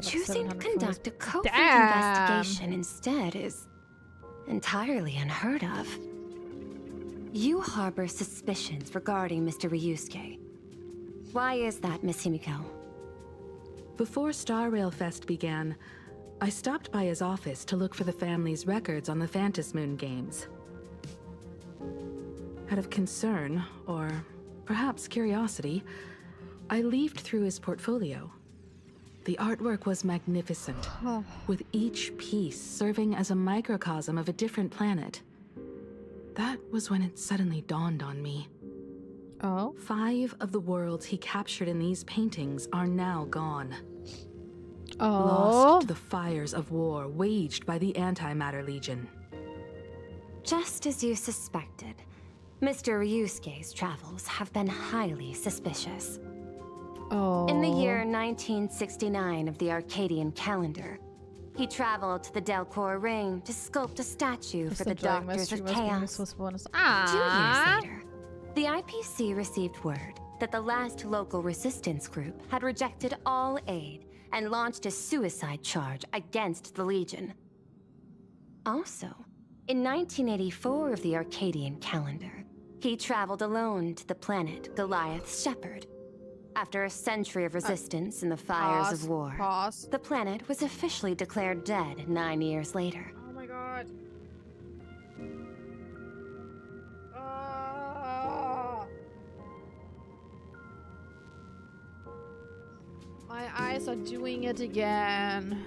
choosing to conduct a covert investigation instead is entirely unheard of. You harbor suspicions regarding Mr. Ryusuke. Why is that, Miss Himiko? Before Star Rail Fest began, I stopped by his office to look for the family's records on the Phantom Moon games. Out of concern, or perhaps curiosity, I leafed through his portfolio. The artwork was magnificent, with each piece serving as a microcosm of a different planet. That was when it suddenly dawned on me. 5 of the worlds he captured in these paintings are now gone. Lost to the fires of war waged by the Antimatter Legion. Just as you suspected, Mr. Ryusuke's travels have been highly suspicious. In the year 1969 of the Arcadian calendar, he traveled to the Delcor Ring to sculpt a statue for the Doctors of Chaos. 2 years later, the IPC received word that the last local resistance group had rejected all aid and launched a suicide charge against the Legion. Also, in 1984 of the Arcadian calendar, he traveled alone to the planet Goliath's Shepherd. After a century of resistance in the fires of war, the planet was officially declared dead 9 years later. Oh my god. My eyes are doing it again.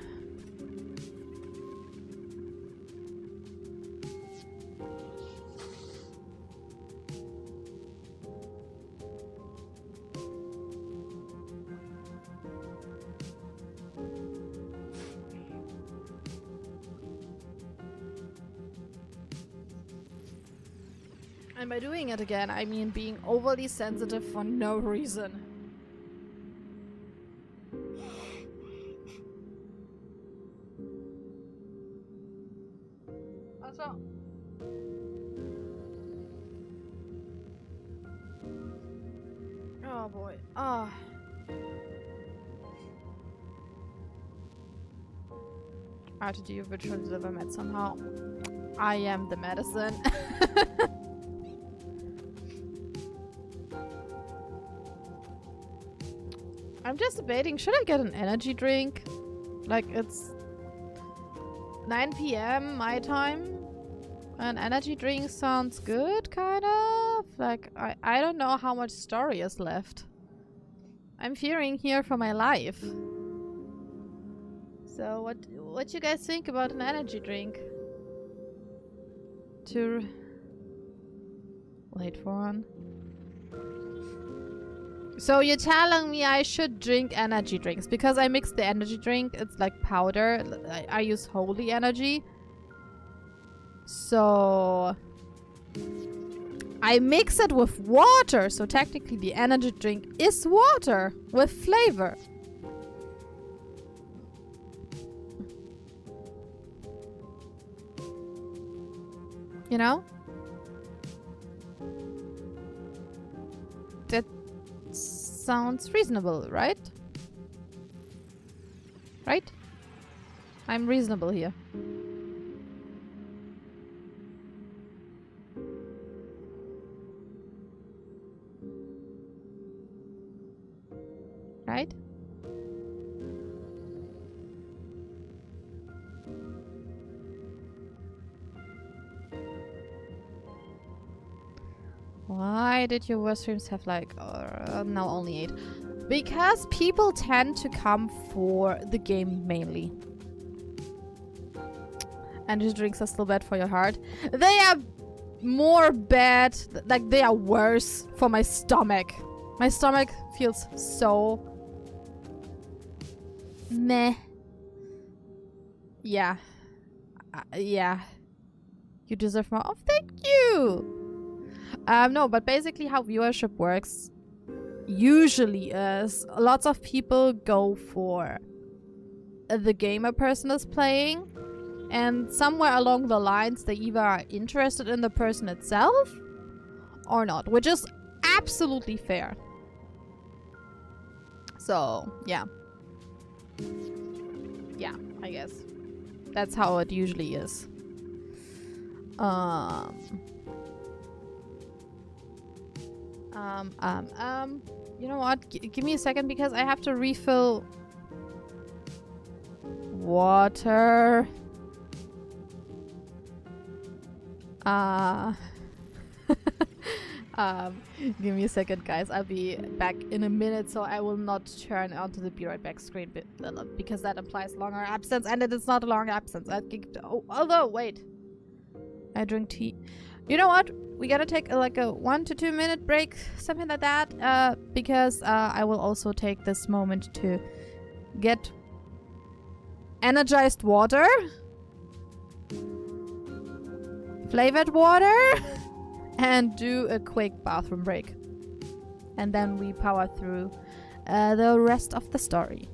And by doing it again, I mean being overly sensitive for no reason. Also, oh boy. I have to do a virtual liver med somehow. I am the medicine. I'm just debating, should I get an energy drink? Like, it's 9 p.m. my time. An energy drink sounds good, kind of. Like, I don't know how much story is left. I'm fearing here for my life. So what you guys think about an energy drink? To wait for one. So you're telling me I should drink energy drinks because I mix the energy drink. It's like powder. I use holy energy. So I mix it with water. So technically the energy drink is water with flavor. You know? That sounds reasonable, right? Right? I'm reasonable here. Right? Why did your worst streams have like now only 8? Because people tend to come for the game mainly. Energy drinks are still bad for your heart. They are more bad, like they are worse for my stomach. My stomach feels so meh. Yeah. Yeah. You deserve more. Oh, thank you! No, but basically how viewership works usually is lots of people go for the game a person is playing, and somewhere along the lines they either are interested in the person itself or not, which is absolutely fair. So, yeah. Yeah, I guess. That's how it usually is. You know what? Give me a second because I have to refill water. Give me a second, guys. I'll be back in a minute, so I will not turn onto the be right back screen because that implies longer absence, and it is not a long absence. Although, wait. I drink tea. You know what? We gotta take like a 1 to 2 minute break, something like that, because I will also take this moment to get energized water, flavored water, and do a quick bathroom break. And then we power through the rest of the story.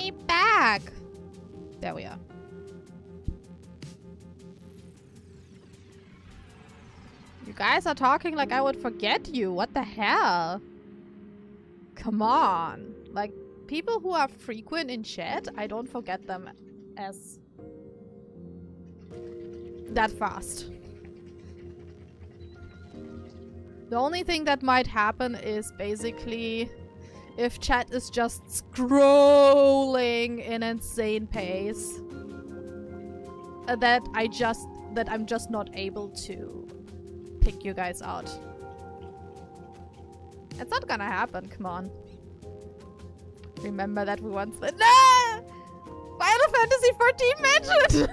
me back. There we are. You guys are talking like I would forget you. What the hell? Come on. Like, people who are frequent in chat, I don't forget them as that fast. The only thing that might happen is basically if chat is just scrolling in insane pace, that I'm just not able to pick you guys out. It's not gonna happen, come on. Remember that we once said, no! Final Fantasy 14 mentioned!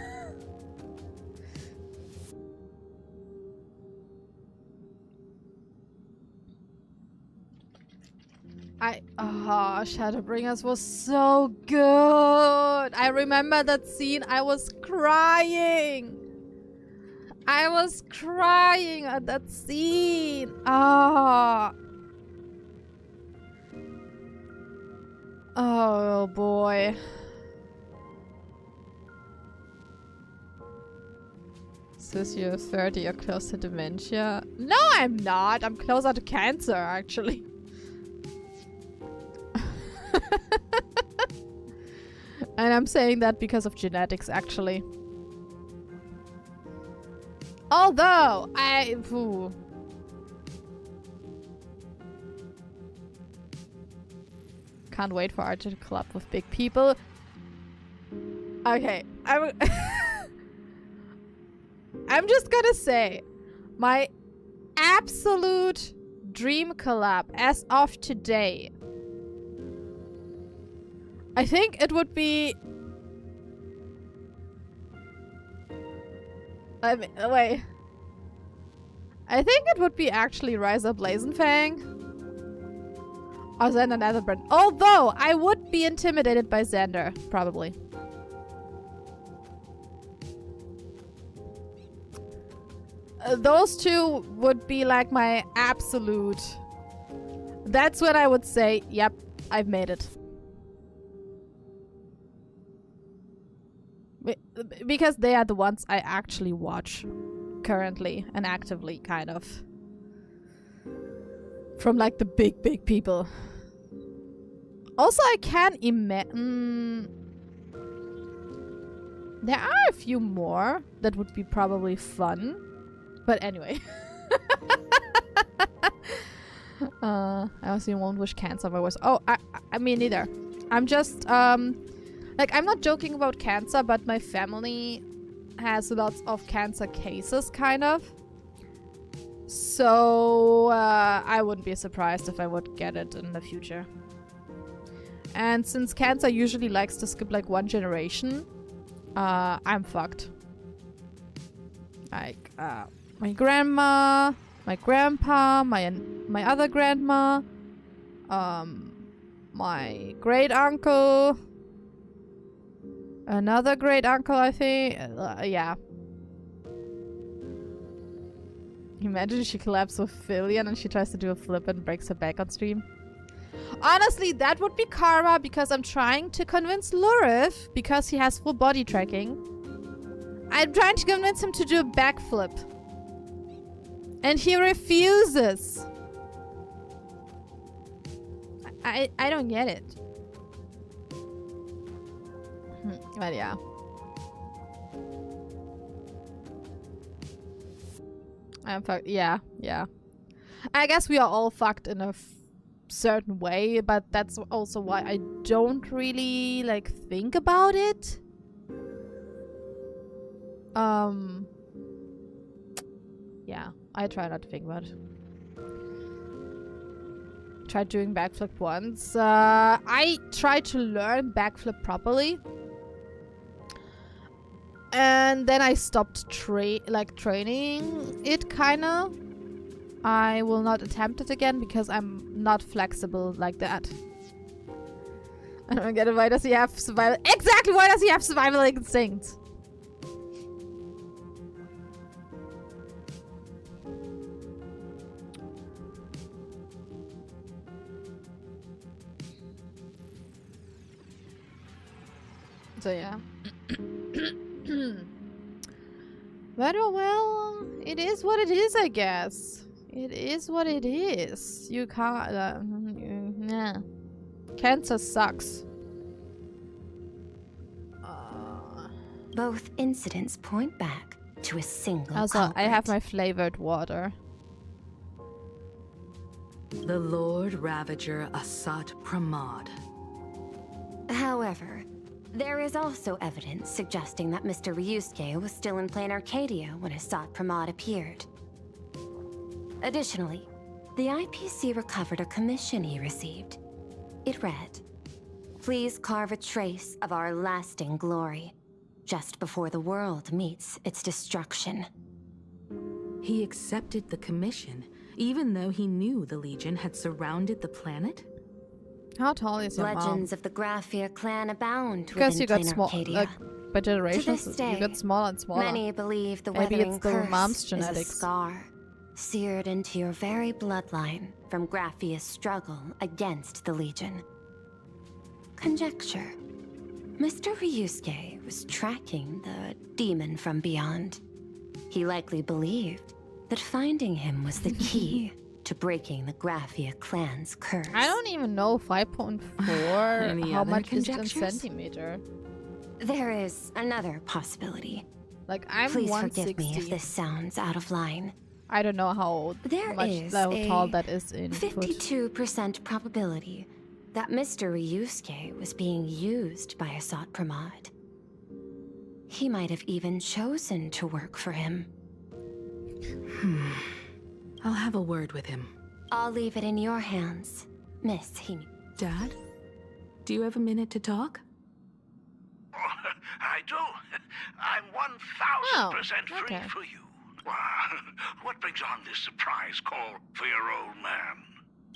Shadowbringers was so good. I remember that scene. I was crying. I was crying at that scene. Oh boy. Sis, you're 30, you're close to dementia. No, I'm not. I'm closer to cancer, actually. And I'm saying that because of genetics, actually. Although, can't wait for Archer to club with big people. Okay, I'm just gonna say, my absolute dream collab as of today, I think it would be... wait. I think it would be actually Rise Up Blazonfang. Or Xander Netherbrand. Although, I would be intimidated by Xander, probably. Those two would be like my absolute... That's when I would say, yep, I've made it. Because they are the ones I actually watch currently and actively, kind of. From like the big people. Also, I can imagine... there are a few more that would be probably fun. But anyway. I also won't wish cancer on my worst. Oh, I mean, neither. I'm just, like, I'm not joking about cancer, but my family has lots of cancer cases, kind of. So, I wouldn't be surprised if I would get it in the future. And since cancer usually likes to skip, like, one generation, I'm fucked. Like, my grandma, my grandpa, my other grandma, my great uncle, another great uncle, I think. Yeah. Imagine she collabs with Fillion and she tries to do a flip and breaks her back on stream. Honestly, that would be karma because I'm trying to convince Lurif, because he has full body tracking. I'm trying to convince him to do a backflip. And he refuses. I don't get it. But yeah. I'm fucked. Yeah, yeah. I guess we are all fucked in a certain way, but that's also why I don't really, like, think about it. Yeah, I try not to think about it. Tried doing backflip once. I tried to learn backflip properly. And then I stopped training it, kinda. I will not attempt it again because I'm not flexible like that. I don't get it. Why does he have survival? Exactly! Why does he have survival instincts? So yeah. But oh well, it is what it is, I guess. It is what it is. You can't. Yeah. Cancer sucks. Both incidents point back to a single Also, culprit. I have my flavored water. The Lord Ravager Asat Pramod. However, there is also evidence suggesting that Mr. Ryusuke was still in Plain Arcadia when Asat Pramod appeared. Additionally, the IPC recovered a commission he received. It read, "Please carve a trace of our lasting glory, just before the world meets its destruction." He accepted the commission, even though he knew the Legion had surrounded the planet? How tall is your Legends mom? of the Graphia clan abound Because you within got Plain small, Arcadia. like by generations, To this day, you got smaller and smaller. many believe the Maybe weathering it's the curse mom's is a genetics. scar seared into your very bloodline from Graphia's struggle against the Legion. Conjecture. Mr. Ryusuke was tracking the demon from beyond. He likely believed that finding him was the key to breaking the Graphia clan's curse. I don't even know 5.4. Any How other much is in conjectures? centimeter? There is another possibility. Like I'm Please 160. forgive me if this sounds out of line. I don't know how There much is how a tall that is in foot. 52% probability that Mr. Ryusuke was being used by Asat Pramod. He might have even chosen to work for him. I'll have a word with him. I'll leave it in your hands, Miss Himi. Dad? Do you have a minute to talk? I do. I'm 1,000% free for you. What brings on this surprise call for your old man?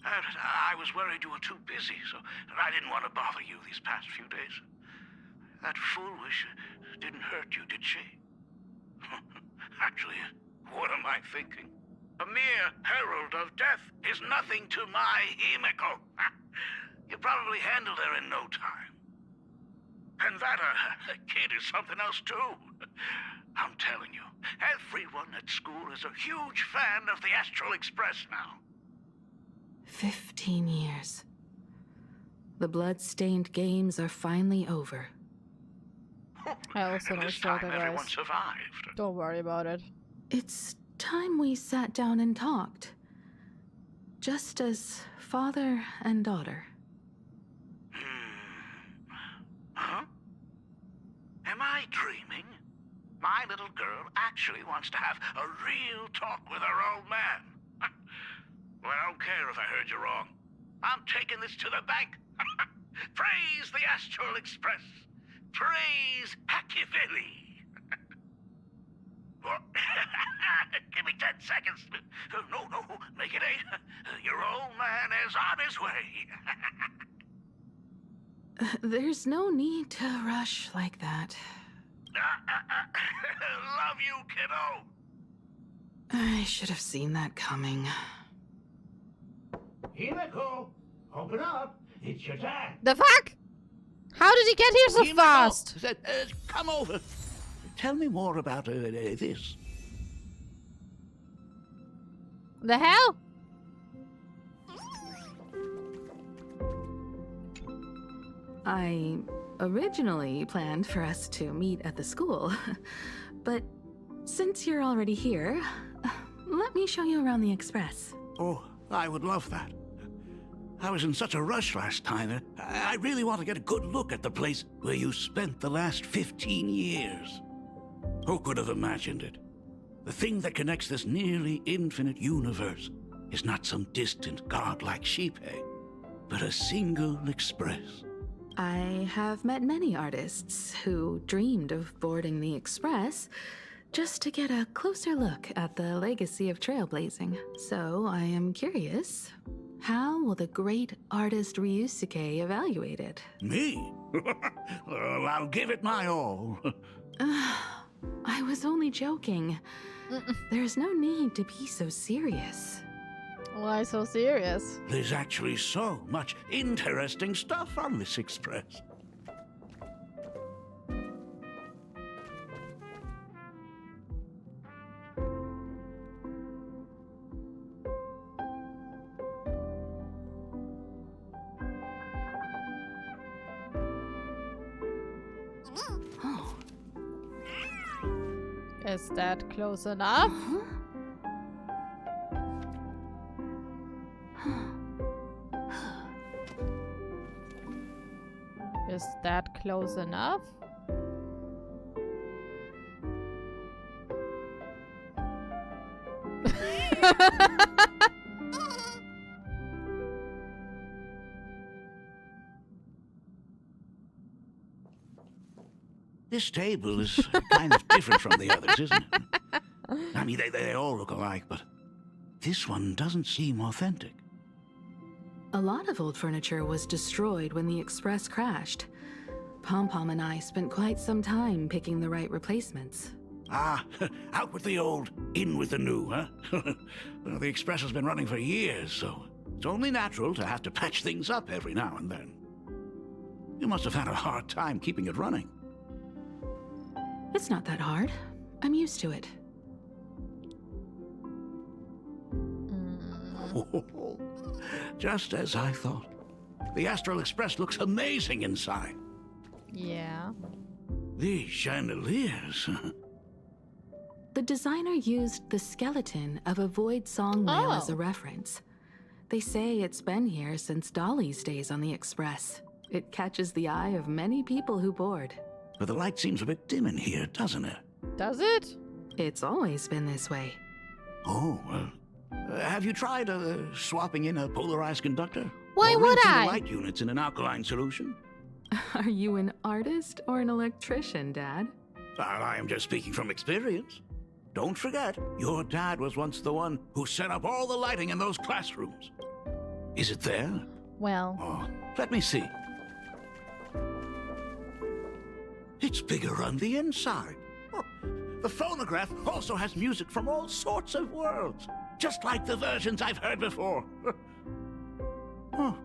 I was worried you were too busy, so I didn't want to bother you these past few days. That foolish didn't hurt you, did she? Actually, what am I thinking? A mere herald of death is nothing to my Himiko. You probably handled her in no time. And that kid is something else too. I'm telling you, everyone at school is a huge fan of the Astral Express now. 15 years. The blood-stained games are finally over. I also know Zelda, Everyone guys. survived. Don't worry about it. It's time we sat down and talked. Just as father and daughter. Huh? Am I dreaming? My little girl actually wants to have a real talk with her old man. Well, I don't care if I heard you wrong. I'm taking this to the bank. Praise the Astral Express. Praise Hakivilli. Give me 10 seconds. No, make it 8. Your old man is on his way. There's no need to rush like that. Love you, kiddo. I should have seen that coming. Himiko, open up. It's your dad. The fuck? How did he get here so fast? Come over. Tell me more about this. The hell? I originally planned for us to meet at the school, but since you're already here, let me show you around the Express. Oh, I would love that. I was in such a rush last time. I really want to get a good look at the place where you spent the last 15 years. Who could have imagined it? The thing that connects this nearly infinite universe is not some distant godlike sheephead, but a single express. I have met many artists who dreamed of boarding the Express just to get a closer look at the legacy of trailblazing. So I am curious, how will the great artist Ryusuke evaluate it? Me? Well, I'll give it my all. I was only joking. There's no need to be so serious. Why so serious? There's actually so much interesting stuff on this express. Oh. Is that close enough? Is that close enough? This table is kind of different from the others, isn't it? I mean, they all look alike, but this one doesn't seem authentic. A lot of old furniture was destroyed when the Express crashed. Pom-Pom and I spent quite some time picking the right replacements. Ah, out with the old, in with the new, huh? Well, the Express has been running for years, so it's only natural to have to patch things up every now and then. You must have had a hard time keeping it running. It's not that hard. I'm used to it. Just as I thought. The Astral Express looks amazing inside. Yeah. These chandeliers. The designer used the skeleton of a void song whale as a reference. They say it's been here since Dolly's days on the Express. It catches the eye of many people who board. But the light seems a bit dim in here, doesn't it? Does it? It's always been this way. Oh, have you tried swapping in a polarized conductor? Why or would rinsing I? the light units in an alkaline solution? Are you an artist or an electrician, Dad? I am just speaking from experience. Don't forget, your dad was once the one who set up all the lighting in those classrooms. Is it there? Well. Oh, let me see. It's bigger on the inside. Oh, the phonograph also has music from all sorts of worlds, just like the versions I've heard before. Oh,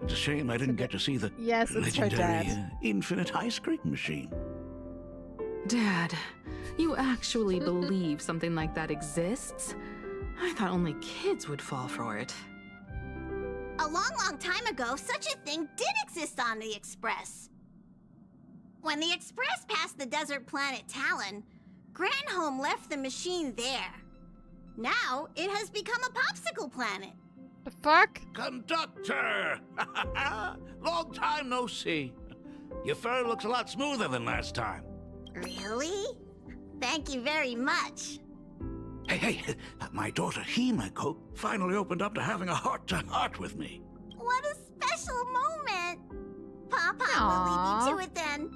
it's a shame I didn't get to see the legendary infinite ice cream machine. Dad, you actually believe something like that exists? I thought only kids would fall for it. A long, long time ago, such a thing did exist on the Express. When the Express passed the desert planet Talon, Granholm left the machine there. Now, it has become a popsicle planet. The fuck? Conductor! Long time no see. Your fur looks a lot smoother than last time. Really? Thank you very much. Hey, my daughter Himeko finally opened up to having a heart-to-heart with me. What a special moment. Pom-Pom will leave you to it then.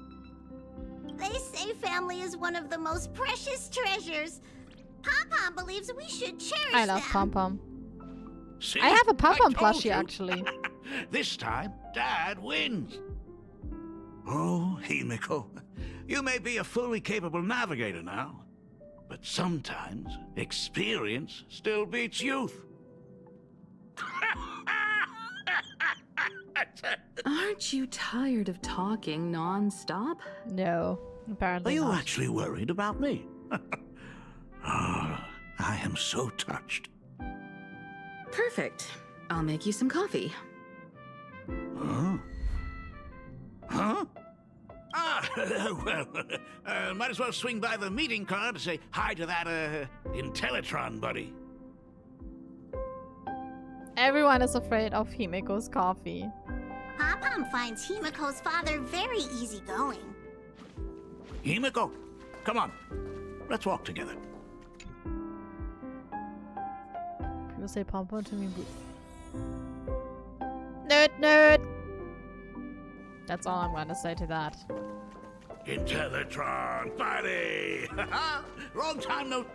They say family is one of the most precious treasures. Pom-Pom believes we should cherish them. I love Pom-Pom. See? I have a Pom-Pom I told plushie, you. actually. This time, Dad wins. Oh, Himeko, you may be a fully capable navigator now, but sometimes experience still beats youth. Aren't you tired of talking non-stop? No, apparently Are you not. actually worried about me? Oh, I am so touched. Perfect. I'll make you some coffee. Huh? Huh? Ah, well, might as well swing by the meeting car to say hi to that, Intellitron buddy. Everyone is afraid of Himeko's coffee. Pom-Pom finds Himeko's father very easygoing. Himeko, come on. Let's walk together. People say Pom-Pom to me. Nerd, nerd! That's all I'm gonna say to that. Intellitron buddy! Long time no...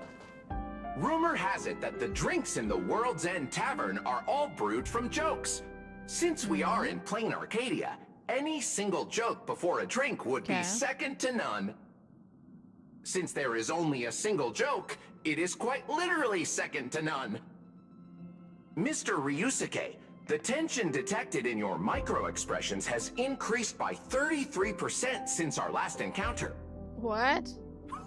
Rumor has it that the drinks in the World's End Tavern are all brewed from jokes. Since we are in plain Arcadia, any single joke before a drink would be second to none. Since there is only a single joke, it is quite literally second to none. Mr. Ryusuke, the tension detected in your micro-expressions has increased by 33% since our last encounter. What?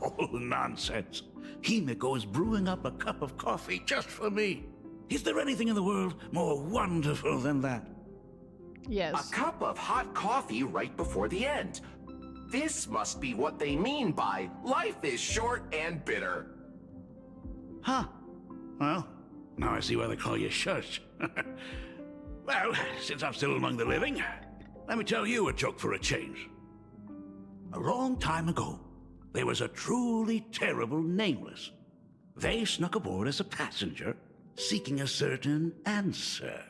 Oh, nonsense. Himeko is brewing up a cup of coffee just for me. Is there anything in the world more wonderful than that? Yes. A cup of hot coffee right before the end. This must be what they mean by life is short and bitter. Huh. Well, now I see why they call you Shush. Well, since I'm still among the living, let me tell you a joke for a change. A long time ago, there was a truly terrible nameless. They snuck aboard as a passenger, seeking a certain answer.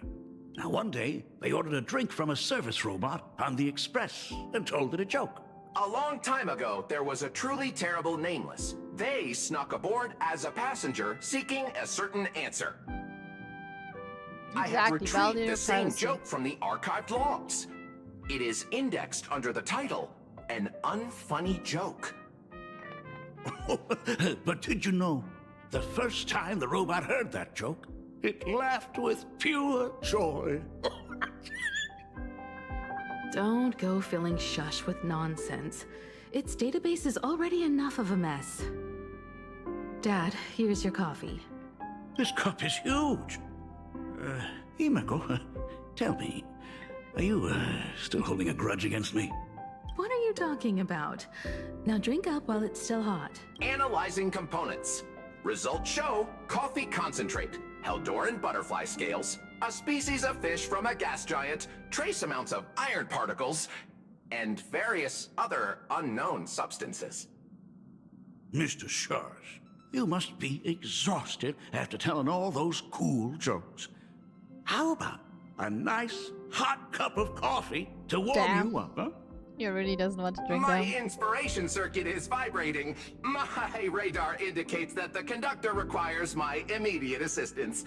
Now, one day, they ordered a drink from a service robot on the express and told it a joke. A long time ago, there was a truly terrible nameless. They snuck aboard as a passenger, seeking a certain answer. I have retrieved the same joke from the archived logs. It is indexed under the title, An Unfunny Joke. But did you know, the first time the robot heard that joke, it laughed with pure joy. Don't go filling Shush with nonsense. Its database is already enough of a mess. Dad, here's your coffee. This cup is huge. Himeko, tell me, are you still holding a grudge against me? What are you talking about? Now drink up while it's still hot. Analyzing components. Results show coffee concentrate, Heldoran butterfly scales, a species of fish from a gas giant, trace amounts of iron particles, and various other unknown substances. Mr. Shush, you must be exhausted after telling all those cool jokes. How about a nice hot cup of coffee to warm you up, huh? He really doesn't want to drink My them. inspiration circuit is vibrating. My radar indicates that the conductor requires my immediate assistance.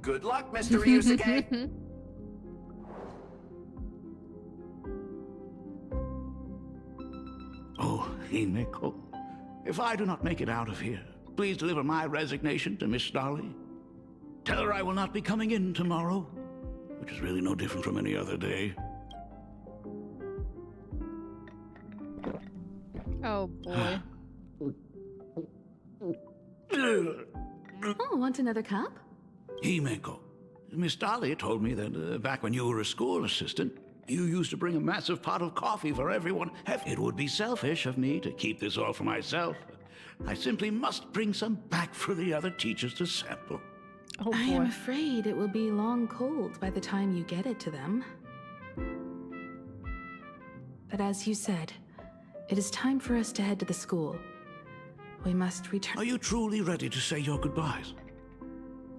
Good luck, Mr. Ryusuke. Oh, Himeko, if I do not make it out of here, please deliver my resignation to Miss Dolly. Tell her I will not be coming in tomorrow, which is really no different from any other day. Oh boy. Oh, want another cup? Himeko, Miss Dolly told me that back when you were a school assistant, you used to bring a massive pot of coffee for everyone. It would be selfish of me to keep this all for myself. I simply must bring some back for the other teachers to sample. Oh boy. I am afraid it will be long cold by the time you get it to them. But as you said, it is time for us to head to the school. We must return. Are you truly ready to say your goodbyes?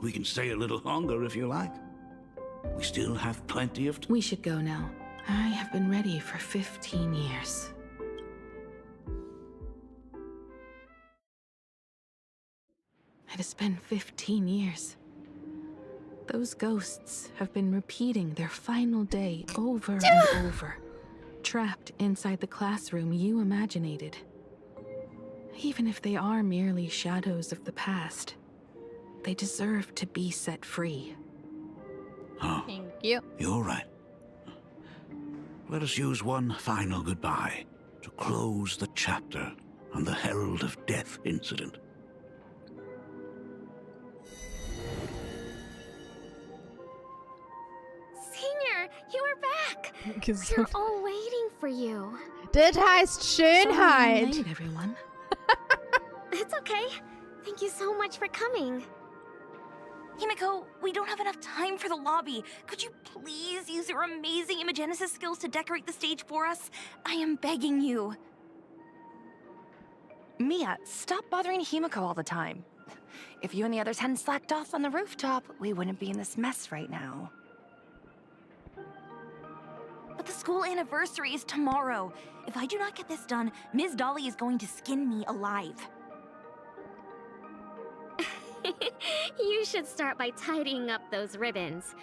We can stay a little longer if you like. We still have plenty of time. We should go now. I have been ready for 15 years. It has been 15 years. Those ghosts have been repeating their final day over and over, trapped inside the classroom you imaginated. Even if they are merely shadows of the past, they deserve to be set free. Oh, thank you. You're right. Let us use one final goodbye to close the chapter on the Herald of Death incident. Senior, you are back! Gesund. We're all waiting for you. Das heißt Schönheit. Late, everyone. It's okay. Thank you so much for coming. Himeko, we don't have enough time for the lobby. Could you please use your amazing Imagenesis skills to decorate the stage for us? I am begging you. Mia, stop bothering Himeko all the time. If you and the others hadn't slacked off on the rooftop, we wouldn't be in this mess right now. But the school anniversary is tomorrow. If I do not get this done, Ms. Dolly is going to skin me alive. You should start by tidying up those ribbons.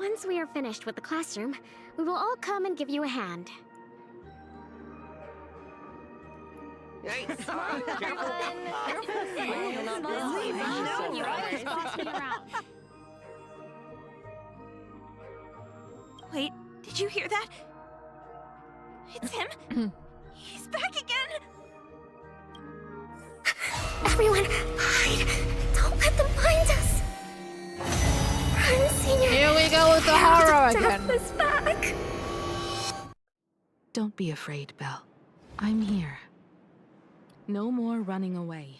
Once we are finished with the classroom, we will all come and give you a hand. Hey, Wait, did you hear that? It's him. He's back again. Everyone, hide! Don't let them find us! Run, Senior! Here we go with the horror again. This back. Don't be afraid, Belle. I'm here. No more running away.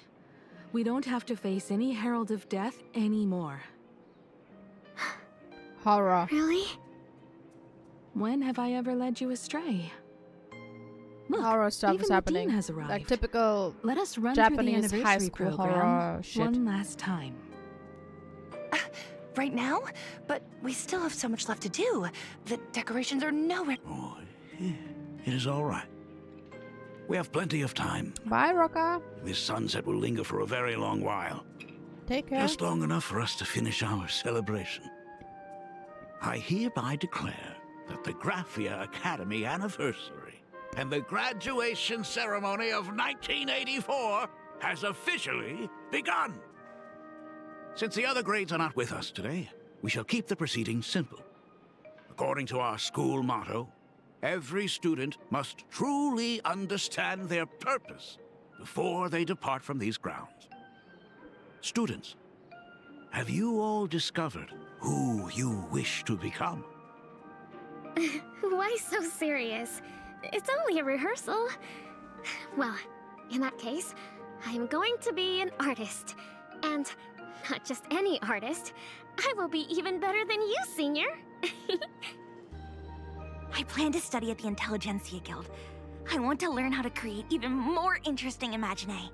We don't have to face any Herald of Death anymore. Horror. Really? When have I ever led you astray? Look, Horror stuff even is the happening. dean has arrived. Like typical Let us run Japanese through the high anniversary school program horror shit. one last time. Right now? But we still have so much left to do. The decorations are nowhere. Oh, it is all right. We have plenty of time. Bye, Rocker. This sunset will linger for a very long while. Take care. Just long enough for us to finish our celebration. I hereby declare that the Graphia Academy anniversary and the graduation ceremony of 1984 has officially begun. Since the other grades are not with us today, we shall keep the proceedings simple. According to our school motto, every student must truly understand their purpose before they depart from these grounds. Students, have you all discovered who you wish to become? Why so serious? It's only a rehearsal. Well, in that case, I'm going to be an artist. And not just any artist. I will be even better than you, Senior. I plan to study at the Intelligentsia Guild. I want to learn how to create even more interesting imaginae.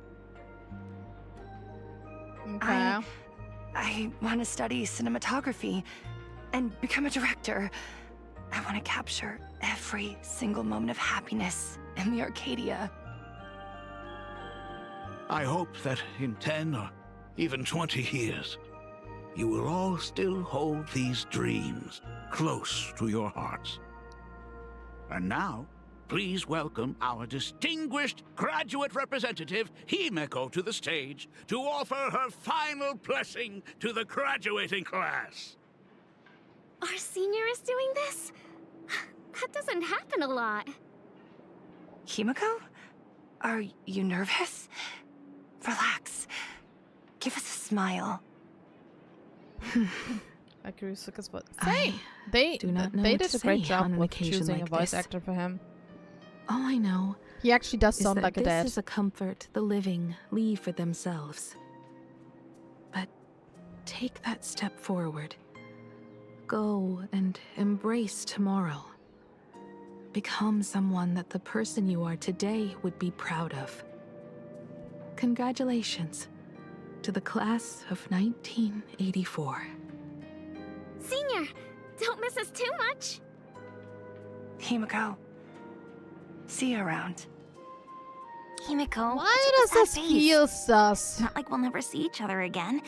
Okay. I want to study cinematography and become a director. I want to capture every single moment of happiness in the Arcadia. I hope that in 10 or even 20 years, you will all still hold these dreams close to your hearts. And now, please welcome our distinguished graduate representative, Himeko, to the stage to offer her final blessing to the graduating class. Our senior is doing this? That doesn't happen a lot. Himeko? Are you nervous? Relax. Give us a smile. They do not know they what did to a great say job on an with occasion choosing like a voice this. actor for him. All I know He actually does is sound that like a this dad. is a comfort the living leave for themselves. But take that step forward. Go and embrace tomorrow. Become someone that the person you are today would be proud of. Congratulations to the class of 1984. Senior, don't miss us too much. Himeko. See you around. Himeko, Why does this feel sus? Not like we'll never see each other again.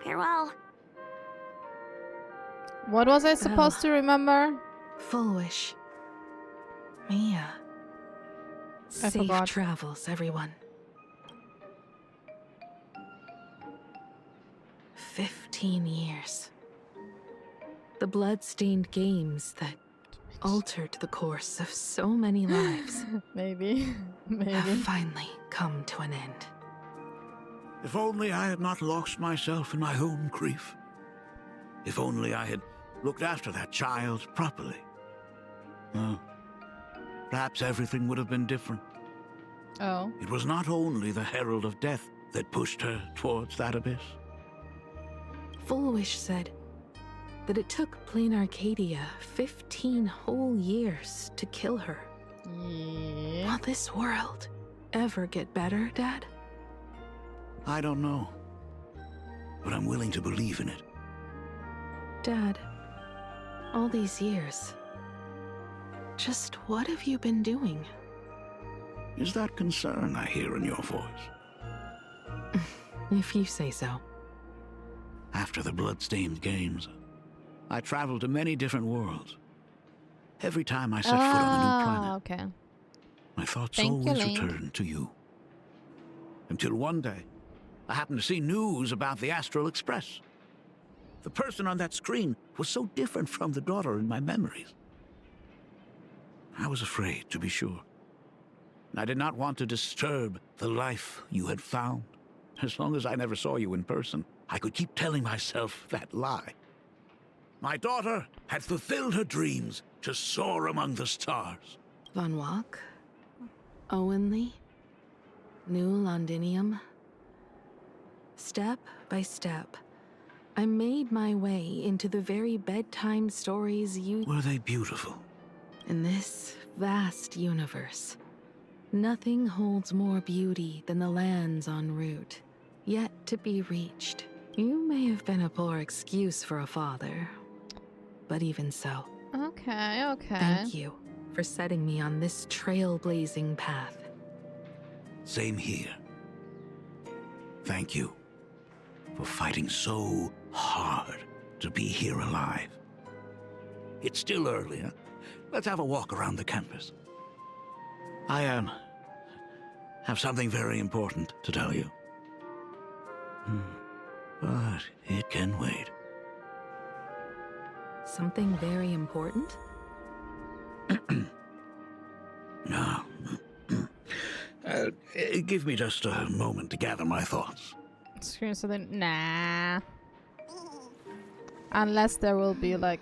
Farewell. What was I supposed to remember? Full wish. Mia. I Safe forgot. travels, everyone. 15 years. The blood-stained games that altered the course of so many lives Maybe. have finally come to an end. If only I had not lost myself in my own grief. If only I had looked after that child properly. Well, perhaps everything would have been different. Oh. It was not only the Herald of Death that pushed her towards that abyss. Full Wish said that it took Plain Arcadia 15 whole years to kill her. Yeah. Will this world ever get better, Dad? I don't know, but I'm willing to believe in it. Dad, all these years, just what have you been doing? Is that concern I hear in your voice? If you say so. After the blood-stained games, I traveled to many different worlds. Every time I set foot on a new planet, Okay. my thoughts Thank you, always Link. returned to you. Until one day, I happened to see news about the Astral Express. The person on that screen was so different from the daughter in my memories. I was afraid, to be sure. And I did not want to disturb the life you had found. As long as I never saw you in person, I could keep telling myself that lie. My daughter had fulfilled her dreams to soar among the stars. Van Wak, Owenly, New Londinium. Step by step, I made my way into the very bedtime stories you... Were they beautiful? In this vast universe, nothing holds more beauty than the lands en route, yet to be reached. You may have been a poor excuse for a father, but even so. Okay, okay. Thank you for setting me on this trailblazing path. Same here. Thank you for fighting so hard to be here alive. It's still early, huh? Let's have a walk around the campus. I have something very important to tell you. But it can wait. Something very important? No. Give me just a moment to gather my thoughts. So then, nah. Unless there will be like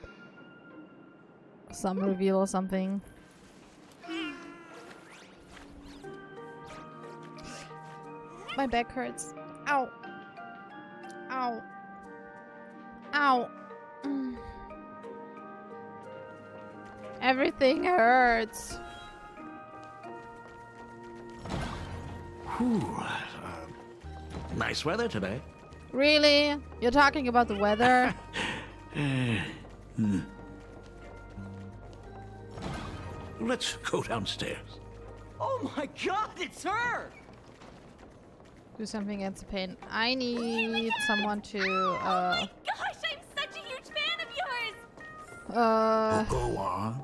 some reveal or something. My back hurts. Ow. Ow. Ow. Everything hurts. Whew. Nice weather today. Really? You're talking about the weather? Let's go downstairs. Oh my god, it's her! Do something against the pain. I need someone to, Oh my gosh, I'm such a huge fan of yours! Oh, go on.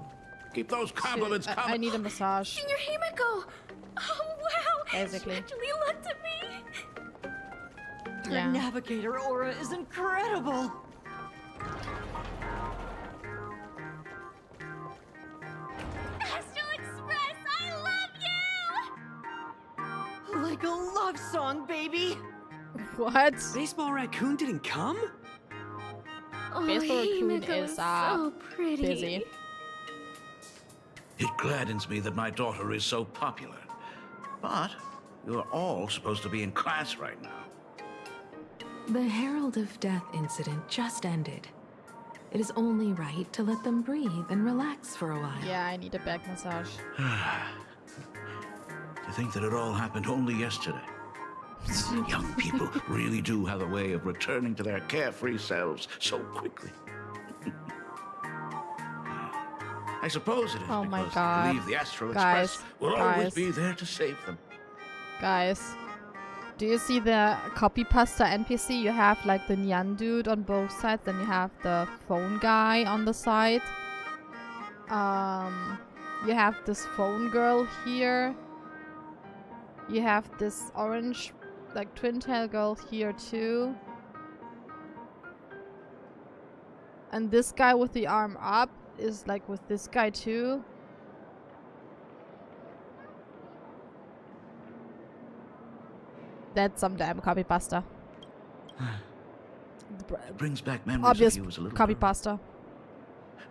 Keep those compliments coming. I need a massage. Senior Himiko! Oh wow! Basically. She actually looked at me! Her navigator aura is incredible! Astral Express, I love you! Like a love song, baby! What? Baseball Raccoon didn't come? Oh, Baseball Raccoon Himiko is so pretty. busy. It gladdens me that my daughter is so popular. But you're all supposed to be in class right now. The Herald of Death incident just ended. It is only right to let them breathe and relax for a while. Yeah, I need a back massage. To think that it all happened only yesterday. Young people really do have a way of returning to their carefree selves so quickly. I suppose it is Oh my because God. I believe the Astral Guys, Express will always be there to save them. Guys, do you see the copy pasta NPC? You have like the Nyan dude on both sides, then you have the phone guy on the side. You have this phone girl here. You have this orange, like twin tail girl here too. And this guy with the arm up is like with this guy too. That's some damn copy pasta. It brings back memories Obvious of you as a little copy girl. pasta.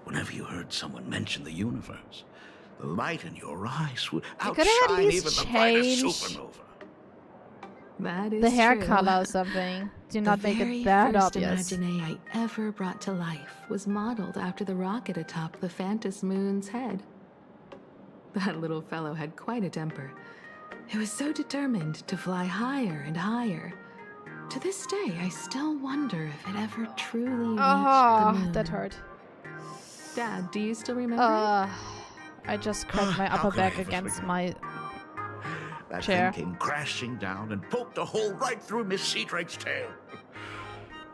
Whenever you heard someone mention the universe, the light in your eyes would You could have at outshine least even the brightest changed supernova. That is the hair true. color or something. Do not make very it that first obvious. Imagine I ever brought to life was modeled after the rocket atop the Phantom Moon's head. That little fellow had quite a temper. It was so determined to fly higher and higher. To this day, I still wonder if it ever truly reached the moon. That hurt. Dad, do you still remember? I just cracked my How upper could I back ever against forget? my That chair. thing came crashing down and poked a hole right through Miss Seadrake's tail.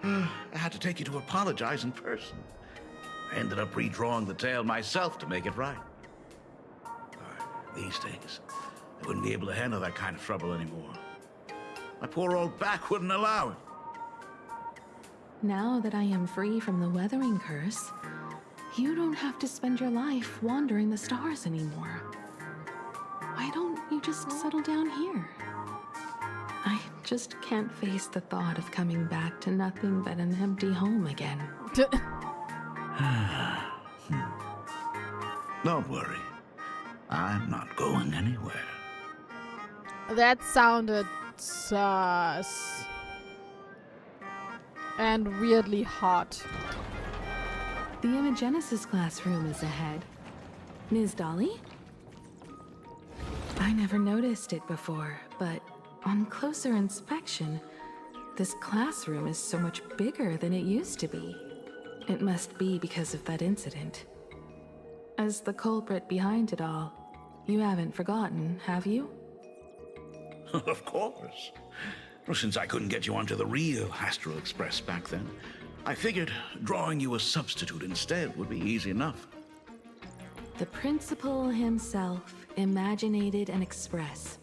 I had to take you to apologize in person. I ended up redrawing the tail myself to make it right. These days, I wouldn't be able to handle that kind of trouble anymore. My poor old back wouldn't allow it. Now that I am free from the weathering curse, you don't have to spend your life wandering the stars anymore. Why don't you just settle down here? I just can't face the thought of coming back to nothing but an empty home again. Don't worry. I'm not going anywhere. That sounded sus. And weirdly hot. The Imagenesis classroom is ahead. Ms. Dolly? I never noticed it before, but on closer inspection, this classroom is so much bigger than it used to be. It must be because of that incident. As the culprit behind it all, you haven't forgotten, have you? Of course. Well, since I couldn't get you onto the real Astral Express back then, I figured drawing you a substitute instead would be easy enough. The principal himself imaginated an express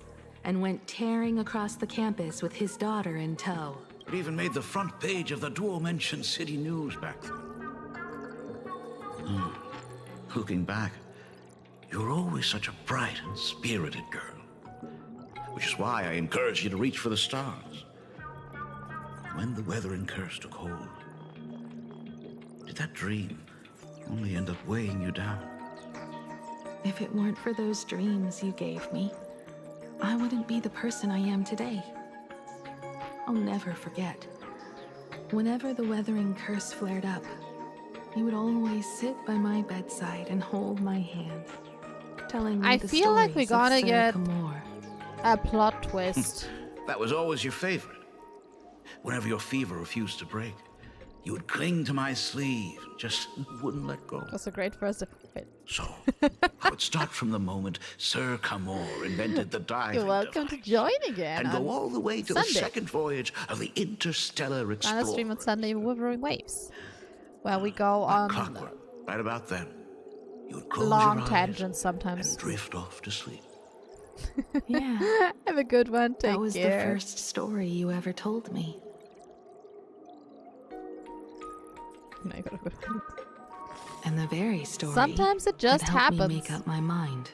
and went tearing across the campus with his daughter in tow. It even made the front page of the Dual-Mention City News back then. Looking back, you were always such a bright and spirited girl. Which is why I encouraged you to reach for the stars. When the weathering curse took hold, did that dream only end up weighing you down? If it weren't for those dreams you gave me, I wouldn't be the person I am today. I'll never forget. Whenever the weathering curse flared up, you would always sit by my bedside and hold my hand, telling me the feel like we're stories gonna of Sir get Kamor. a plot twist. That was always your favorite. Whenever your fever refused to break, you would cling to my sleeve, just wouldn't let go. That's a great first. Wait. So, I would start from the moment Sir Kamor invented the diving You're welcome to join again. and go all the way to Sunday. the second voyage of the Interstellar Gonna Explorer. stream on Sunday Wuthering Waves, where we go on Clockwork. Right about then, you would close long your eyes tangents sometimes. and drift off to sleep. Yeah. Have a good one. Take That was care. the first story you ever told me. No, you gotta go. And the very story Sometimes it just that helped happens. me make up my mind.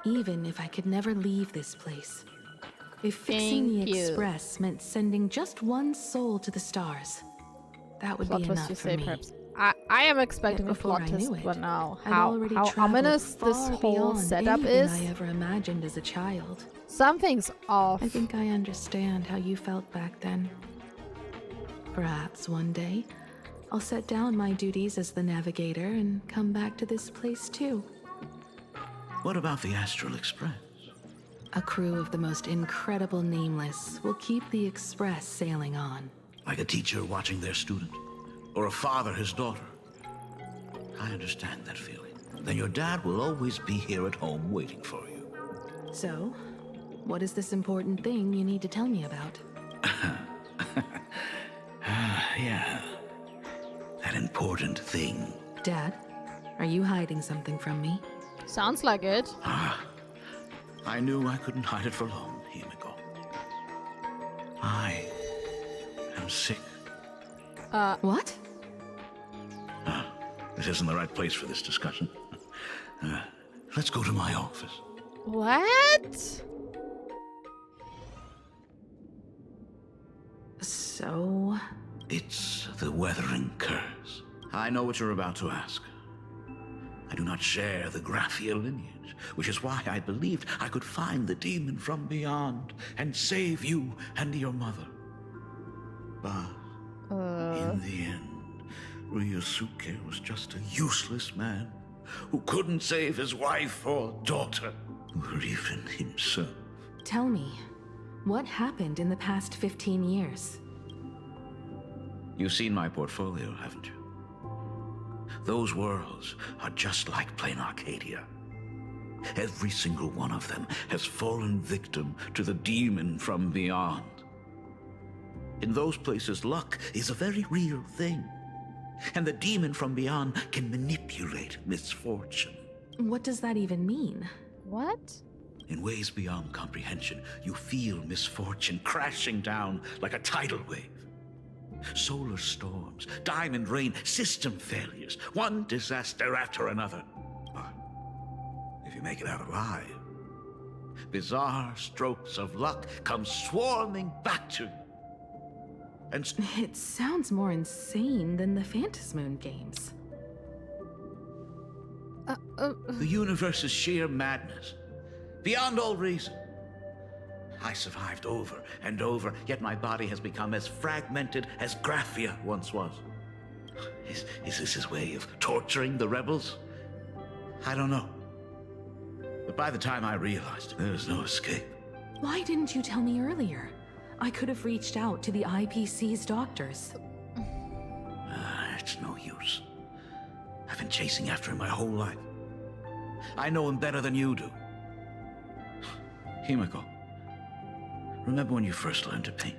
Even if I could never leave this place, if fixing Thank the you. express meant sending just one soul to the stars, that would Plot be twist, enough you for say, me. perhaps. I am expecting Yet a plot before I twist, knew it, but now I'd how already ominous traveled this far whole beyond setup anything is. I ever imagined as a child. Something's off. I think I understand how you felt back then. Perhaps one day, I'll set down my duties as the navigator and come back to this place too. What about the Astral Express? A crew of the most incredible nameless will keep the express sailing on. Like a teacher watching their student? Or a father his daughter? I understand that feeling. Then your dad will always be here at home waiting for you. So, what is this important thing you need to tell me about? Yeah. That important thing. Dad, are you hiding something from me? Sounds like it. I knew I couldn't hide it for long, Himiko. I am sick. What? This isn't the right place for this discussion. Let's go to my office. What? So... It's the weathering curse. I know what you're about to ask. I do not share the Graphia lineage, which is why I believed I could find the demon from beyond and save you and your mother. But in the end, Ryusuke was just a useless man who couldn't save his wife or daughter, or even himself. Tell me, what happened in the past 15 years? You've seen my portfolio, haven't you? Those worlds are just like plain Arcadia. Every single one of them has fallen victim to the demon from beyond. In those places, luck is a very real thing. And the demon from beyond can manipulate misfortune. What does that even mean? What? In ways beyond comprehension, you feel misfortune crashing down like a tidal wave. Solar storms, diamond rain, system failures, one disaster after another. But if you make it out alive, bizarre strokes of luck come swarming back to you. And it sounds more insane than the Phantasmoon games. The universe is sheer madness, beyond all reason. I survived over and over, yet my body has become as fragmented as Graphia once was. Is this his way of torturing the rebels? I don't know. But by the time I realized, there was no escape. Why didn't you tell me earlier? I could have reached out to the IPC's doctors. It's no use. I've been chasing after him my whole life. I know him better than you do. Himiko, remember when you first learned to paint?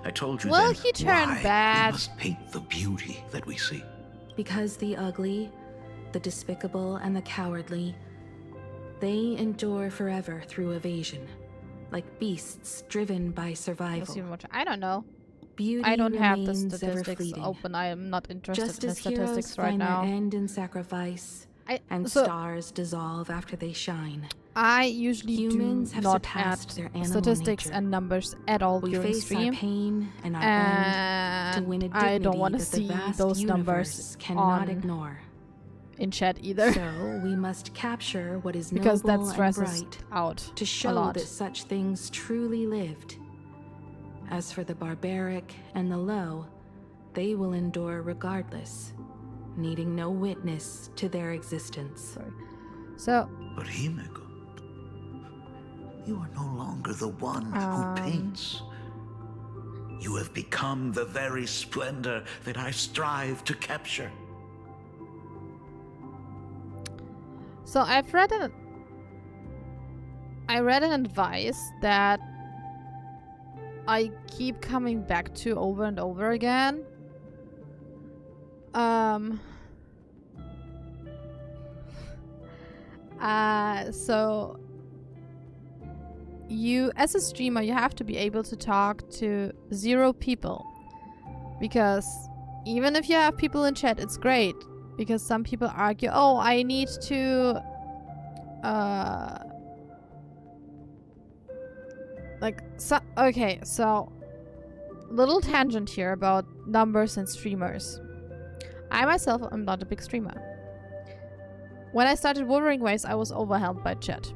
I told you Well, then he turned why bad. we must paint the beauty that we see. Because the ugly, the despicable, and the cowardly, they endure forever through evasion, like beasts driven by survival. I don't know. Beauty I don't have the remains ever statistics fleeting. open. I am not interested Just in the as heroes statistics right find now. their end in sacrifice, and stars dissolve after they shine. I usually Humans do have not add surpassed their animal statistics nature. and numbers at all We during face stream. our pain and our end to win a dignity I don't want to that the see vast those universe numbers cannot on ignore. in chat either. So we must capture what is because that noble and stresses bright out to a show lot. that such things truly lived. As for the barbaric and the low, they will endure regardless, needing no witness to their existence. So, But Himiko, you are no longer the one who paints. You have become the very splendor that I strive to capture. So I read an advice that I keep coming back to over and over again. So you, as a streamer, you have to be able to talk to 0 people. Because even if you have people in chat, it's great. Because some people argue, oh, I need to okay, so little tangent here about numbers and streamers. I myself am not a big streamer. When I started Wuthering Waves, I was overwhelmed by chat.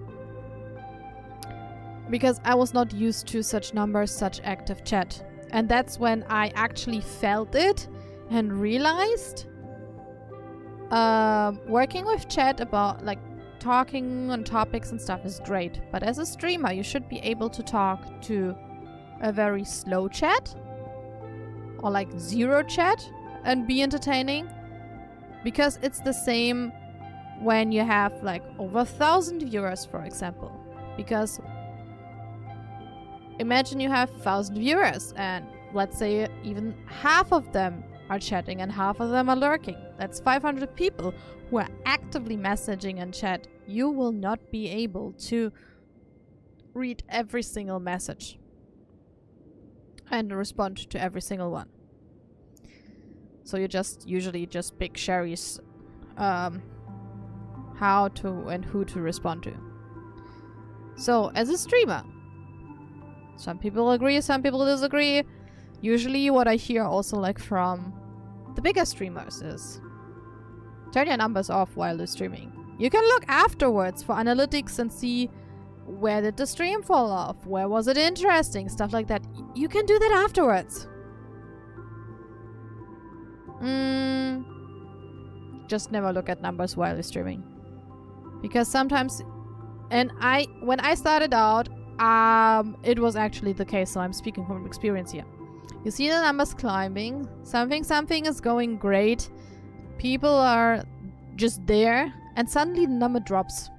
Because I was not used to such numbers, such active chat. And that's when I actually felt it and realized working with chat about like talking on topics and stuff is great, but as a streamer you should be able to talk to a very slow chat or like 0 chat and be entertaining, because it's the same when you have like over 1,000 viewers, for example. Because imagine you have 1,000 viewers and let's say even half of them are chatting and half of them are lurking. That's 500 people who are actively messaging and chat. You will not be able to read every single message and respond to every single one. So you usually just pick Sherry's how to and who to respond to. So as a streamer, some people agree, some people disagree. Usually what I hear also like from the bigger streamers is turn your numbers off while you're streaming. You can look afterwards for analytics and see where did the stream fall off, where was it interesting, stuff like that. You can do that afterwards. Just never look at numbers while you're streaming. Because sometimes, and when I started out, it was actually the case, so I'm speaking from experience here. You see the numbers climbing, something is going great, people are just there, and suddenly the number drops.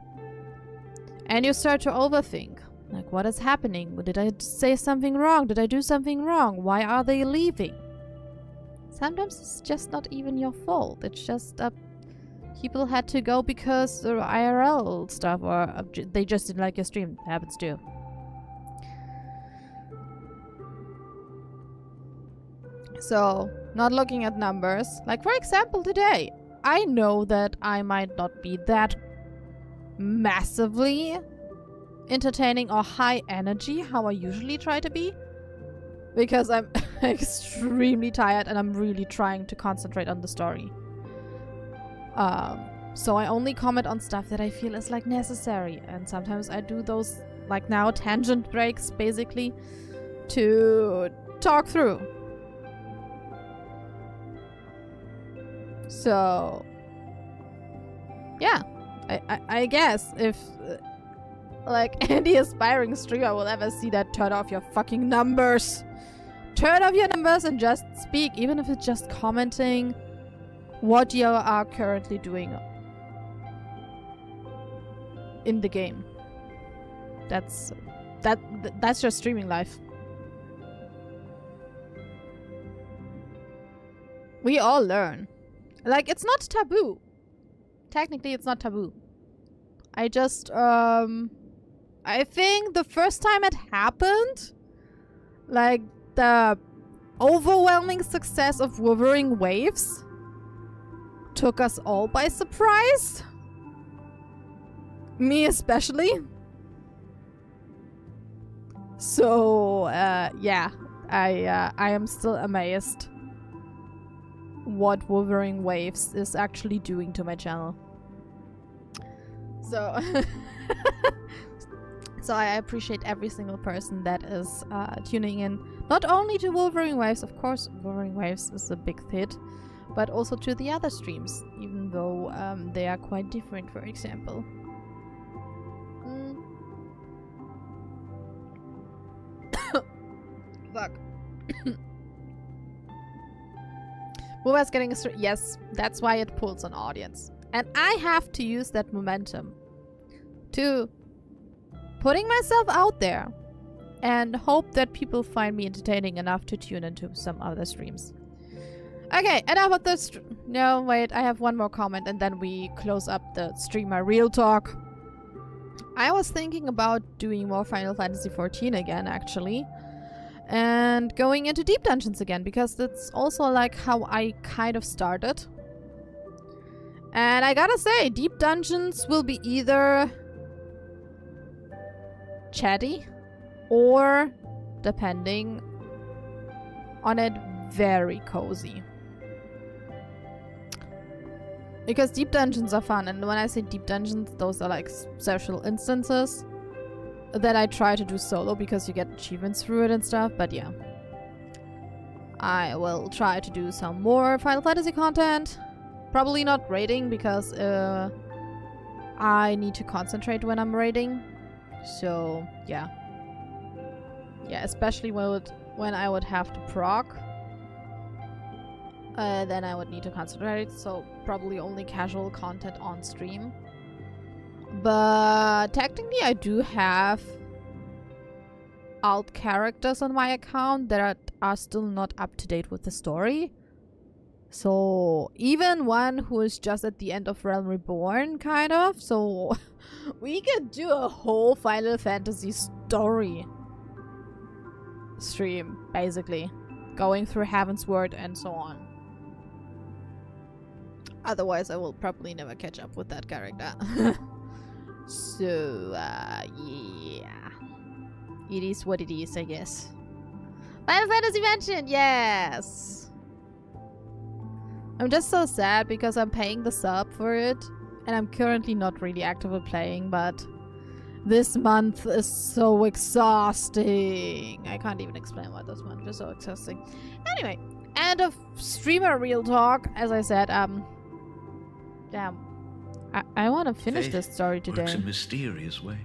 And you start to overthink. Like, what is happening? Did I say something wrong? Did I do something wrong? Why are they leaving? Sometimes it's just not even your fault. It's just people had to go because of IRL stuff, or they just didn't like your stream. It happens too. So, not looking at numbers. Like, for example, today, I know that I might not be that massively entertaining or high energy, how I usually try to be. Because I'm extremely tired and I'm really trying to concentrate on the story. So I only comment on stuff that I feel is like necessary. And sometimes I do those like now, tangent breaks, basically, to talk through. So, yeah, I guess if, like, any aspiring streamer will ever see that, turn off your fucking numbers. Turn off your numbers and just speak, even if it's just commenting what you are currently doing in the game. That's your streaming life. We all learn. Like, it's not taboo. Technically, it's not taboo. I just, I think the first time it happened, like, the overwhelming success of Wuthering Waves took us all by surprise. Me especially. So, yeah, I am still amazed what Wuthering Waves is actually doing to my channel. So, so I appreciate every single person that is tuning in, not only to Wuthering Waves, of course, Wuthering Waves is a big hit, but also to the other streams, even though they are quite different, for example. Fuck. Wuva's getting a stream. Yes, that's why it pulls an audience. And I have to use that momentum to putting myself out there and hope that people find me entertaining enough to tune into some other streams. Okay, enough of this. No, wait, I have one more comment and then we close up the streamer real talk. I was thinking about doing more Final Fantasy XIV again, actually. And going into deep dungeons again, because that's also like how I kind of started. And I gotta say, deep dungeons will be either chatty or, depending on it, very cozy. Because deep dungeons are fun, and when I say deep dungeons, those are like social instances that I try to do solo because you get achievements through it and stuff, but yeah. I will try to do some more Final Fantasy content. Probably not raiding because I need to concentrate when I'm raiding. So, yeah. Yeah, especially when I would have to proc. Then I would need to concentrate, so probably only casual content on stream. But technically I do have alt characters on my account that are still not up to date with the story. So even one who is just at the end of Realm Reborn, kind of. So we could do a whole Final Fantasy story stream, basically. Going through Heavensward and so on. Otherwise I will probably never catch up with that character. So, yeah. It is what it is, I guess. Final Fantasy Mansion, yes! I'm just so sad because I'm paying the sub for it. And I'm currently not really actively playing, but this month is so exhausting. I can't even explain why this month is so exhausting. Anyway, end of streamer real talk. As I said, damn. I want to finish this story today. Works in mysterious ways.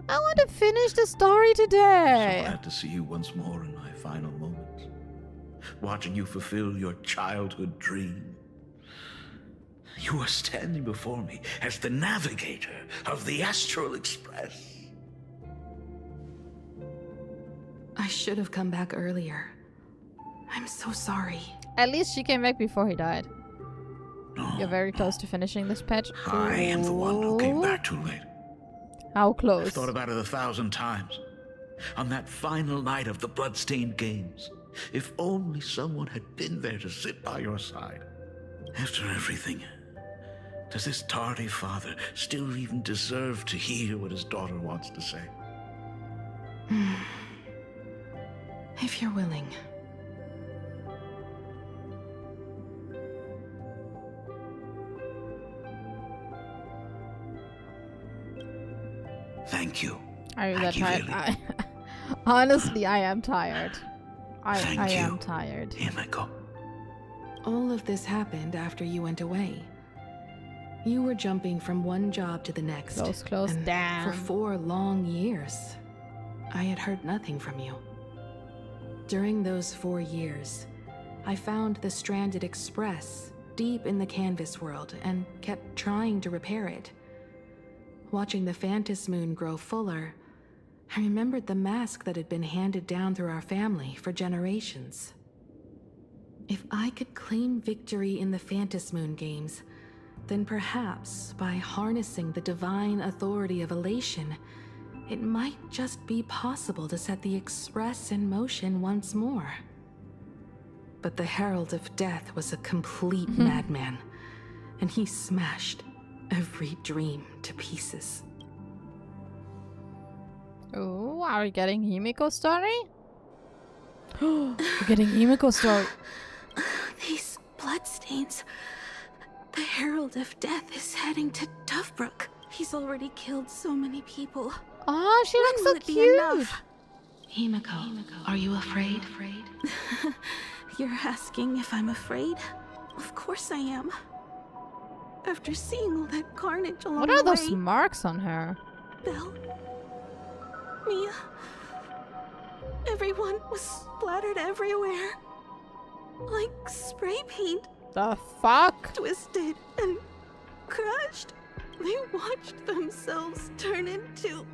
I want to finish the story today. So glad to see you once more in my final moments. Watching you fulfill your childhood dream. You are standing before me as the navigator of the Astral Express. I should have come back earlier. I'm so sorry. At least she came back before he died. You're very close to finishing this patch. I am the one who came back too late. How close? I've thought about it 1,000 times. On that final night of the Bloodstained Games. If only someone had been there to sit by your side. After everything, does this tardy father still even deserve to hear what his daughter wants to say? If you're willing. Thank you. Are you that tired? Honestly, I am tired. I am tired. Himiko. All of this happened after you went away. You were jumping from one job to the next. Close, and damn. for 4 long years, I had heard nothing from you. During those 4 years, I found the stranded express deep in the canvas world and kept trying to repair it. Watching the Phantom Moon grow fuller, I remembered the mask that had been handed down through our family for generations. If I could claim victory in the Phantom Moon games, then perhaps by harnessing the divine authority of elation, it might just be possible to set the Express in motion once more. But the Herald of Death was a complete madman, and he smashed every dream to pieces. Oh, are we getting Himiko's story? We're getting Himiko's story. These bloodstains. The Herald of Death is heading to Dovebrook. He's already killed so many people. Oh, she looks so cute. Himiko, are you afraid? You're asking if I'm afraid? Of course I am. After seeing all that carnage along the way... What are those marks on her? Belle, Mia, everyone was splattered everywhere. Like spray paint. The fuck? Twisted and crushed. They watched themselves turn into...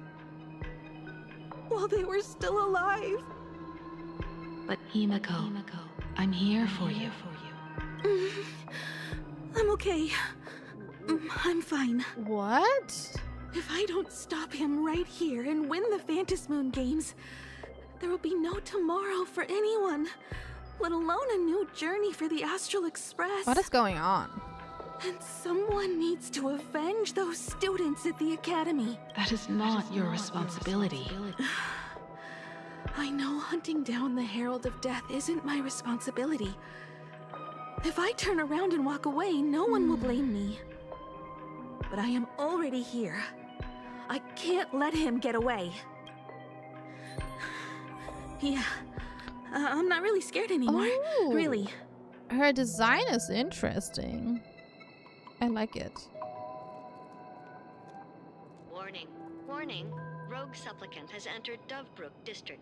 while they were still alive. But Himiko, I'm here for you. I'm okay. I'm fine. What? If I don't stop him right here and win the Phantom Moon games, there will be no tomorrow for anyone, let alone a new journey for the Astral Express. What is going on? And someone needs to avenge those students at the academy. That is not your responsibility. I know hunting down the Herald of Death isn't my responsibility. If I turn around and walk away, no one will blame me. But I am already here. I can't let him get away. Yeah, I'm not really scared anymore. Oh. Really. Her design is interesting. I like it. Warning. Warning. Rogue supplicant has entered Dovebrook District.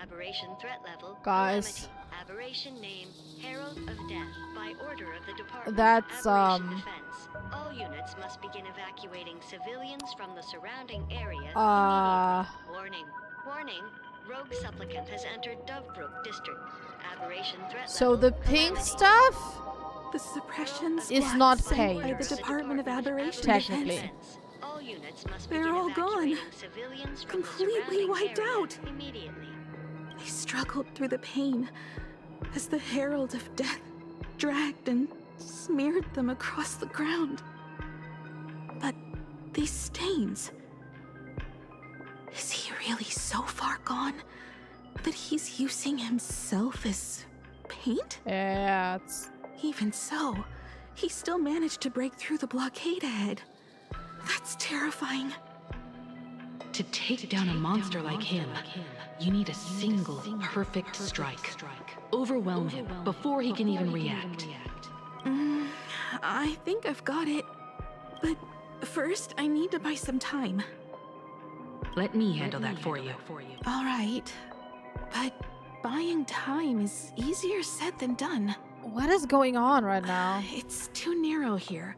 Aberration threat level. Guys. Calamity. Aberration name. Herald of Death. By order of the Department That's, of Aberration Defense. All units must begin evacuating civilians from the surrounding area immediately. Warning. Warning. Rogue supplicant has entered Dovebrook District. Aberration threat So level. the pink stuff The suppression is not sent paid. by the Department of Aberration Technically. Defense. All units must They're begin all gone. evacuating civilians from the Completely surrounding wiped area out. immediately. They struggled through the pain as the Herald of Death dragged and smeared them across the ground. But these stains... Is he really so far gone that he's using himself as paint? Yeah, it's... Even so, he still managed to break through the blockade ahead. That's terrifying. To take down a monster like him, you need a single perfect strike. Overwhelm him before he can even react. I think I've got it. But first, I need to buy some time. Let me handle that for you. All right. But buying time is easier said than done. What is going on right now? It's too narrow here.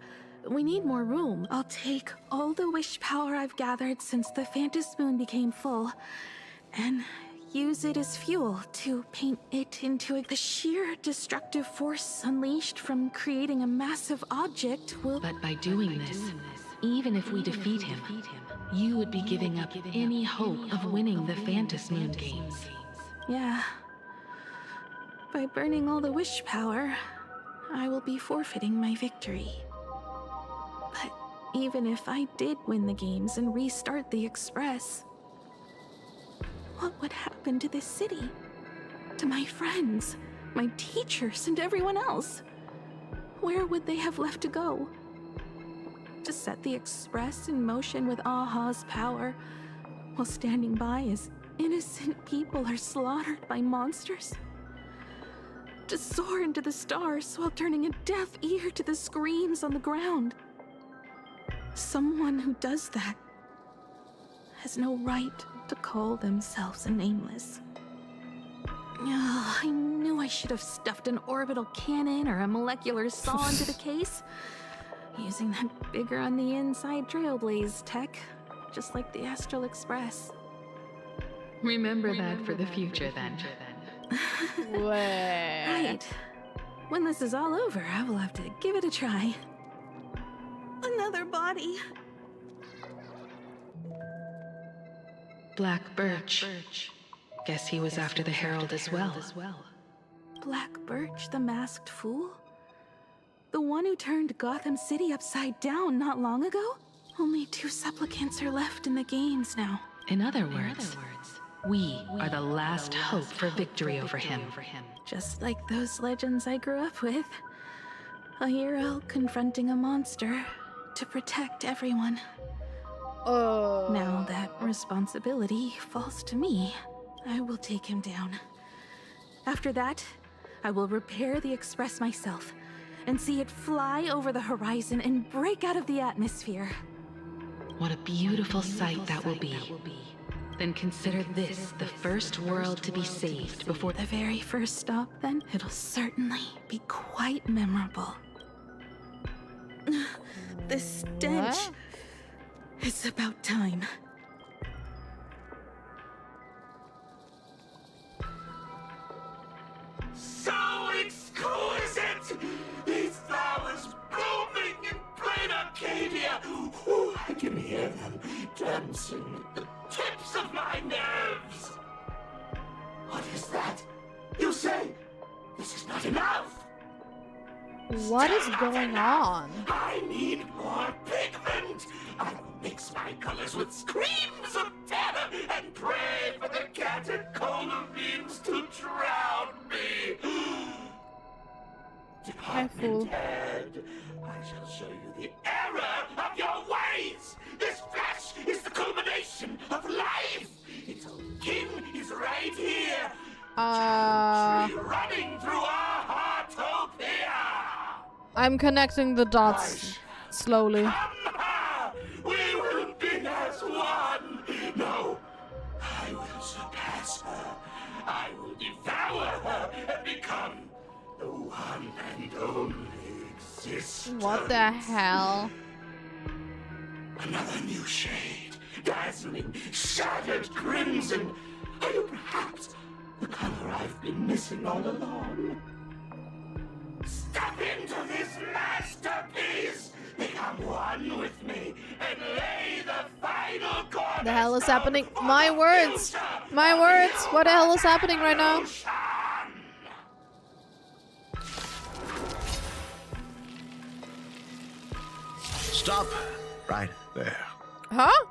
We need more room. I'll take all the wish power I've gathered since the Phantom Moon became full and use it as fuel to paint it into the sheer destructive force unleashed from creating a massive object will... But by doing this, even if we defeat him, you would be giving up any hope of winning the Phantom Moon games. Yeah. By burning all the wish power, I will be forfeiting my victory. But even if I did win the games and restart the Express, what would happen to this city? To my friends, my teachers, and everyone else? Where would they have left to go? To set the Express in motion with Aha's power while standing by as innocent people are slaughtered by monsters? To soar into the stars while turning a deaf ear to the screams on the ground? Someone who does that has no right to call themselves a nameless. I knew I should have stuffed an orbital cannon or a molecular saw into the case, using that bigger on the inside Trailblaze tech, just like the Astral Express. Remember that for the future, then. Right. When this is all over, I will have to give it a try. Another body. Black Birch. Guess he was after the Herald as well. Black Birch, the masked fool? The one who turned Gotham City upside down not long ago? Only 2 supplicants are left in the games now. In other words, we are the last hope for victory over him. Just like those legends I grew up with. A hero confronting a monster to protect everyone. Oh. Now that responsibility falls to me, I will take him down. After that, I will repair the Express myself and see it fly over the horizon and break out of the atmosphere. What a beautiful sight that will be. Then consider this the first world to be saved before the very first stop, then? It'll certainly be quite memorable. The stench. What? It's about time. So exquisite! These flowers blooming in plain Arcadia! Ooh, I can hear them dancing at the tips of my nerves! What is that? You say this is not enough? What is going on? I need more pigment! I will mix my colors with screams of terror and pray for the catecholamines to drown me! Department head, I shall show you the error of your ways! This flesh is the culmination of life! Its own kin is right here! Tree running through our heartopia! I'm connecting the dots slowly. We will be as one! No, I will surpass her. I will devour her and become the one and only existence. What the hell? Another new shade, dazzling, shattered crimson. Are you perhaps the color I've been missing all along? Step into this masterpiece! Become one with me and lay the final cornerstone. The hell is happening? My words! My words! What the hell is happening right now? Stop right there. Huh?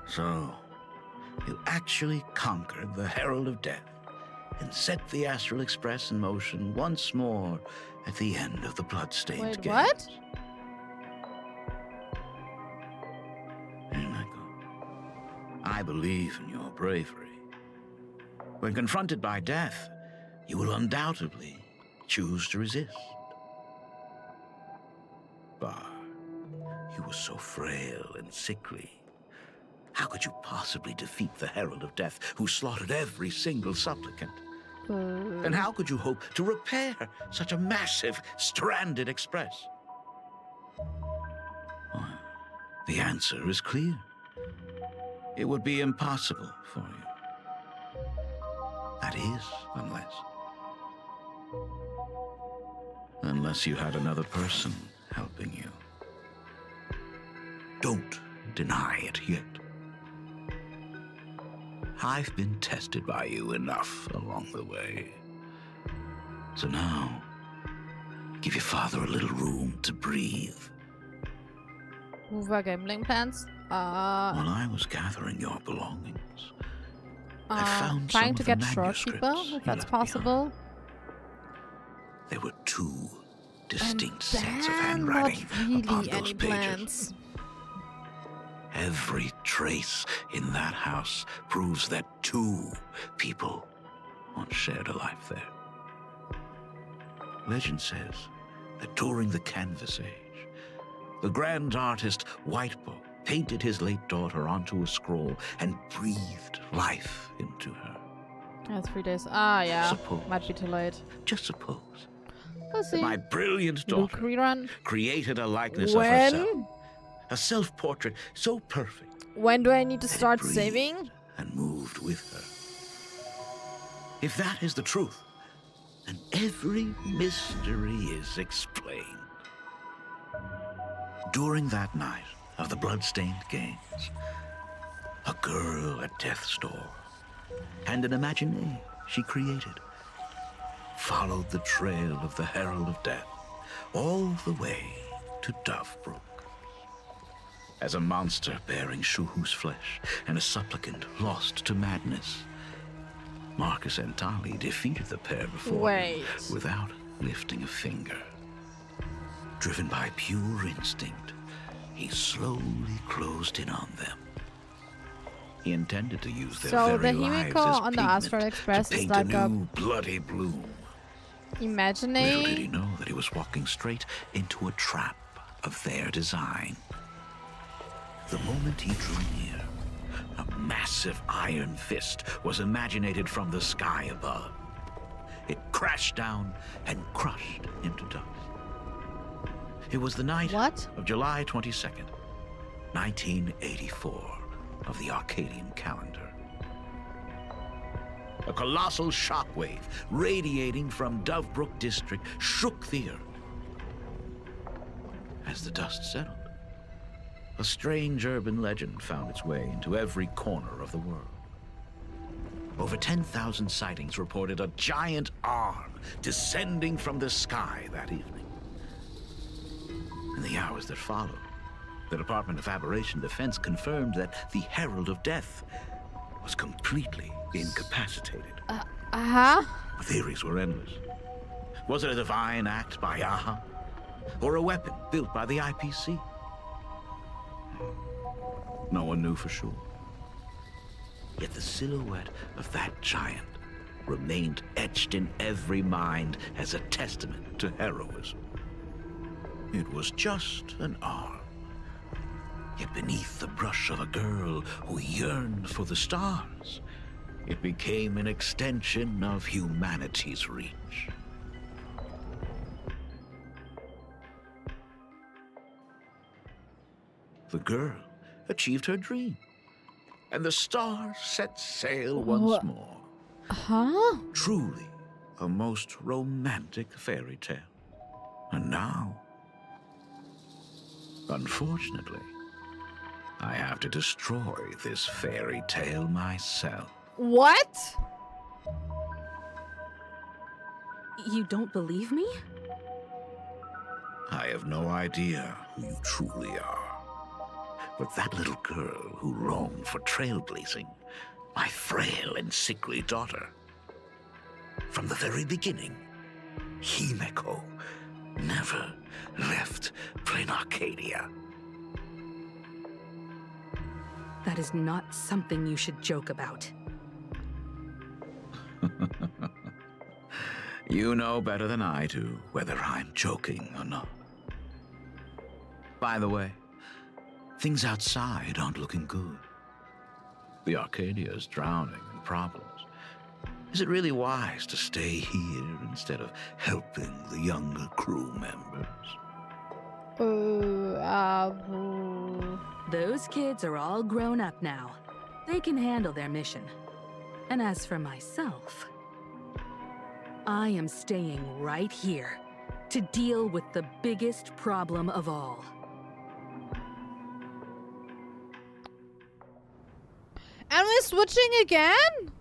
So, you actually conquered the Herald of Death and set the Astral Express in motion once more at the end of the blood-stained games. What? I believe in your bravery. When confronted by death, you will undoubtedly choose to resist. But you were so frail and sickly. How could you possibly defeat the Herald of Death, who slaughtered every single supplicant? And how could you hope to repair such a massive, stranded express? Well, the answer is clear. It would be impossible for you. That is, unless you had another person helping you. Don't deny it yet. I've been tested by you enough along the way. So now, give your father a little room to breathe. Move our gambling plans. While I was gathering your belongings, I found trying some to of the get Shrorekeeper, if that's possible. There were 2 distinct sets of handwriting not really upon any those pages. plans. Every trace in that house proves that 2 people once shared a life there. Legend says that during the Canvas Age, the grand artist Whitebow painted his late daughter onto a scroll and breathed life into her. 3 days. Ah, yeah. Suppose. Might be too late. Just suppose Let's that see. my brilliant daughter Rerun. created a likeness When? of herself. A self-portrait so perfect. When do I need to that it start breathed saving? And moved with her. If that is the truth, then every mystery is explained. During that night of the blood-stained games, a girl at death's door and an imagination she created followed the trail of the Herald of Death all the way to Dovebrook. As a monster bearing Shuhu's flesh and a supplicant lost to madness, Marcus and Tali defeated the pair before him without lifting a finger. Driven by pure instinct, he slowly closed in on them. He intended to use their So very the lives Himiko as on the Astral Express to is paint like a a new bloody bloom. Little did he imaginary. know that he was walking straight into a trap of their design. The moment he drew near, a massive iron fist was imaginated from the sky above. It crashed down and crushed into dust. It was the night of July 22nd, 1984, of the Arcadian calendar. A colossal shockwave radiating from Dovebrook District shook the earth. As the dust settled, a strange urban legend found its way into every corner of the world. Over 10,000 sightings reported a giant arm descending from the sky that evening. In the hours that followed, the Department of Aberration Defense confirmed that the Herald of Death was completely incapacitated. Theories were endless. Was it a divine act by Aha? Or a weapon built by the IPC? No one knew for sure. Yet the silhouette of that giant remained etched in every mind as a testament to heroism. It was just an arm. Yet beneath the brush of a girl who yearned for the stars, it became an extension of humanity's reach. The girl achieved her dream, and the stars set sail once more. Truly a most romantic fairy tale. And now, unfortunately, I have to destroy this fairy tale myself. What? You don't believe me? I have no idea who you truly are. But that little girl who longed for trailblazing, my frail and sickly daughter. From the very beginning, Himeko never left Plain Arcadia. That is not something you should joke about. You know better than I do whether I'm joking or not. By the way, things outside aren't looking good. The Arcadia is drowning in problems. Is it really wise to stay here instead of helping the younger crew members? Those kids are all grown up now. They can handle their mission. And as for myself, I am staying right here to deal with the biggest problem of all. And we're switching again?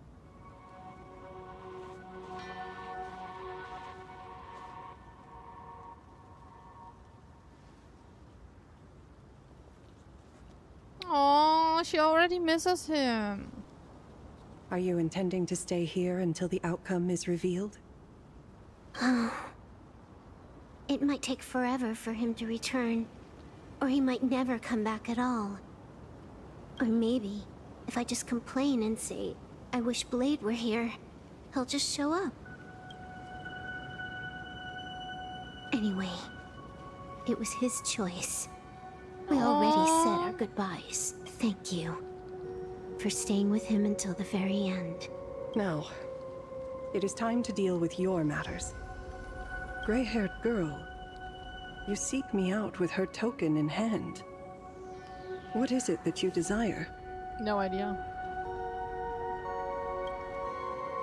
Oh, she already misses him. Are you intending to stay here until the outcome is revealed? It might take forever for him to return, or he might never come back at all. Or maybe, if I just complain and say, I wish Blade were here, he'll just show up. Anyway, it was his choice. We already said our goodbyes. Thank you for staying with him until the very end. Now, it is time to deal with your matters. Gray-haired girl, you seek me out with her token in hand. What is it that you desire? No idea.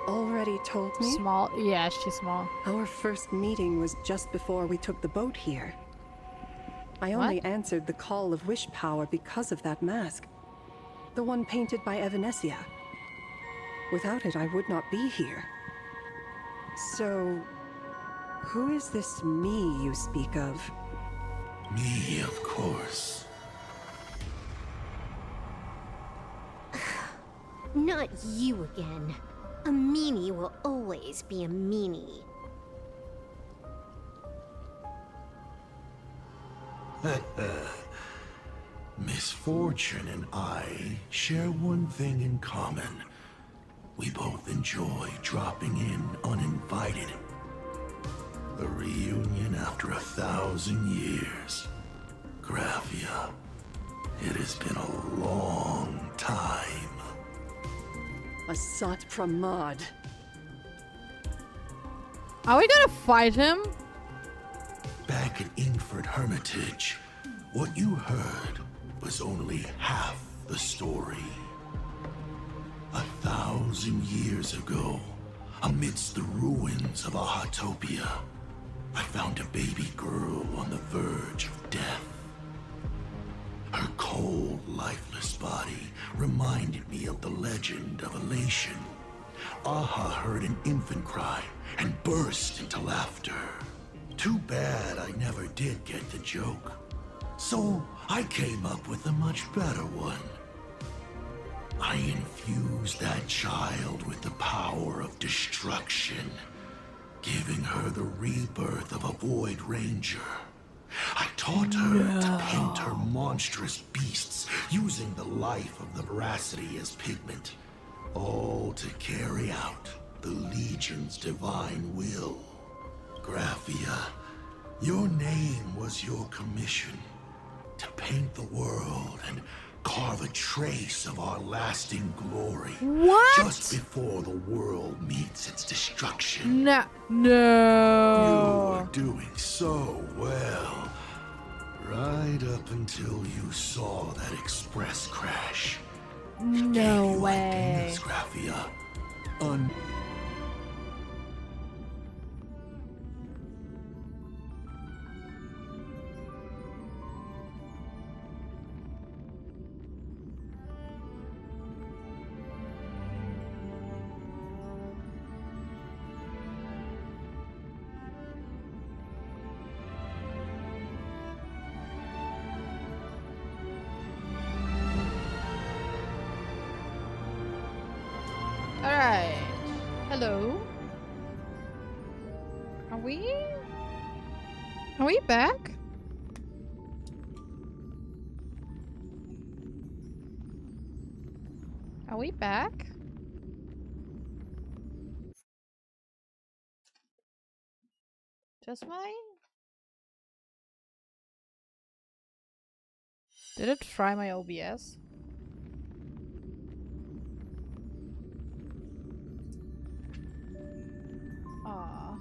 Already told me? Small. Yeah, she's small. Our first meeting was just before we took the boat here. I only answered the call of wish power because of that mask. The one painted by Evanesia. Without it, I would not be here. So, who is this me you speak of? Me, of course. Not you again. A meanie will always be a meanie. Misfortune and I share one thing in common. We both enjoy dropping in uninvited. A reunion after 1,000 years. Graphia, it has been a long time. Asat Pramad. Are we gonna fight him? Back at Ingford Hermitage, what you heard was only half the story. 1,000 years ago, amidst the ruins of Ahatopia, I found a baby girl on the verge of death. Her cold, lifeless body reminded me of the legend of Elation. Aha heard an infant cry and burst into laughter. Too bad I never did get the joke. So I came up with a much better one. I infused that child with the power of destruction, giving her the rebirth of a Void Ranger. I taught her to paint her monstrous beasts using the life of the veracity as pigment, all to carry out the Legion's divine will. Graphia, your name was your commission, to paint the world and carve a trace of our lasting glory. What? Just before the world meets its destruction. No. You were doing so well. Right up until you saw that express crash. No way. Graphia. Alright. Hello. Are we back? Are we back? Just mine? Did it fry my OBS? Aw.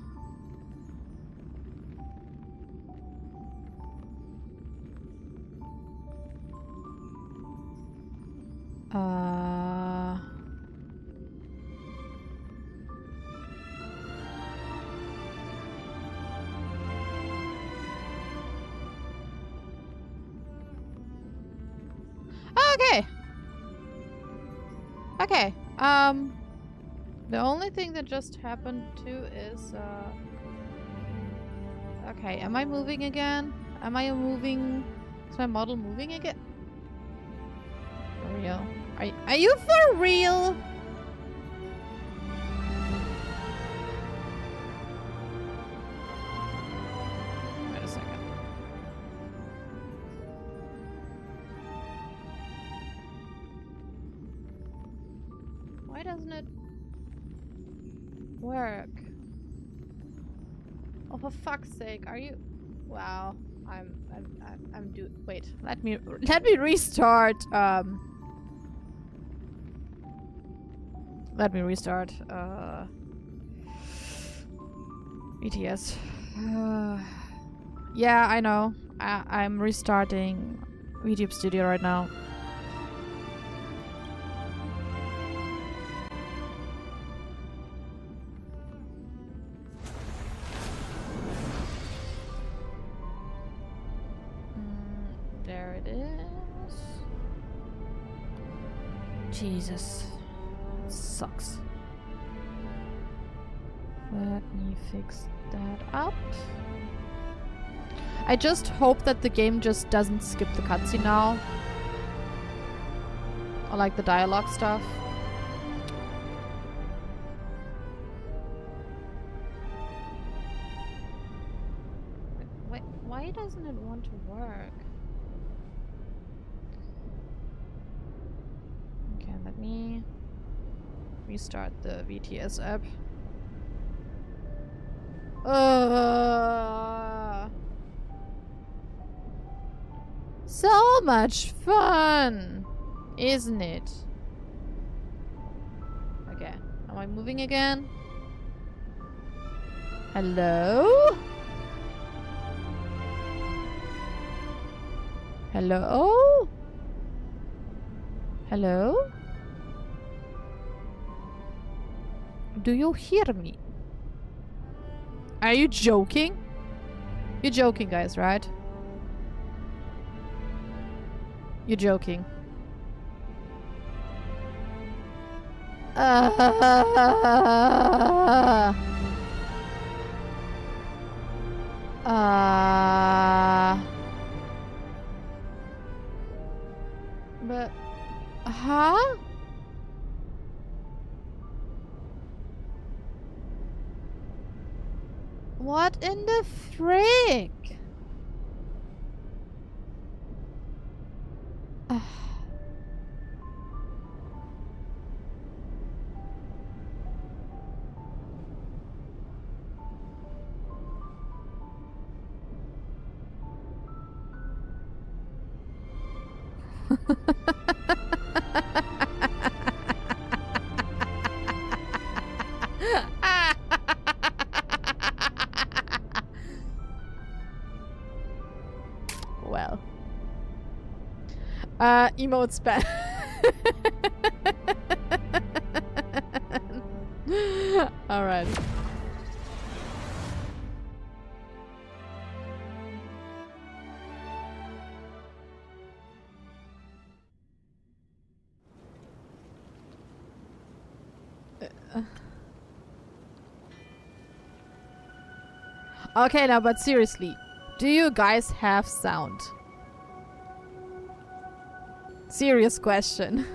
Okay. Okay. The only thing that just happened too is okay, am I moving again? Am I moving? Is my model moving again? For real? Are you for real? Wait a second. doesn't it work? Oh, for fuck's sake, are you? Wow, I'm wait, let me restart. Let me restart. BTS. Yeah, I know. I'm restarting YouTube Studio right now. There it is. Jesus. It sucks. Let me fix that up. I just hope that the game just doesn't skip the cutscene now. Or like the dialogue stuff. Wait, why doesn't it want to work? Okay, let me restart the VTS app. So much fun, isn't it? Okay, am I moving again? Hello? Hello? Hello? Do you hear me? Are you joking? You're joking, guys, right? You're joking. But, huh? What in the frick? Well. Emote spam. Alright. Okay, now, but seriously, do you guys have sound? Serious question.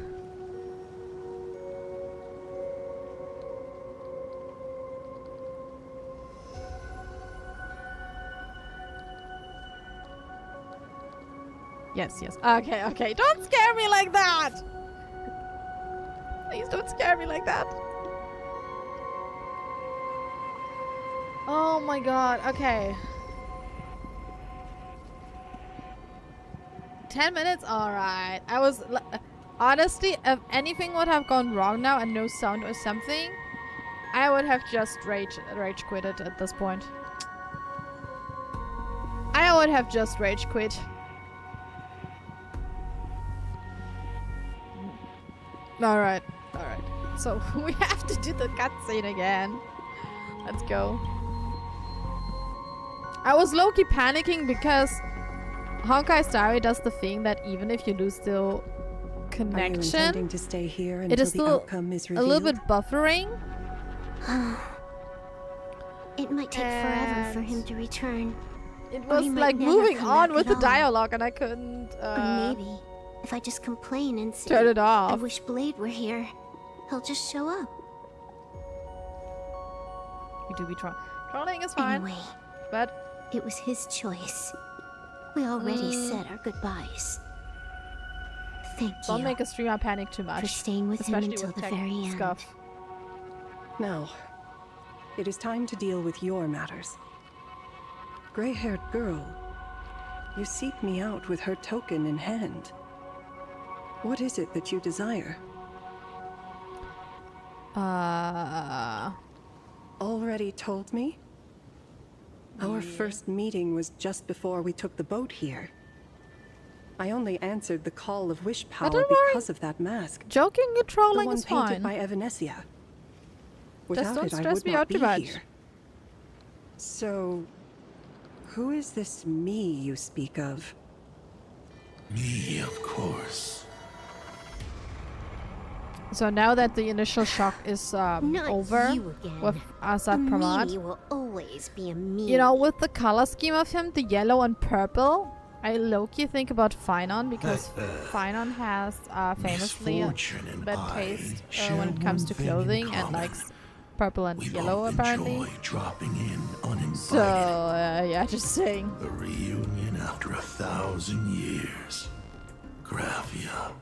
Yes, yes. Okay, okay. Don't scare me like that! Please don't scare me like that. Oh my god, okay. 10 minutes? Alright. I was... honestly, if anything would have gone wrong now and no sound or something, I would have just rage quitted at this point. I would have just rage quit. Alright, alright. So, we have to do the cutscene again. Let's go. I was low-key panicking because Honkai Star Rail does the thing that even if you lose the connection, are you intending to stay here until it is the still outcome is a revealed? little bit buffering. It might take forever for him to return. It Or was he might like never moving come on back with at the all. dialogue and I couldn't Or maybe, if I just complain and say, turn it off. I wish Blade were here, he'll just show up. We do be trolling is fine. Anyway, but it was his choice. We already said our goodbyes. Thank Don't you make a streamer panic too much. for staying with him especially until with the tech very end. stuff. Now, it is time to deal with your matters. Gray-haired girl, you seek me out with her token in hand. What is it that you desire? Already told me? Our first meeting was just before we took the boat here. I only answered the call of wish power because of that mask. Joking and trolling the one is painted fine. by Evanesia. Just Without don't it, I stress would me not out be too much. here. So, who is this me you speak of? Me, of course. So now that the initial shock is over you again. with Azad A Pramad, meanie will always be a meanie. you know, with the color scheme of him, the yellow and purple, I low-key think about Finon because Finon has famously bad taste when it comes to clothing and likes purple and yellow apparently. Dropping in uninvited. So yeah, just saying. A reunion after 1,000 years. Graphia.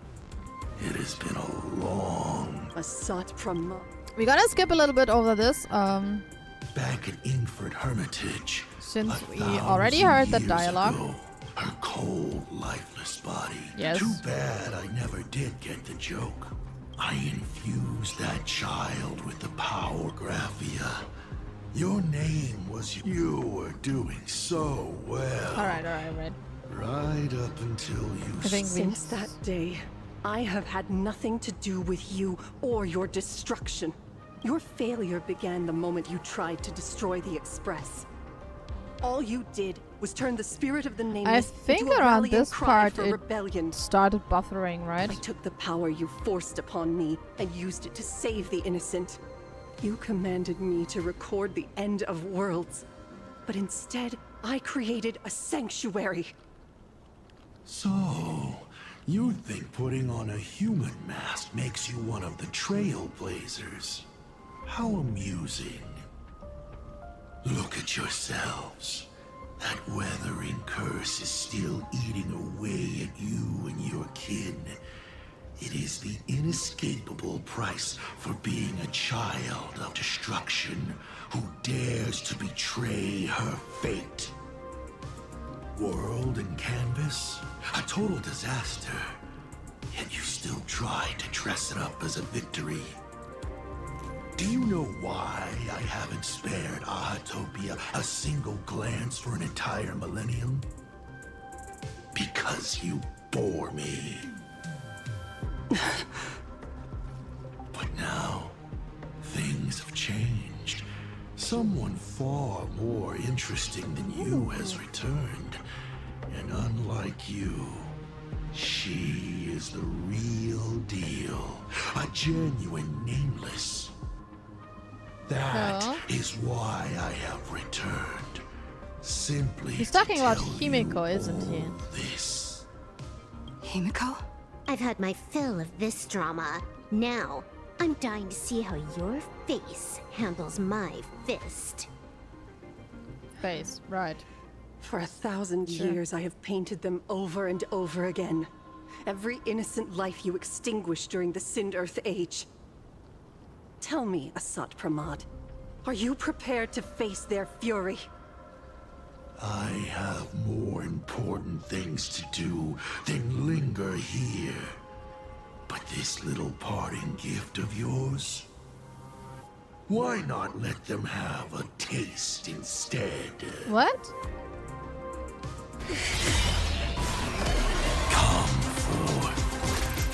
It has been a long... Asat Pramad. We're gonna skip a little bit over this. Back at Ingford Hermitage. Since we already heard the dialogue. Ago, her cold, lifeless body. Yes. Too bad I never did get the joke. I infused that child with the power, Graphia. Your name was... You were doing so well. Alright. Right up until you... Since that day, I have had nothing to do with you or your destruction. Your failure began the moment you tried to destroy the Express. All you did was turn the spirit of the I Nameless think into a around rallying this cry part for it rebellion. started buffering, right? I took the power you forced upon me and used it to save the innocent. You commanded me to record the end of worlds, but instead I created a sanctuary. So, you think putting on a human mask makes you one of the trailblazers? How amusing. Look at yourselves. That weathering curse is still eating away at you and your kin. It is the inescapable price for being a child of destruction who dares to betray her fate. World and canvas, a total disaster. Yet you still try to dress it up as a victory. Do you know why I haven't spared Ahatopia a single glance for an entire millennium? Because you bore me. But now, things have changed. Someone far more interesting than you has returned. And unlike you, she is the real deal. A genuine Nameless. That is why I have returned. Simply He's talking about Himiko, isn't he? This. Himiko? I've had my fill of this drama. Now, I'm dying to see how your face handles my fist. Face, right. For 1,000 years, I have painted them over and over again. Every innocent life you extinguished during the Sind Earth Age. Tell me, Asat Pramad, are you prepared to face their fury? I have more important things to do than linger here. But this little parting gift of yours? Why not let them have a taste instead? What? Come forth.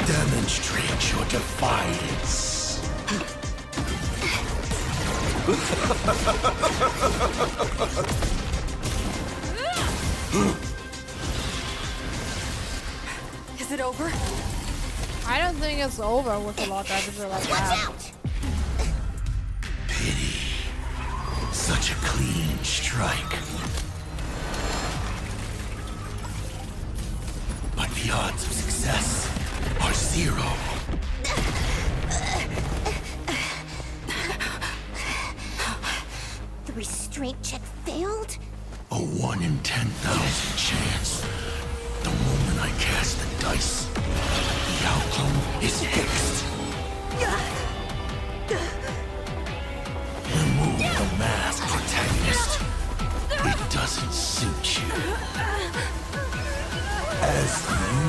Demonstrate your defiance. Is it over? I don't think it's over with a lot of like that. Pity. Such a clean strike. But the odds of success are 0. The restraint check failed? A 1 in 10,000 chance. The moment I cast the dice, the outcome is fixed. Remove the mask, protagonist. It doesn't suit you. As for you,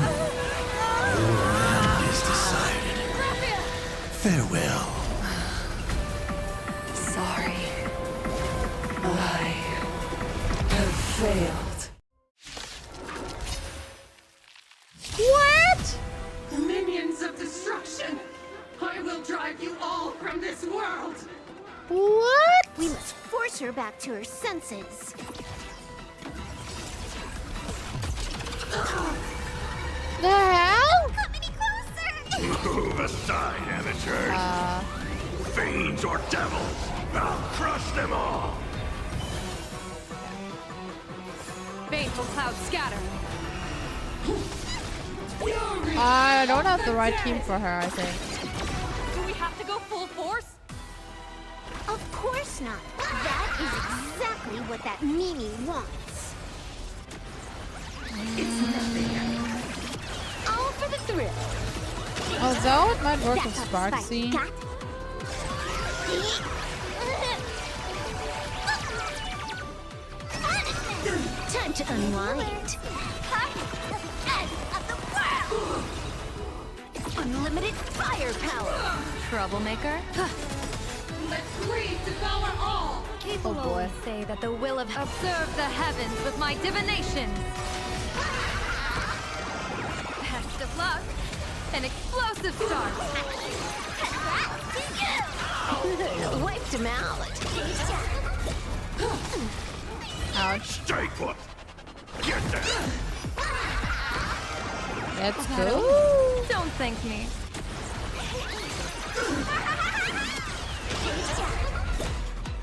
your end is decided. Farewell. Sorry. I have failed. What? The minions of destruction! I will drive you all from this world! What? We must force her back to her senses. The hell? Come any closer! Move aside, amateurs. Fiends or devils, I'll crush them all. Baneful clouds scatter. I don't have the right team for her, I think. Do we have to go full force? Of course not. That is exactly what that Mimi wants. It's nothing. All for the thrill. Although it might work with Sparksy. Time to unwind. Unlimited firepower. Troublemaker? Let greed devour all! People boy. always say that the will of observe the heavens with my divinations. Best of luck. An explosive start. Wiped him out. Ouch. Stay put. Get there. Let's go. Don't thank me.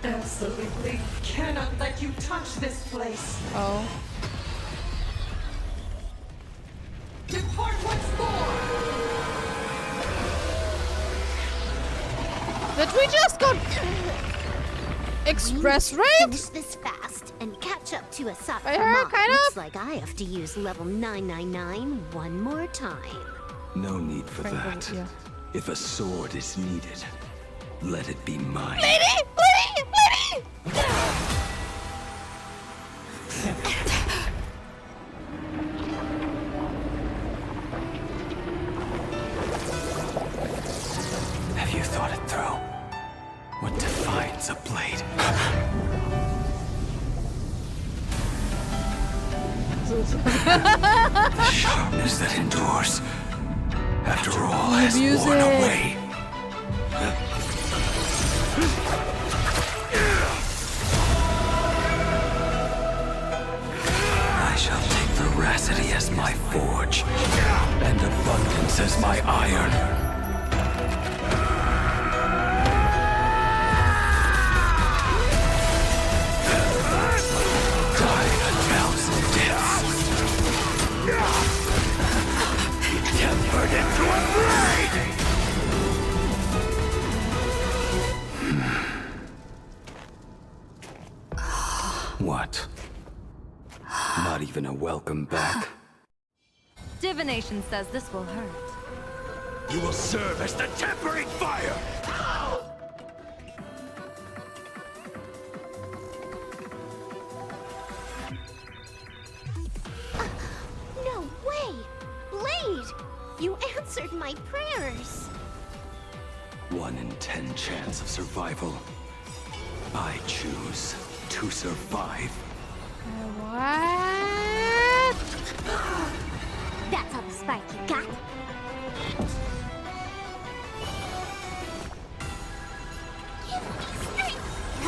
Absolutely cannot let you touch this place. Oh. Depart once more! Did we just got express rape? Finish this fast and catch up to Asat By her, kind Looks of? like I have to use level 999 one more time. No need for that. Yeah. If a sword is needed, let it be mine. Lady! Have you thought it through? What defines a blade? The sharpness that endures. After all has worn away. I shall take veracity as my forge, and abundance as my iron. Die a thousand deaths. Tempered into a blade! What? Not even a welcome back? Divination says this will hurt. You will serve as the tempering fire! No way! Blade! You answered my prayers! 1 in 10 chance of survival. I choose to survive. What? That's all the spark you got? I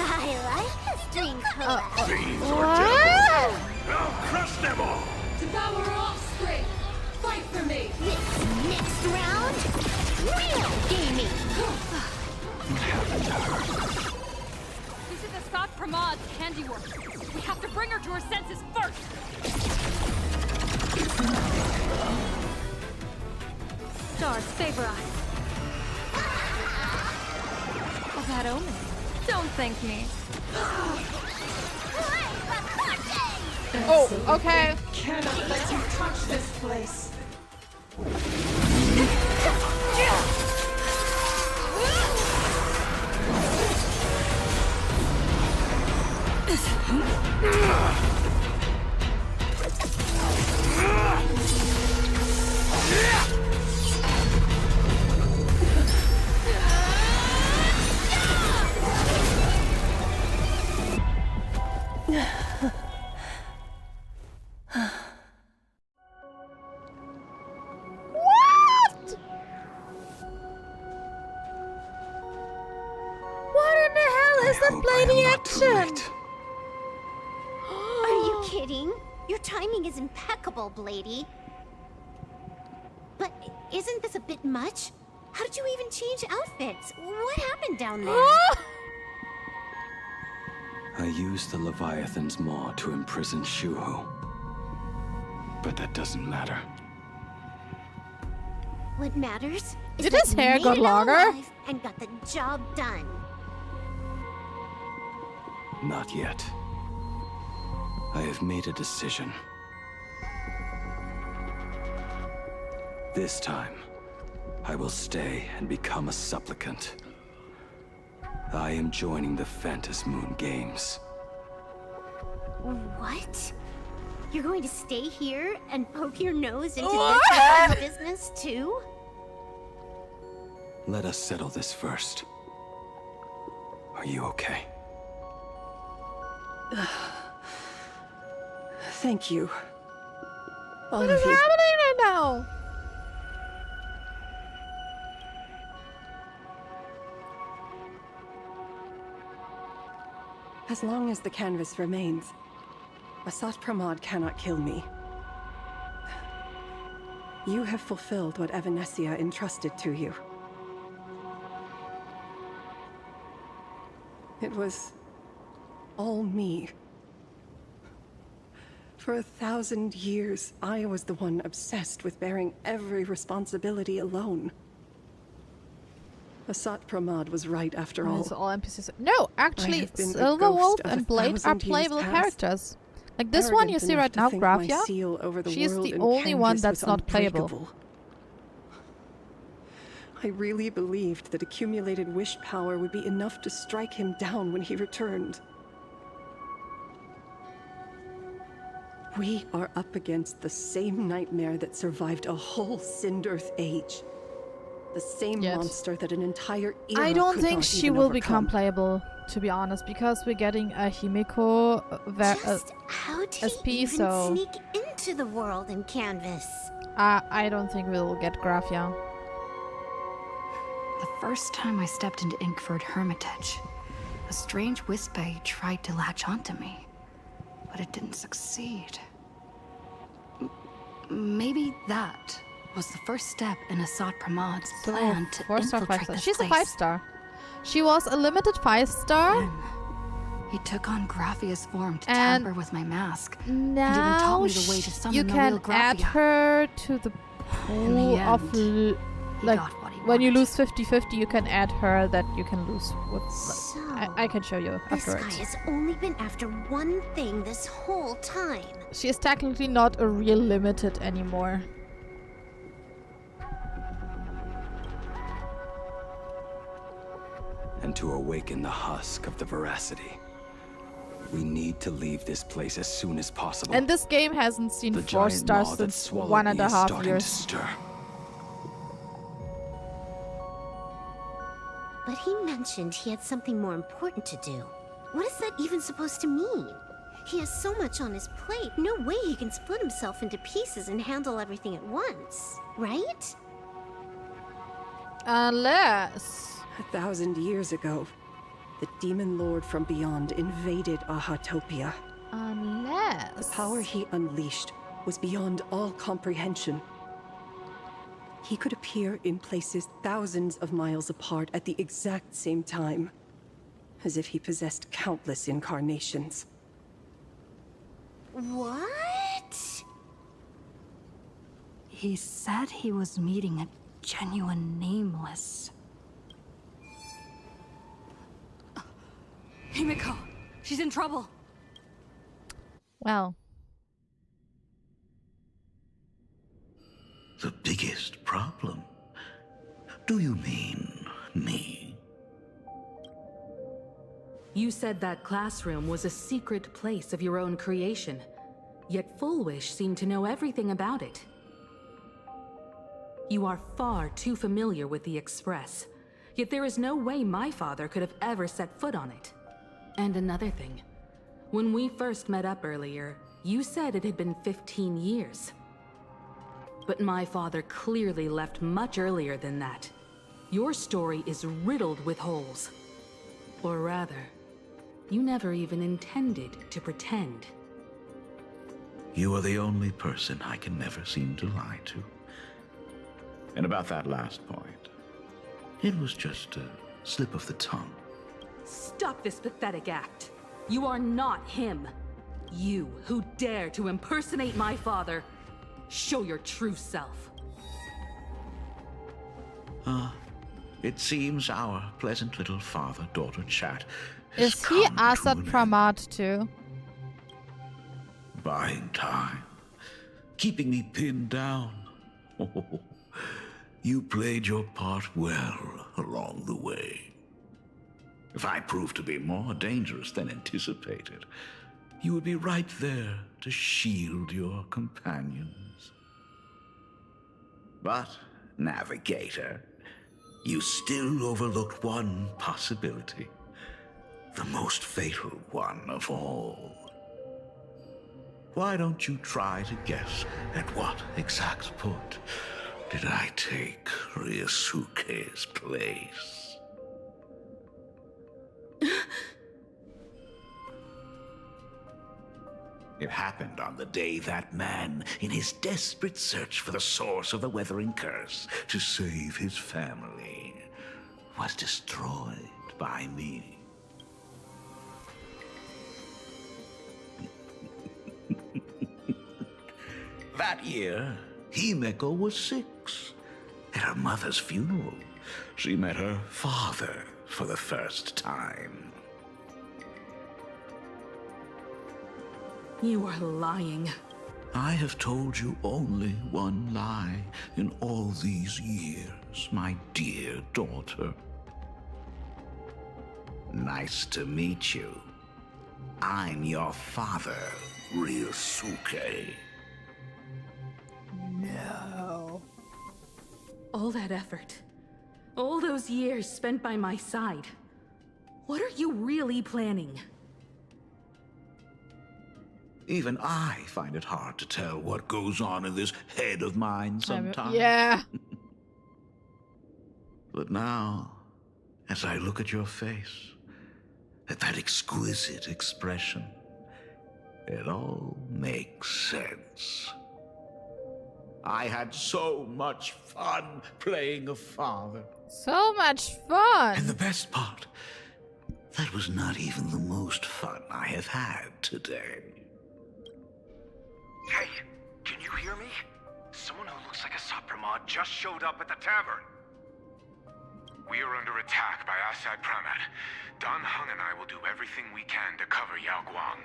like this dream collab. Fiends or What? devils! I'll crush them all! Devour offspring! Fight for me! This next round, real gaming! What happened to her? This is Asat Pramad's handiwork. We have to bring her to her senses first. Stars favor us. A bad omen. Don't thank me. Oh, okay. Cannot let you touch this place. Timing is impeccable, Blady. But isn't this a bit much? How did you even change outfits? What happened down there? I used the Leviathan's maw to imprison Shuhu. But that doesn't matter. What matters is Did that his you hair made got it out longer? alive and got the job done. Not yet. I have made a decision. This time, I will stay and become a supplicant. I am joining the Phantom Moon Games. What? You're going to stay here and poke your nose into this business too? Let us settle this first. Are you okay? Thank you. All What of is you. happening right now? As long as the canvas remains, Asat Pramod cannot kill me. You have fulfilled what Evanescia entrusted to you. It was all me. For 1,000 years, I was the one obsessed with bearing every responsibility alone. Asat Pramod was right after all. It's all NPCs. No, actually, have been a Silverwolf ghost of and Blade are 1,000 years playable past. characters. Like this one you Arrogant see right enough now, to think my Grafia. seal over the She's world the and only one canvas that's was not playable. unbreakable. I really believed that accumulated wish power would be enough to strike him down when he returned. We are up against the same nightmare that survived a whole Sindearth age. The same monster that an entire era I don't could think not she even will overcome. become playable, to be honest, because we're getting a Himiko How did SP, he even so sneak into the world in canvas? I don't think we'll get Grafia. The first time I stepped into Inkford Hermitage, a strange Wispe tried to latch onto me, but it didn't succeed. Maybe that was the first step in Asat Pramod's plan to 4-star, infiltrate 5-star. this She's place. a 5-star. She was a limited 5-star. He took on Graphia's form to And tamper with my mask, and even taught Now me the way to summon you the can real add Graphia. her to the In the pool end, of like got what he when you lose 50-50, you can add her that you can lose with. I can show you This afterwards. guy has only been after one thing this whole time. She is technically not a real limited anymore. And to awaken the husk of the veracity, we need to leave this place as soon as possible. And this game hasn't seen The 4 giant stars maw that since swallowed me is 1.5 starting years. to stir. But he mentioned he had something more important to do. What is that even supposed to mean? He has so much on his plate, no way he can split himself into pieces and handle everything at once, right? Unless 1,000 years ago, the demon lord from beyond invaded Ahatopia. The power he unleashed was beyond all comprehension. He could appear in places thousands of miles apart at the exact same time, as if he possessed countless incarnations. What? He said he was meeting a genuine nameless. Himiko, she's in trouble. Well, The biggest problem? Do you mean me? You said that classroom was a secret place of your own creation, yet Full Wish seemed to know everything about it. You are far too familiar with the Express, yet there is no way my father could have ever set foot on it. And another thing, when we first met up earlier, you said it had been 15 years. But my father clearly left much earlier than that. Your story is riddled with holes. Or rather, you never even intended to pretend. You are the only person I can never seem to lie to. And about that last point, it was just a slip of the tongue. Stop this pathetic act. You are not him. You who dare to impersonate my father. Show your true self. It seems our pleasant little father-daughter chat Is he Asad Pramat too? Buying time. Keeping me pinned down. Oh, you played your part well along the way. If I proved to be more dangerous than anticipated, you would be right there to shield your companions. But, Navigator, you still overlooked one possibility. The most fatal one of all. Why don't you try to guess at what exact point did I take Ryusuke's place? It happened on the day that man, in his desperate search for the source of the Weathering Curse to save his family, was destroyed by me. That year, Himeko was 6. At her mother's funeral, she met her father for the first time. You are lying. I have told you only one lie in all these years, my dear daughter. Nice to meet you. I'm your father, Ryusuke. No. All that effort, all those years spent by my side. What are you really planning? Even I find it hard to tell what goes on in this head of mine sometimes. Yeah. But now, as I look at your face, at that exquisite expression, it all makes sense. I had so much fun playing a father. So much fun! And the best part, that was not even the most fun I have had today. Hey, can you hear me? Someone who looks like a Sapramod just showed up at the tavern. We are under attack by Asad Pramat. Dan Heng and I will do everything we can to cover Yao Guang.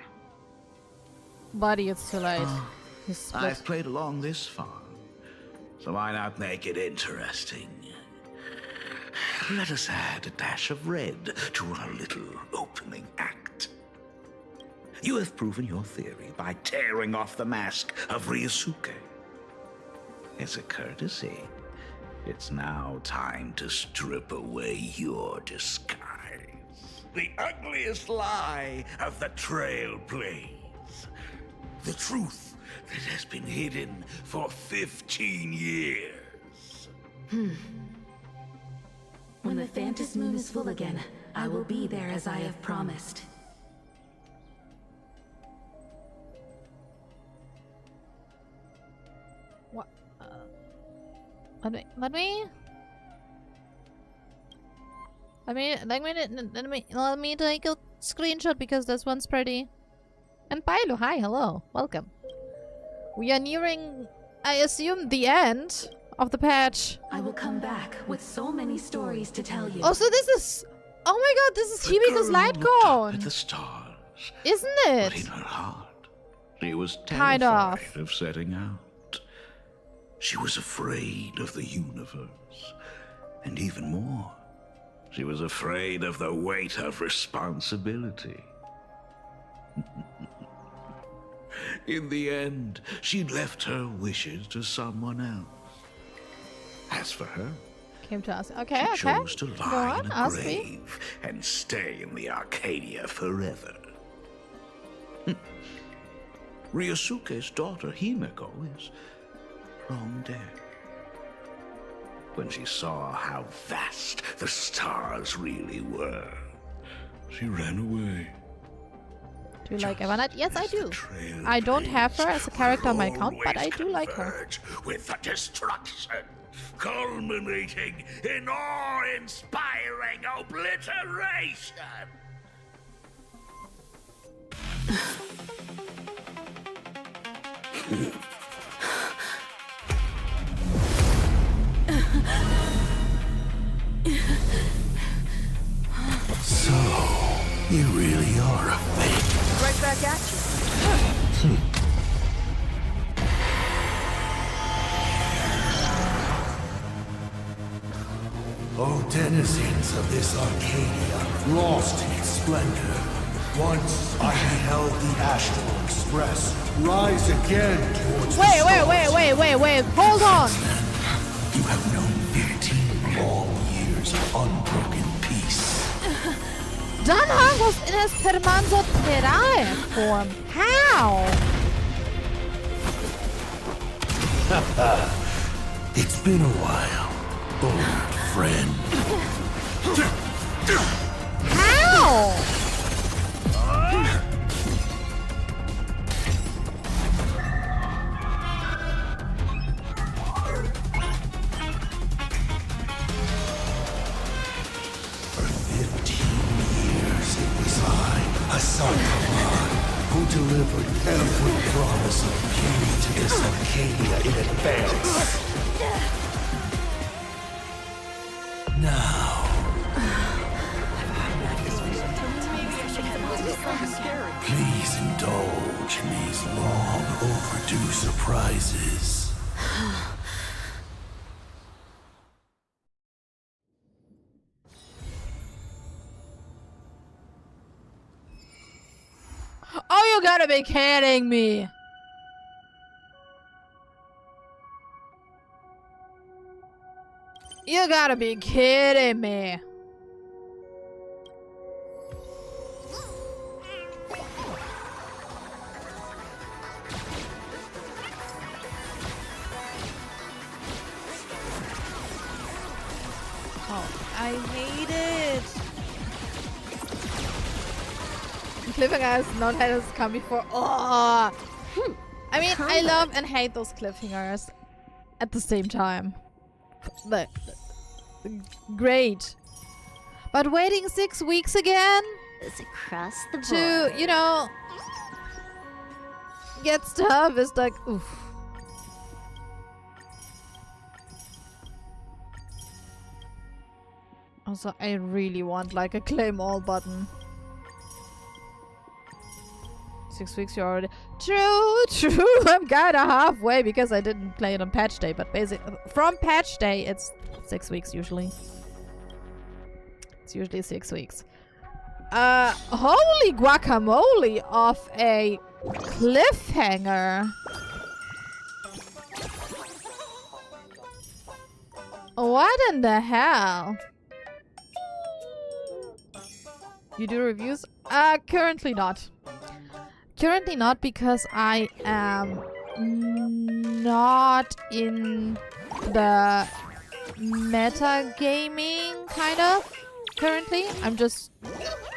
Buddy, it's too late. I've played along this far, so why not make it interesting? Let us add a dash of red to our little opening act. You have proven your theory by tearing off the mask of Ryusuke. As a courtesy, it's now time to strip away your disguise. The ugliest lie of the Trailblaze. The truth that has been hidden for 15 years. When the Phantom Moon is full again, I will be there as I have promised. What? Let me take a screenshot because this one's pretty. And Pailo, hi, hello, welcome. We are nearing, I assume, the end of the patch. I will come back with so many stories to tell you. Oh, so this is... Oh my god, this is Himiko's light cone! At the stars. Isn't it? But in her heart, she was Kind terrified of setting out. She was afraid of the universe. And even more, she was afraid of the weight of responsibility. In the end, she left her wishes to someone else. As for her, Came to us. Okay, she okay. chose to Go lie on, in a ask me. grave and stay in the Arcadia forever. Ryosuke's daughter Himeko is long dead. When she saw how vast the stars really were, she ran away. Do you like Evernight? Yes, I do. I don't have her as a character on my account, but I do like her. With the destruction, culminating in awe-inspiring obliteration. So, you really are a fake. Right back at you. O denizens of this Arcadia, lost in its splendor, once I beheld the Astral Express rise again towards the Wait, hold on! You have known 15 long years of unbroken peace. Danhang was in his Permanzo Terrae form. How? It's been a while, old friend. How? For 15 years it was I, Asakaman, who delivered every promise of beauty to this Arcadia in advance. Now, please indulge in these long overdue surprises. Oh, you gotta be kidding me! You gotta be kidding me! Oh, I hate it! Cliffhanger has not had us come before. Oh! I mean, I love and hate those cliffhangers at the same time. But great. But waiting 6 weeks again It's across the board. to, you know, get stuff is like, oof. Also, I really want like a claim all button. 6 weeks you already. True. I'm kinda halfway because I didn't play it on patch day, but basically from patch day it's 6 weeks usually. It's usually 6 weeks. Holy guacamole of a cliffhanger. What in the hell? You do reviews? Currently not. Currently not because I am not in the metagaming kind of currently. I'm just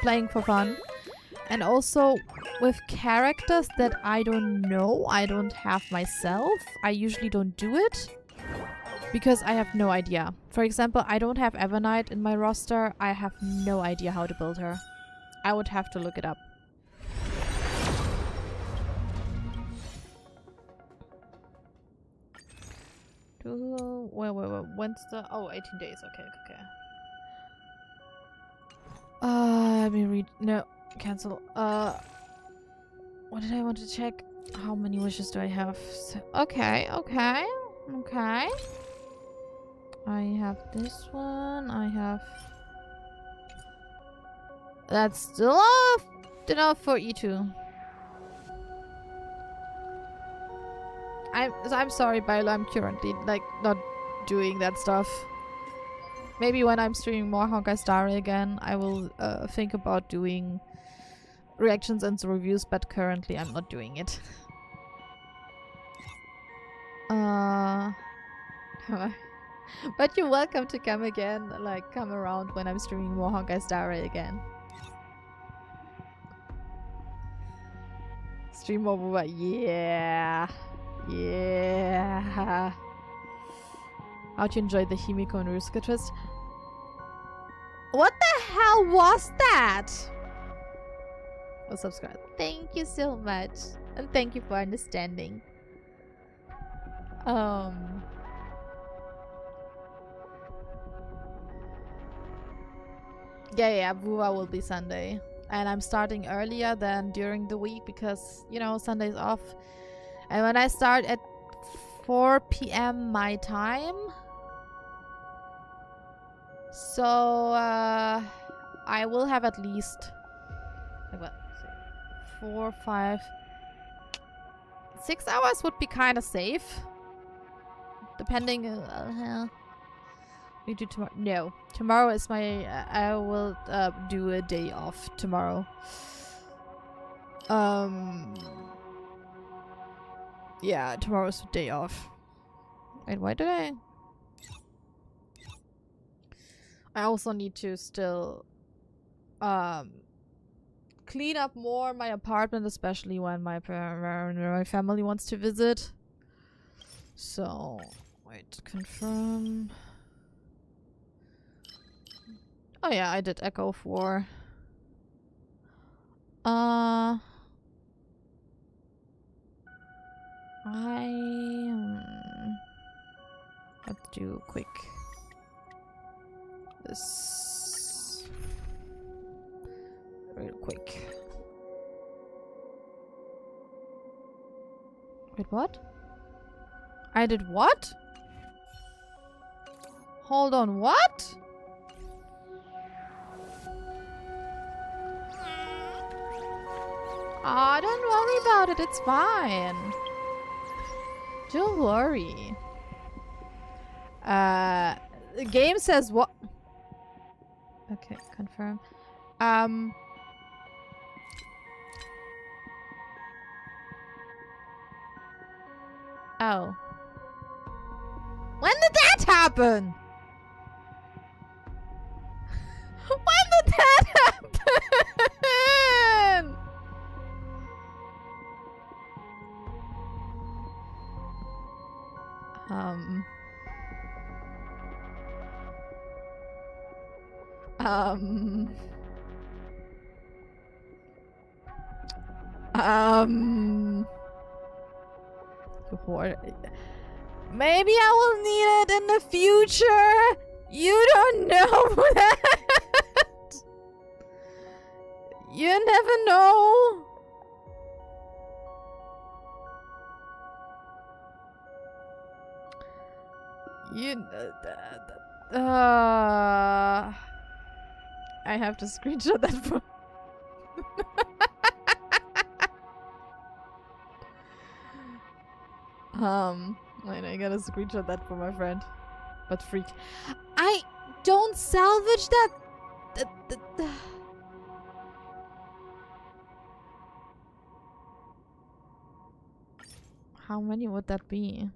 playing for fun. And also with characters that I don't know, I don't have myself, I usually don't do it because I have no idea. For example, I don't have Evernight in my roster. I have no idea how to build her. I would have to look it up. Wait. When's the... Oh, 18 days. Okay. Let me read... No. Cancel. What did I want to check? How many wishes do I have? Okay. I have this one. I have... That's still enough for E2. I'm sorry, Bilo. I'm currently like not doing that stuff. Maybe when I'm streaming more Honkai Star Rail again, I will think about doing reactions and reviews. But currently, I'm not doing it. But you're welcome to come again. Like come around when I'm streaming more Honkai Star Rail again. Stream over. Yeah. Yeah. How'd you enjoy the Himiko and Rusuka twist? What the hell was that? Oh, subscribe. Thank you so much. And thank you for understanding. Yeah, Buva will be Sunday. And I'm starting earlier than during the week because, you know, Sunday's off. And when I start at 4 p.m. my time, so I will have at least like what, 4, 5, 6 hours would be kind of safe, depending. We do tomorrow. No, tomorrow is my. I will do a day off tomorrow. Yeah, tomorrow's a day off. Wait, why did I? I also need to still clean up more my apartment, especially when my family wants to visit. So, wait, confirm. Oh yeah, I did Echo 4. I have to do quick this real quick. Wait, what? I did what? Hold on, what? Ah, don't worry about it, it's fine. Don't worry. The game says what? Okay, confirm. Oh. When did that happen? When did that happen? Maybe I will need it in the future. You don't know that. You never know. I have to screenshot that for. Wait, I gotta screenshot that for my friend. But freak. I don't salvage that. How many would that be?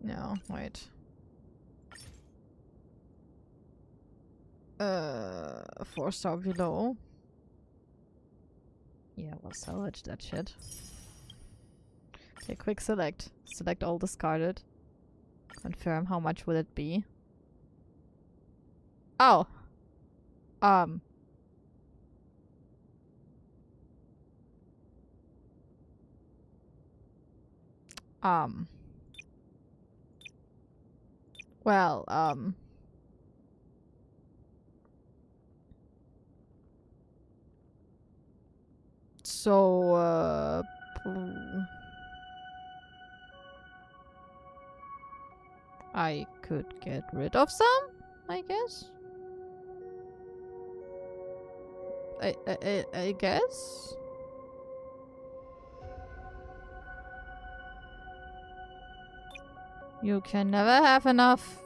No, wait. 4-star below. Yeah, we'll salvage that shit. Okay, quick select. Select all discarded. Confirm how much will it be. Oh. Well, so, I could get rid of some, I guess. I guess. You can never have enough.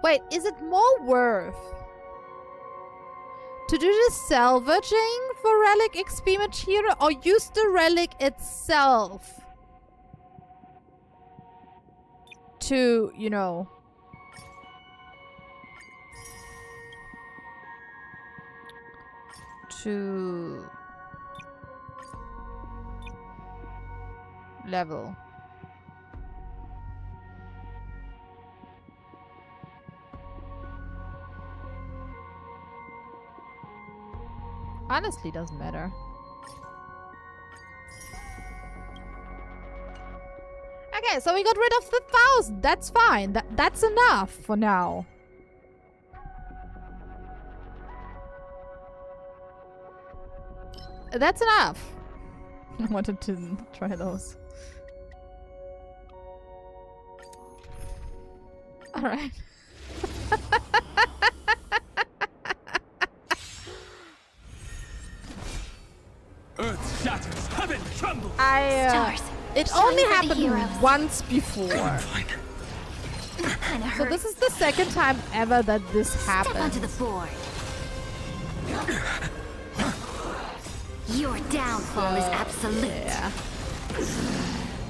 Wait, is it more worth to do the salvaging for relic XP material or use the relic itself to, you know, to level? Honestly, doesn't matter. Okay, so we got rid of the 1,000. That's fine. That's enough for now. That's enough. I wanted to try those. Alright. Earth shatters, heaven trembles. It only happened once before. So this is the second time ever that this happened. Step onto the board. Your downfall is absolute. Yeah.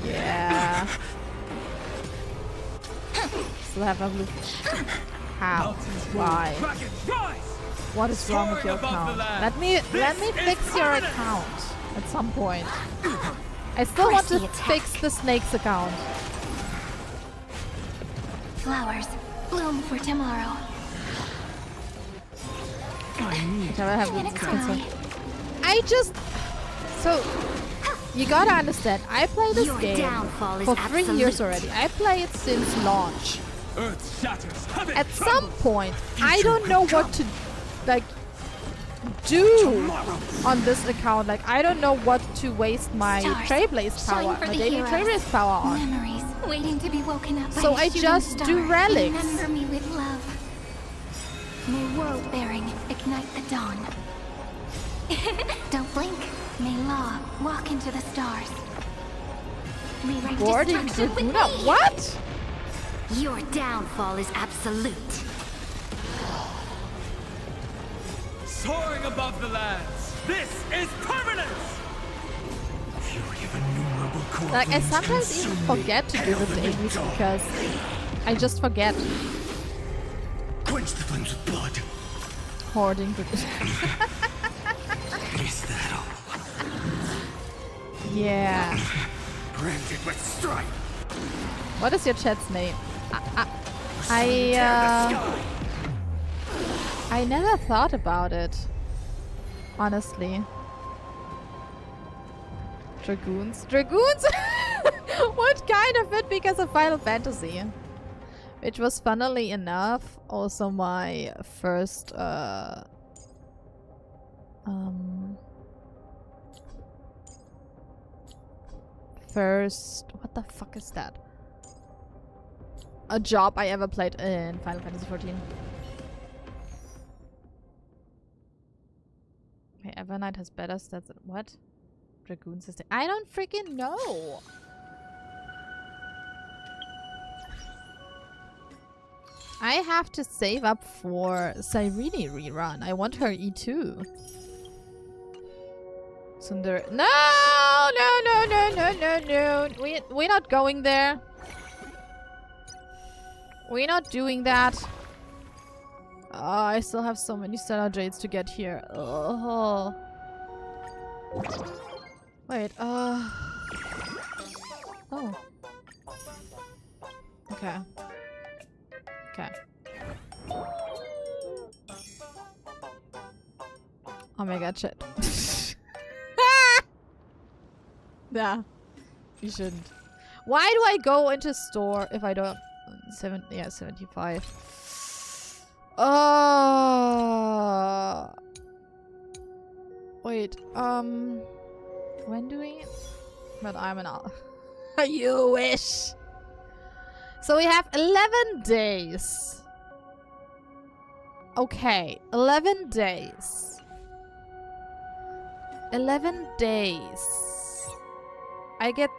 Yeah. Still have a blue. How? Why? What is wrong with your account? Let me fix your account at some point. I still want to fix the snake's account. Flowers bloom for tomorrow. I just... So, you gotta understand, I play this game for 3 years already. I play it since launch. At some point, I don't know what to, like, do on this account. Like, I don't know what to waste my Trailblaze power, my daily Trailblaze power on. Memories waiting to be woken up by So a I shooting just star. do relics. Remember me with love. May world bearing ignite the dawn. Don't blink. May Law walk into the stars. Rewrite destruction with me. What? Your downfall is absolute. Soaring above the lands, this is permanence! Fury of innumerable Like, I sometimes even forget to do the dailies because I just forget. Quench the flames of blood. Hoarding. Is that all? Yeah. Branded with stripe. What is your chat's name? I never thought about it. Honestly. Dragoons? Dragoons? What kind of it? Because of Final Fantasy. Which was funnily enough also my first what the fuck is that? A job I ever played in Final Fantasy 14. Okay, Evernight has better stats than what? Dragoon system. I don't freaking know. I have to save up for Cyrene rerun. I want her E2. Sundar. No! We're not going there. We're not doing that. Oh, I still have so many Stellar Jades to get here. Oh. Wait, Oh. Okay. Okay. Oh my god, shit. Yeah. You shouldn't. Why do I go into store if I don't... 75. Wait, when do we... But I'm an You wish. So we have 11 days. Okay, 11 days. 11 days. I get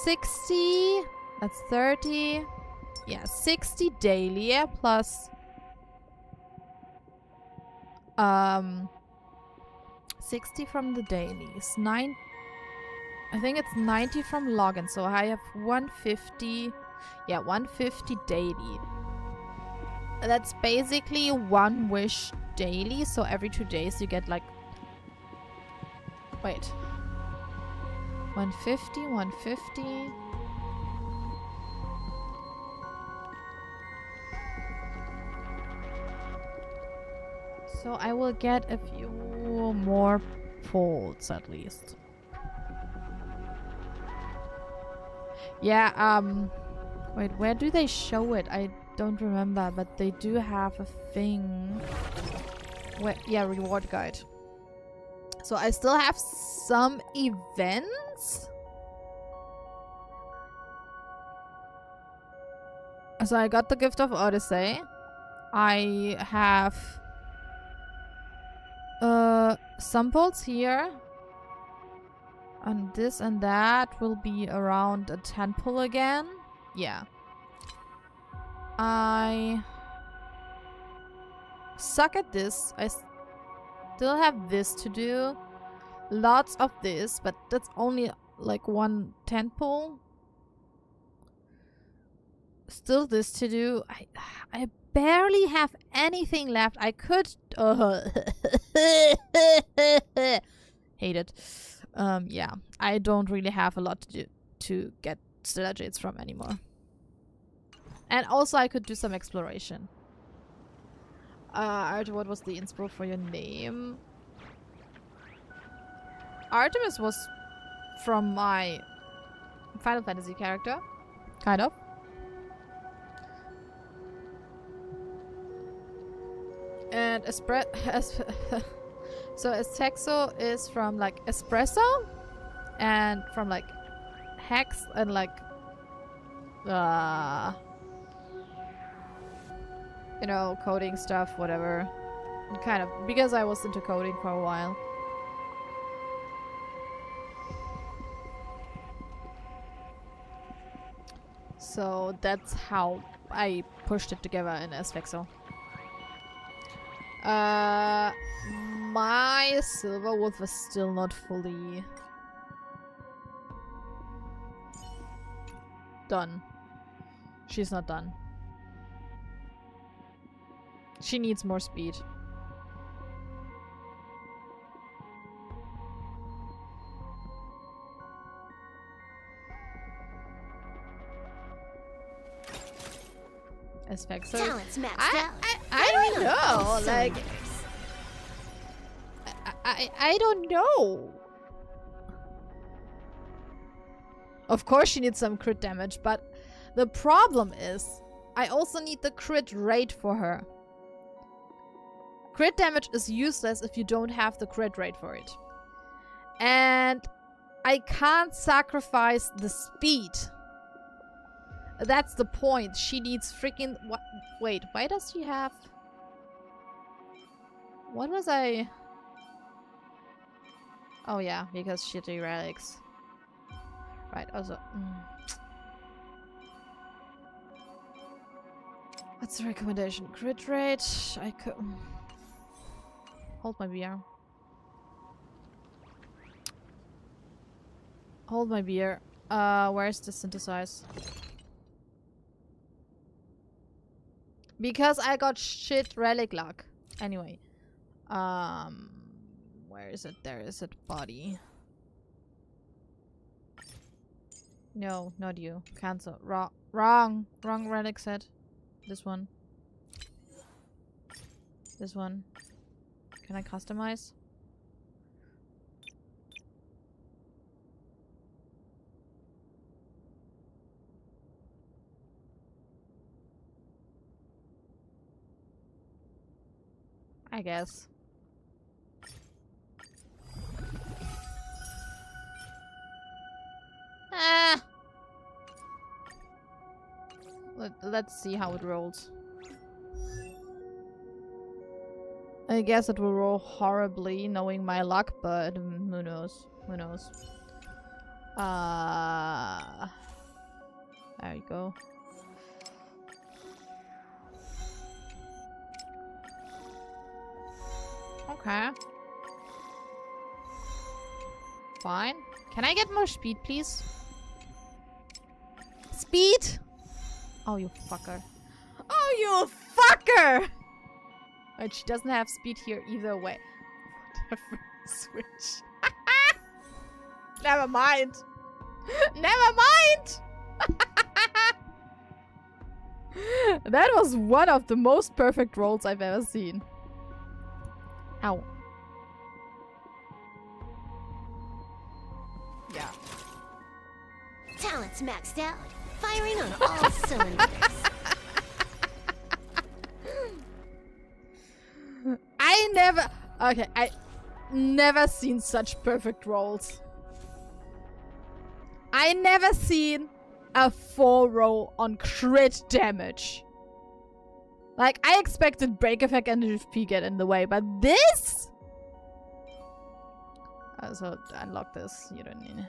60. That's 30. Yeah, 60 daily, yeah, plus 60 from the dailies. I think it's 90 from login, so I have 150. Yeah, 150 daily. That's basically one wish daily, so every 2 days you get like... Wait. 150, 150... So I will get a few more folds at least. Yeah, wait, where do they show it? I don't remember, but they do have a thing. Where, yeah, reward guide. So I still have some events. So I got the Gift of Odyssey. I have some bolts here. And this and that will be around a 10 pull again. Yeah. I suck at this. I still have this to do. Lots of this, but that's only like one 10 pull. Still this to do. I barely have anything left. I could... hate it. Yeah, I don't really have a lot to do to get Stellar Jades from anymore. And also I could do some exploration. What was the inspo for your name? Artemis was from my Final Fantasy character. Kind of. And so Estexo is from like espresso and from like hex and like you know, coding stuff, whatever. Kind of because I was into coding for a while. So that's how I pushed it together in Estexo. My Silver Wolf is still not fully done. She's not done. She needs more speed. Aspect. Talents maxed out. I don't know. Like, I don't know. Of course she needs some crit damage, but the problem is I also need the crit rate for her. Crit damage is useless if you don't have the crit rate for it. And I can't sacrifice the speed. That's the point. She needs freaking... What? Wait, why does she have... What was I... Oh yeah, because shitty relics. Right, also... What's the recommendation? Crit rate? I could... Hold my beer. Hold my beer. Where's the synthesize? Because I got shit relic luck. Anyway. Where is it? There is it. Body. No, not you. Cancel. Wrong relic set. This one. This one. Can I customize? I guess. Ah! Let's see how it rolls. I guess it will roll horribly, knowing my luck, but who knows? Who knows? There you go. Okay. Fine. Can I get more speed, please? Speed? Oh, you fucker. Oh, you fucker! But she doesn't have speed here either way. Whatever. Switch. Never mind. Never mind! That was one of the most perfect rolls I've ever seen. Ow. Yeah. Talent's maxed out. Firing on all cylinders. I never seen such perfect rolls. I never seen a 4 roll on crit damage. Like, I expected break effect and FP get in the way, but this? So, unlock this. You don't need it.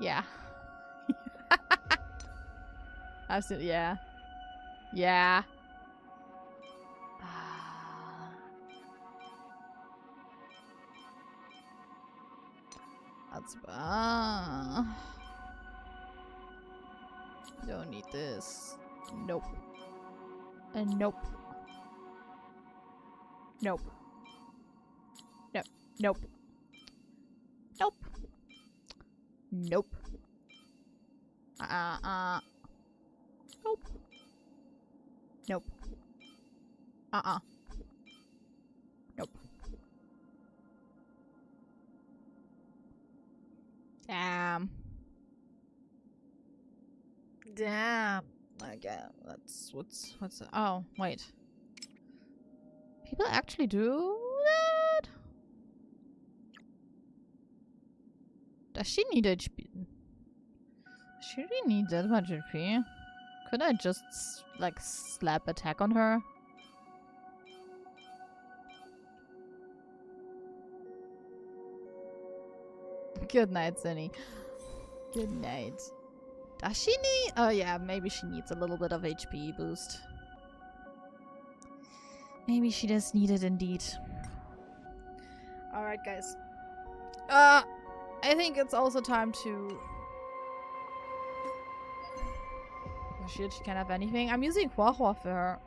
Yeah. I've seen, yeah. Yeah. That's don't need this. Nope. And nope. Nope. Nope. Nope. Nope. Nope. Nope. Nope. Nope. Damn. Damn. Okay, what's oh, wait. People actually do that? Does she need HP? She really need that much HP? Could I just like slap attack on her? Good night, Sunny. Good night. Does she need? Oh yeah, maybe she needs a little bit of HP boost. Maybe she does need it indeed. Alright, guys. I think it's also time to... Oh shit, she can't have anything. I'm using Huahua for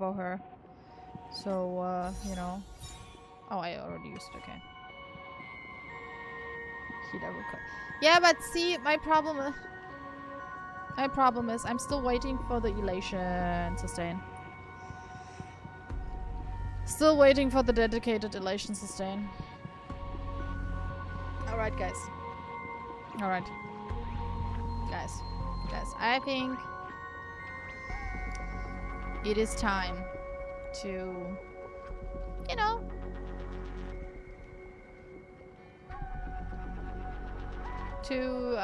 her. So, you know. Oh, I already used it, okay. Yeah, but see, my problem is I'm still waiting for the elation sustain. Still waiting for the dedicated elation sustain. Alright, guys. Alright. Guys, I think it is time to, you know, to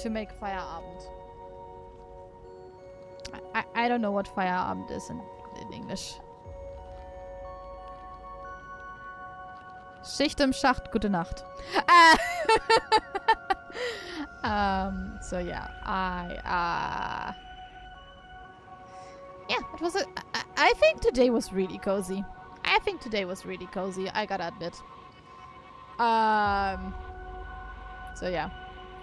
make Feierabend. I don't know what Feierabend is in English. Schicht im Schacht, gute Nacht. So yeah, yeah, it was I think today was really cozy. I gotta admit. So yeah,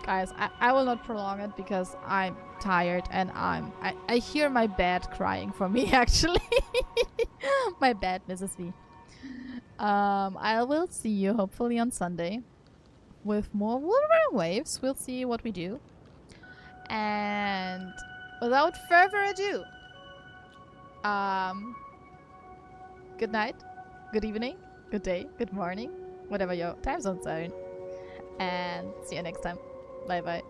guys, I will not prolong it because I'm tired and I hear my bed crying for me actually. My bed, Mrs. V. I will see you hopefully on Sunday with more Wolverine Waves. We'll see what we do. And without further ado, good night, good evening, good day, good morning, whatever your time zones are. And see you next time. Bye bye.